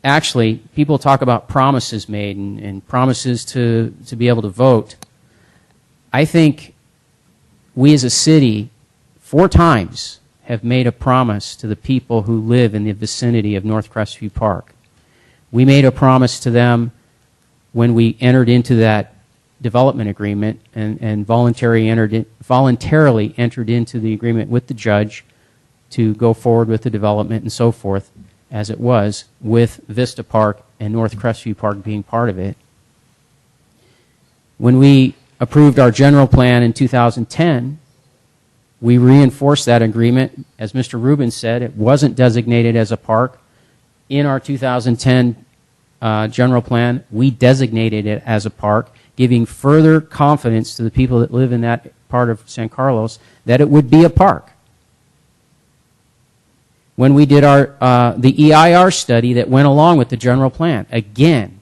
actually, people talk about promises made and promises to be able to vote. I think we as a city 4 times have made a promise to the people who live in the vicinity of North Crestview Park. We made a promise to them when we entered into that development agreement and voluntarily entered into the agreement with the judge to go forward with the development and so forth as it was, with Vista Park and North Crestview Park being part of it. When we approved our general plan in 2010, we reinforced that agreement. As Mr. Rubin said, it wasn't designated as a park. In our 2010 general plan, we designated it as a park, giving further confidence to the people that live in that part of San Carlos that it would be a park. When we did the EIR study that went along with the general plan, again,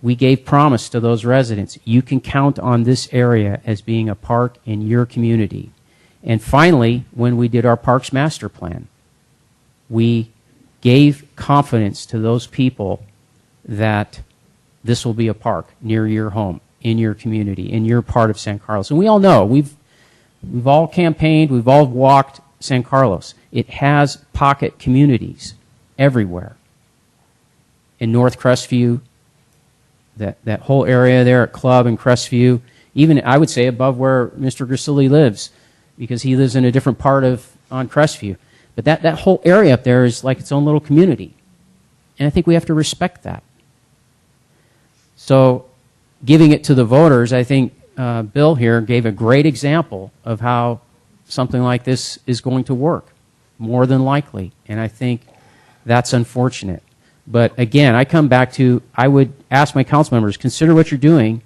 we gave promise to those residents. You can count on this area as being a park in your community. And finally, when we did our Parks Master Plan, we gave confidence to those people that this will be a park near your home, in your community, in your part of San Carlos. And we all know, we've all campaigned, we've all walked San Carlos. It has pocket communities everywhere. In North Crestview, that whole area there at Club and Crestview, even I would say above where Mr. Grisilli lives, because he lives in a different part on Crestview. But that whole area up there is like its own little community. And I think we have to respect that. So giving it to the voters, I think Bill here gave a great example of how something like this is going to work, more than likely. And I think that's unfortunate. But again, I come back to, I would ask my council members, consider what you're doing.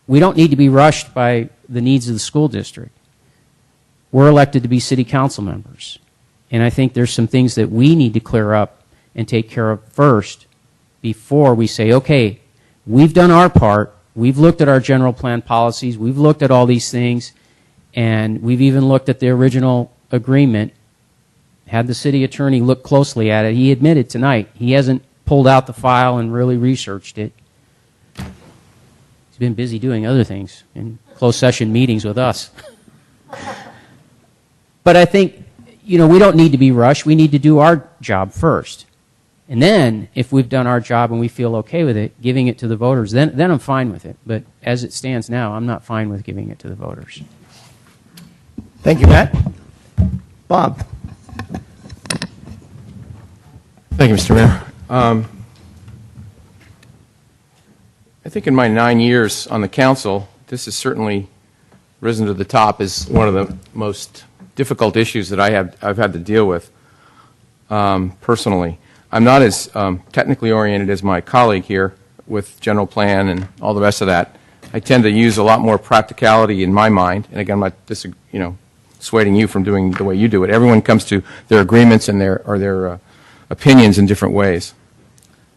We don't need to be rushed by the needs of the school district. We're elected to be city council members. And I think there's some things that we need to clear up and take care of first before we say, okay, we've done our part. We've looked at our general plan policies. We've looked at all these things. And we've even looked at the original agreement, had the city attorney look closely at it. He admitted tonight he hasn't pulled out the file and really researched it. He's been busy doing other things in closed session meetings with us. But I think, we don't need to be rushed. We need to do our job first. And then, if we've done our job and we feel okay with it, giving it to the voters, then I'm fine with it. But as it stands now, I'm not fine with giving it to the voters. Thank you, Matt. Bob. Thank you, Mr. Mayor. I think in my 9 years on the council, this has certainly risen to the top as one of the most difficult issues that I've had to deal with personally. I'm not as technically oriented as my colleague here with general plan and all the rest of that. I tend to use a lot more practicality in my mind, and again, I'm not dissuading you from doing the way you do it. Everyone comes to their agreements and their opinions in different ways.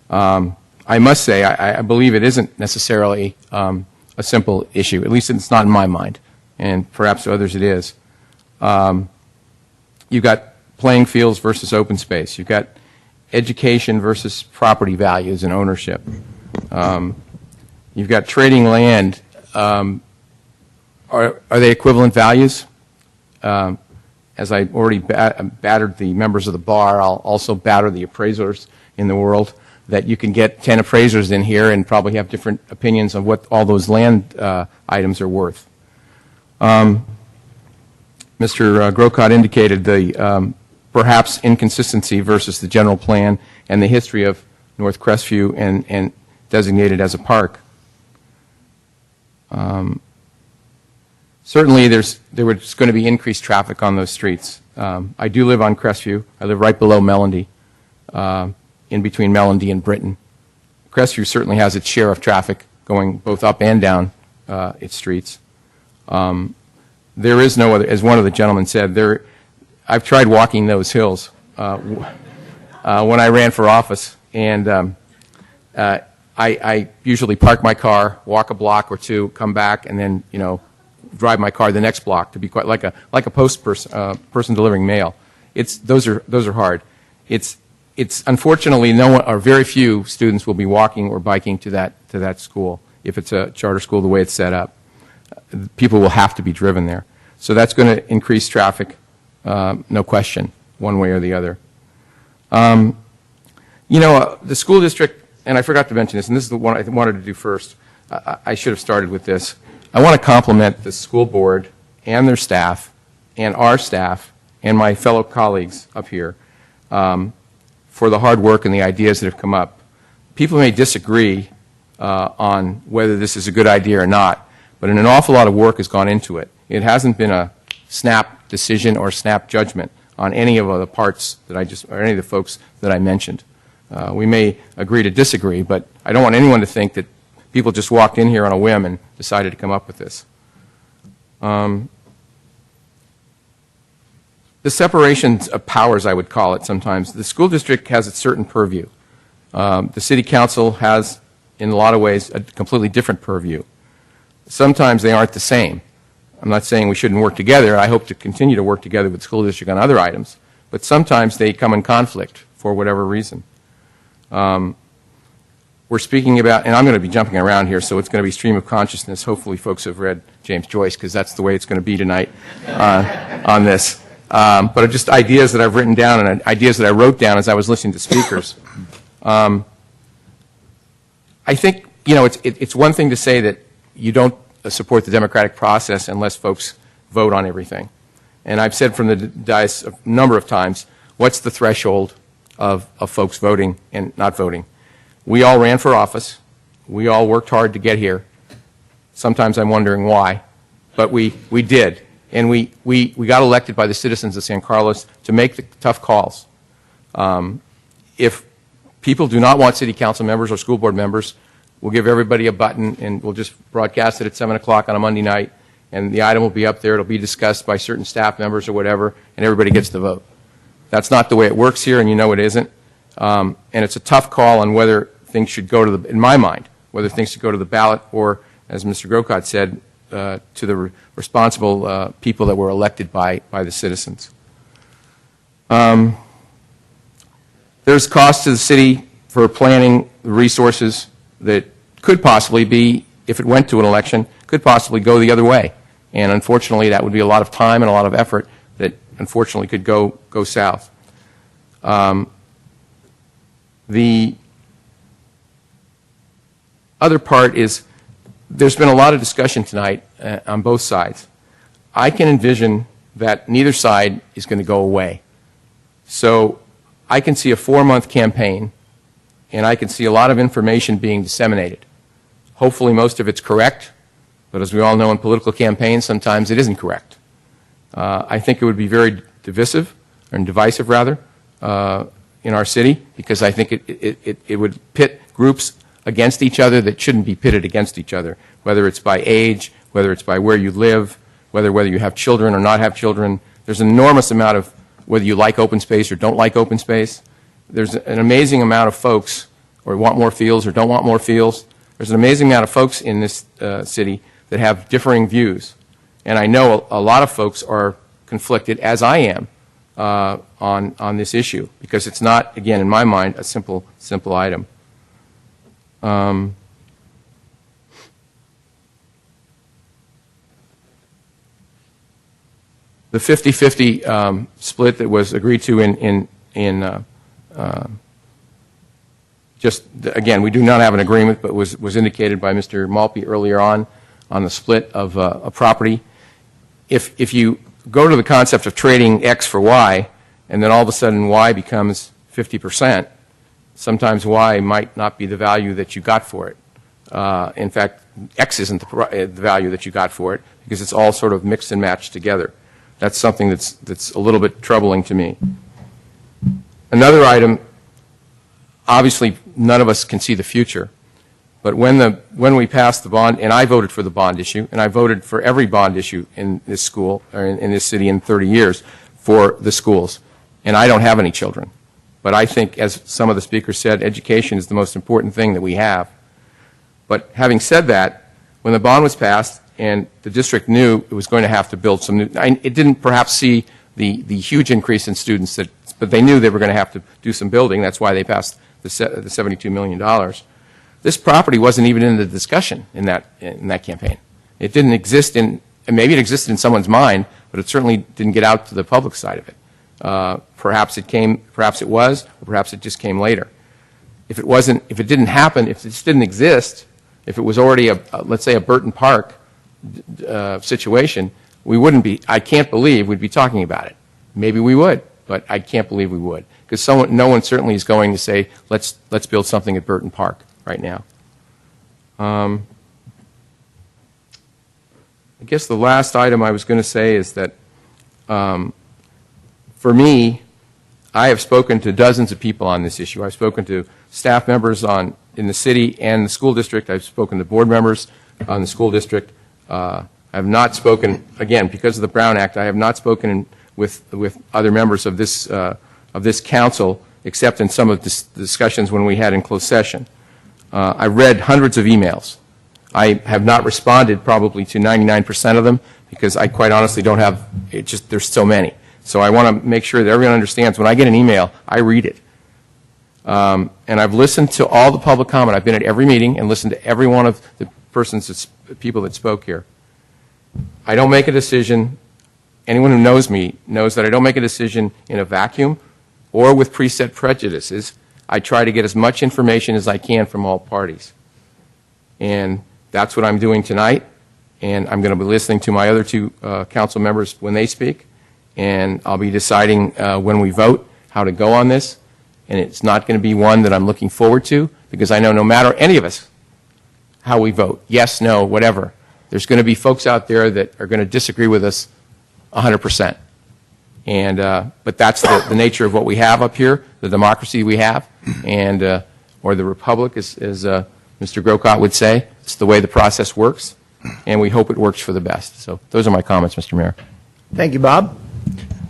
I must say, I believe it isn't necessarily a simple issue. At least it's not in my mind, and perhaps to others it is. You've got playing fields versus open space. You've got education versus property values and ownership. You've got trading land. Are they equivalent values? As I already battered the members of the bar, I'll also batter the appraisers in the world, that you can get 10 appraisers in here and probably have different opinions on what all those land items are worth. Mr. Grocott indicated the perhaps inconsistency versus the general plan and the history of North Crestview and designated as a park. Certainly there was going to be increased traffic on those streets. I do live on Crestview. I live right below Melody, in between Melody and Britain. Crestview certainly has its share of traffic going both up and down its streets. There is no other, as one of the gentlemen said, I've tried walking those hills when I ran for office, and I usually park my car, walk a block or two, come back, and then drive my car the next block to be quite like a post person delivering mail. Those are hard. It's unfortunately or very few students will be walking or biking to that school if it's a charter school the way it's set up. People will have to be driven there. So that's going to increase traffic, no question, one way or the other. The school district, and I forgot to mention this, and this is the one I wanted to do first. I should have started with this. I want to compliment the school board and their staff and our staff and my fellow colleagues up here for the hard work and the ideas that have come up. People may disagree on whether this is a good idea or not, but an awful lot of work has gone into it. It hasn't been a snap decision or snap judgment on any of the parts that or any of the folks that I mentioned. We may agree to disagree, but I don't want anyone to think that people just walked in here on a whim and decided to come up with this. The separations of powers, I would call it sometimes. The school district has a certain purview. The city council has, in a lot of ways, a completely different purview. Sometimes they aren't the same. I'm not saying we shouldn't work together. I hope to continue to work together with the school district on other items. But sometimes they come in conflict for whatever reason. We're speaking about, and I'm going to be jumping around here, so it's going to be stream of consciousness. Hopefully folks have read James Joyce, because that's the way it's going to be tonight on this. But just ideas that I've written down and ideas that I wrote down as I was listening to speakers. I think, it's one thing to say that you don't support the democratic process unless folks vote on everything. And I've said from the dais a number of times, what's the threshold of folks voting and not voting? We all ran for office. We all worked hard to get here. Sometimes I'm wondering why, but we did. And we got elected by the citizens of San Carlos to make the tough calls. If people do not want city council members or school board members, we'll give everybody a button and we'll just broadcast it at 7 o'clock on a Monday night, and the item will be up there. It'll be discussed by certain staff members or whatever, and everybody gets to vote. That's not the way it works here, and it isn't. And it's a tough call on whether things should go to in my mind, whether things should go to the ballot or, as Mr. Grocott said, to the responsible people that were elected by the citizens. There's cost to the city for planning the resources that could possibly be, if it went to an election, could possibly go the other way. And unfortunately, that would be a lot of time and a lot of effort that unfortunately could go south. The other part is there's been a lot of discussion tonight on both sides. I can envision that neither side is going to go away. So I can see a 4-month campaign, and I can see a lot of information being disseminated. Hopefully most of it's correct, but as we all know in political campaigns, sometimes it isn't correct. I think it would be very divisive, or divisive rather, in our city, because I think it would pit groups against each other that shouldn't be pitted against each other, whether it's by age, whether it's by where you live, whether you have children or not have children. There's an enormous amount of whether you like open space or don't like open space. There's an amazing amount of folks, or want more fields or don't want more fields. There's an amazing amount of folks in this city that have differing views. And I know a lot of folks are conflicted, as I am, on this issue, because it's not, again, in my mind, a simple item. The 50-50 split that was agreed to just, again, we do not have an agreement, but was indicated by Mr. Malpe earlier on the split of a property. If you go to the concept of trading X for Y, and then all of a sudden Y becomes 50%, sometimes Y might not be the value that you got for it. In fact, X isn't the value that you got for it, because it's all sort of mixed and matched together. That's something that's a little bit troubling to me. Another item, obviously none of us can see the future, but when we passed the bond, and I voted for the bond issue, and I voted for every bond issue in this school, or in this city in 30 years for the schools, and I don't have any children. But I think, as some of the speakers said, education is the most important thing that we have. But having said that, when the bond was passed and the district knew it was going to have to build some new, it didn't perhaps see the huge increase in students, but they knew they were going to have to do some building. That's why they passed the $72 million. This property wasn't even in the discussion in that campaign. It didn't exist and maybe it existed in someone's mind, but it certainly didn't get out to the public side of it. Perhaps it was, or perhaps it just came later. If it didn't happen, if it just didn't exist, if it was already let's say a Burton Park situation, we wouldn't be, I can't believe we'd be talking about it. Maybe we would, but I can't believe we would. Because no one certainly is going to say, let's build something at Burton Park right now. I guess the last item I was going to say is that for me, I have spoken to dozens of people on this issue. I've spoken to staff members in the city and the school district. I've spoken to board members on the school district. I have not spoken, again, because of the Brown Act, I have not spoken with other members of this council, except in some of the discussions when we had in closed session. I read hundreds of emails. I have not responded probably to 99% of them, because I quite honestly don't have, there's so many. So I want to make sure that everyone understands when I get an email, I read it. And I've listened to all the public comment. I've been at every meeting and listened to every one of the people that spoke here. I don't make a decision. Anyone who knows me knows that I don't make a decision in a vacuum or with preset prejudices. I try to get as much information as I can from all parties. And that's what I'm doing tonight. And I'm going to be listening to my other two council members when they speak. And I'll be deciding when we vote how to go on this. And it's not going to be one that I'm looking forward to, because I know no matter any of us how we vote, yes, no, whatever, there's going to be folks out there that are going to disagree with us 100%. And but that's the nature of what we have up here, the democracy we have, and or the republic, as Mr. Grocott would say. It's the way the process works, and we hope it works for the best. So those are my comments, Mr. Mayor. Thank you, Bob.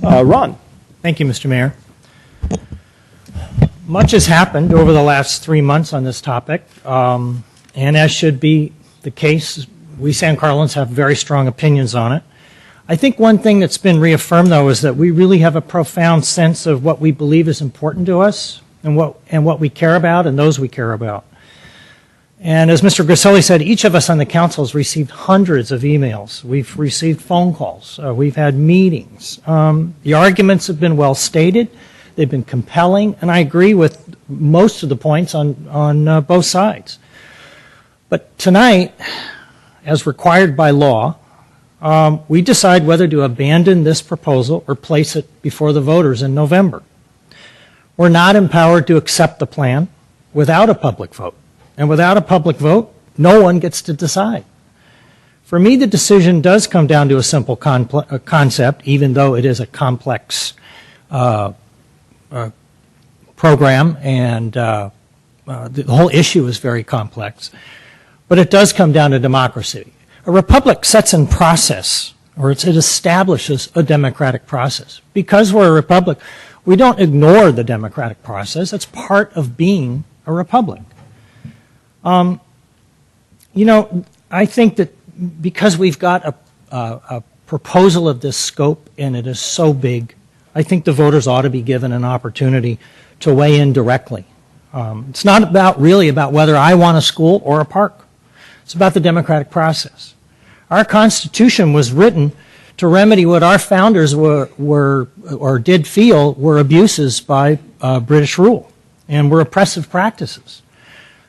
Ron. Thank you, Mr. Mayor. Much has happened over the last 3 months on this topic, and as should be the case, we San Carlins have very strong opinions on it. I think one thing that's been reaffirmed, though, is that we really have a profound sense of what we believe is important to us and what we care about and those we care about. And as Mr. Griselli said, each of us on the council has received hundreds of emails. We've received phone calls. We've had meetings. The arguments have been well stated. They've been compelling, and I agree with most of the points on both sides. But tonight, as required by law, we decide whether to abandon this proposal or place it before the voters in November. We're not empowered to accept the plan without a public vote. And without a public vote, no one gets to decide. For me, the decision does come down to a simple concept, even though it is a complex program, and the whole issue is very complex. But it does come down to democracy. A republic sets in process, or it establishes a democratic process. Because we're a republic, we don't ignore the democratic process. That's part of being a republic. You know, I think that because we've got a proposal of this scope and it is so big, I think the voters ought to be given an opportunity to weigh in directly. It's not really about whether I want a school or a park. It's about the democratic process. Our Constitution was written to remedy what our founders were or did feel were abuses by British rule and were oppressive practices.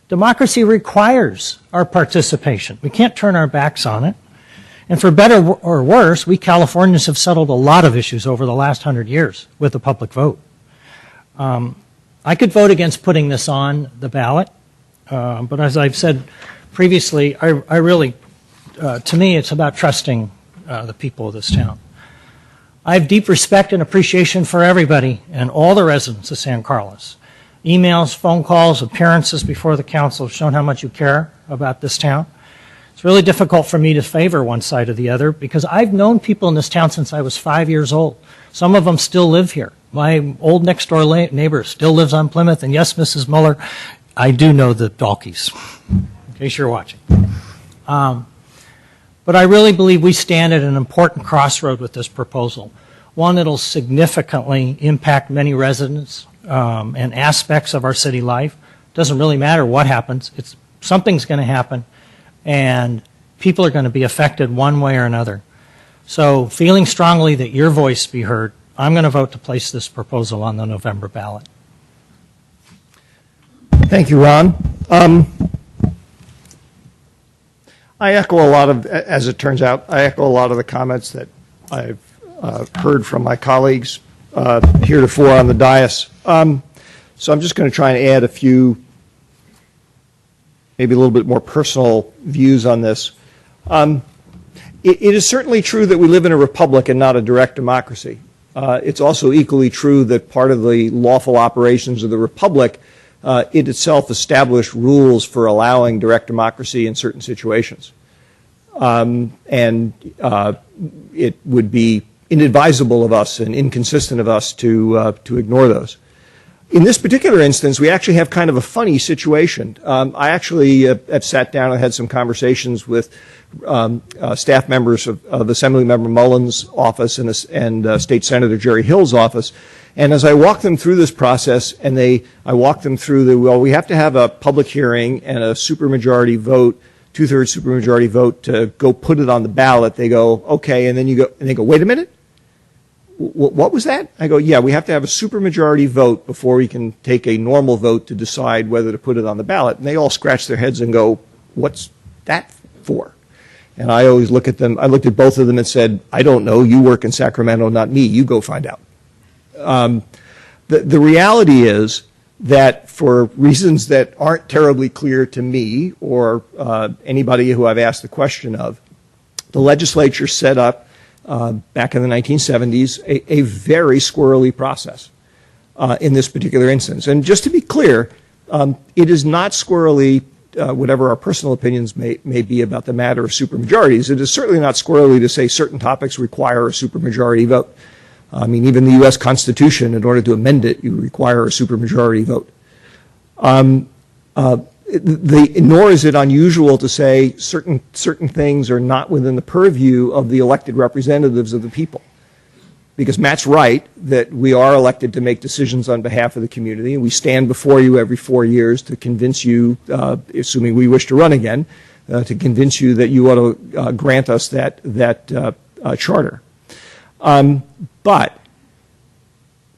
Democracy requires our participation. We can't turn our backs on it. And for better or worse, we Californians have settled a lot of issues over the last 100 years with the public vote. I could vote against putting this on the ballot, but as I've said previously, I really, to me, it's about trusting the people of this town. I have deep respect and appreciation for everybody and all the residents of San Carlos. Emails, phone calls, appearances before the council have shown how much you care about this town. It's really difficult for me to favor one side or the other because I've known people in this town since I was 5 years old. Some of them still live here. My old next-door neighbor still lives on Plymouth, and yes, Mrs. Muller, I do know the Dalkeys, in case you're watching. But I really believe we stand at an important crossroad with this proposal, one that will significantly impact many residents and aspects of our city life. It doesn't really matter what happens. Something's going to happen, and people are going to be affected one way or another. So feeling strongly that your voice be heard, I'm going to vote to place this proposal on the November ballot. Thank you, Ron. I echo a lot of, as it turns out, I echo a lot of the comments that I've heard from my colleagues heretofore on the dais. So I'm just going to try and add a few, maybe a little bit more personal views on this. It is certainly true that we live in a republic and not a direct democracy. It's also equally true that part of the lawful operations of the republic, it itself established rules for allowing direct democracy in certain situations. And it would be inadvisable of us and inconsistent of us to ignore those. In this particular instance, we actually have kind of a funny situation. I actually have sat down and had some conversations with staff members of Assemblymember Mullins' office and State Senator Jerry Hill's office. And as I walked them through this process, and I walked them through we have to have a public hearing and a supermajority vote, 2/3 supermajority vote to go put it on the ballot. They go, okay, and then they go, wait a minute? What was that? I go, yeah, we have to have a supermajority vote before we can take a normal vote to decide whether to put it on the ballot. And they all scratch their heads and go, what's that for? And I always look at them, I looked at both of them and said, I don't know, you work in Sacramento, not me, you go find out. The reality is that for reasons that aren't terribly clear to me or anybody who I've asked the question of, the legislature set up back in the 1970s a very squirrely process in this particular instance. And just to be clear, it is not squirrely, whatever our personal opinions may be about the matter of supermajorities. It is certainly not squirrely to say certain topics require a supermajority vote. I mean, even the U.S. Constitution, in order to amend it, you require a supermajority vote. Nor is it unusual to say certain things are not within the purview of the elected representatives of the people. Because Matt's right that we are elected to make decisions on behalf of the community, and we stand before you every 4 years to convince you, assuming we wish to run again, to convince you that you ought to grant us that charter. But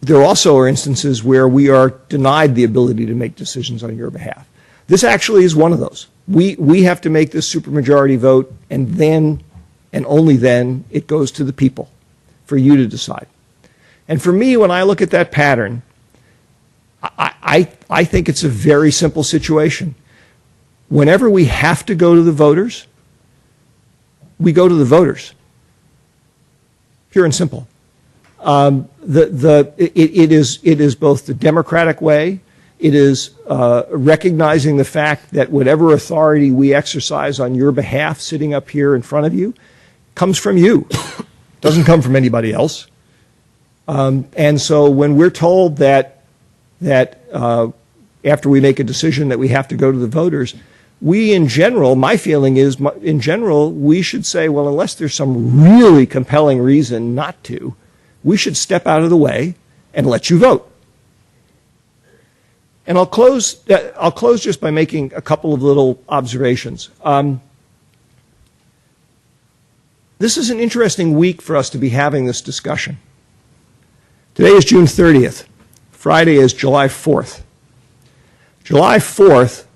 there also are instances where we are denied the ability to make decisions on your behalf. This actually is one of those. We have to make this supermajority vote, and then, and only then, it goes to the people for you to decide. And for me, when I look at that pattern, I think it's a very simple situation. Whenever we have to go to the voters, we go to the voters. Pure and simple. It is both the democratic way. It is recognizing the fact that whatever authority we exercise on your behalf, sitting up here in front of you, comes from you. Doesn't come from anybody else. And so when we're told that after we make a decision that we have to go to the voters, we in general, my feeling is, in general, we should say, well, unless there's some really compelling reason not to, we should step out of the way and let you vote. And I'll close just by making a couple of little observations. This is an interesting week for us to be having this discussion. Today is June 30th. Friday is July 4th. July 4th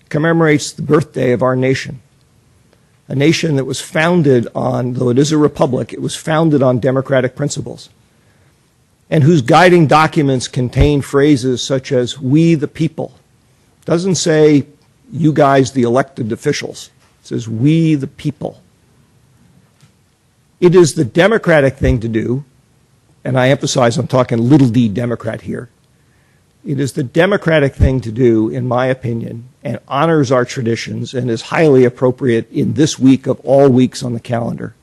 commemorates the birthday of our nation, a nation that was founded on, though it is a republic, it was founded on democratic principles, and whose guiding documents contain phrases such as, "we the people." It doesn't say, "you guys, the elected officials." It says, "we the people." It is the democratic thing to do, and I emphasize I'm talking little d Democrat here. It is the democratic thing to do, in my opinion, and honors our traditions and is highly appropriate in this week of all weeks on the calendar,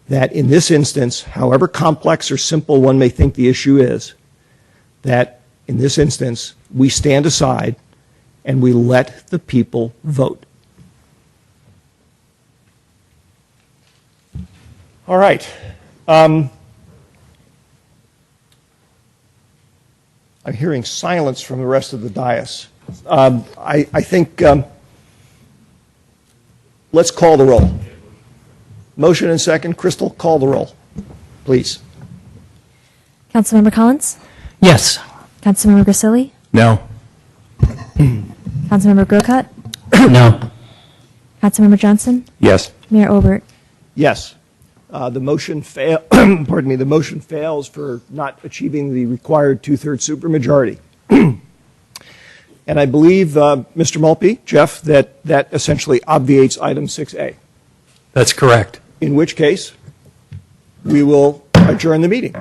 that in this instance, however complex or simple one may think the issue is, that in this instance, we stand aside and we let the people vote. All right. I'm hearing silence from the rest of the dais. I think let's call the roll. Motion and second. Crystal, call the roll, please. Councilmember Collins? Yes. Councilmember Grisilli? No. Councilmember Grocott? No. Councilmember Johnson? Yes. Mayor Obert? Yes. The motion pardon me, the motion fails for not achieving the required two-thirds supermajority. And I believe, Mr. Maltby, Jeff, that essentially obviates item 6A. That's correct. In which case, we will adjourn the meeting.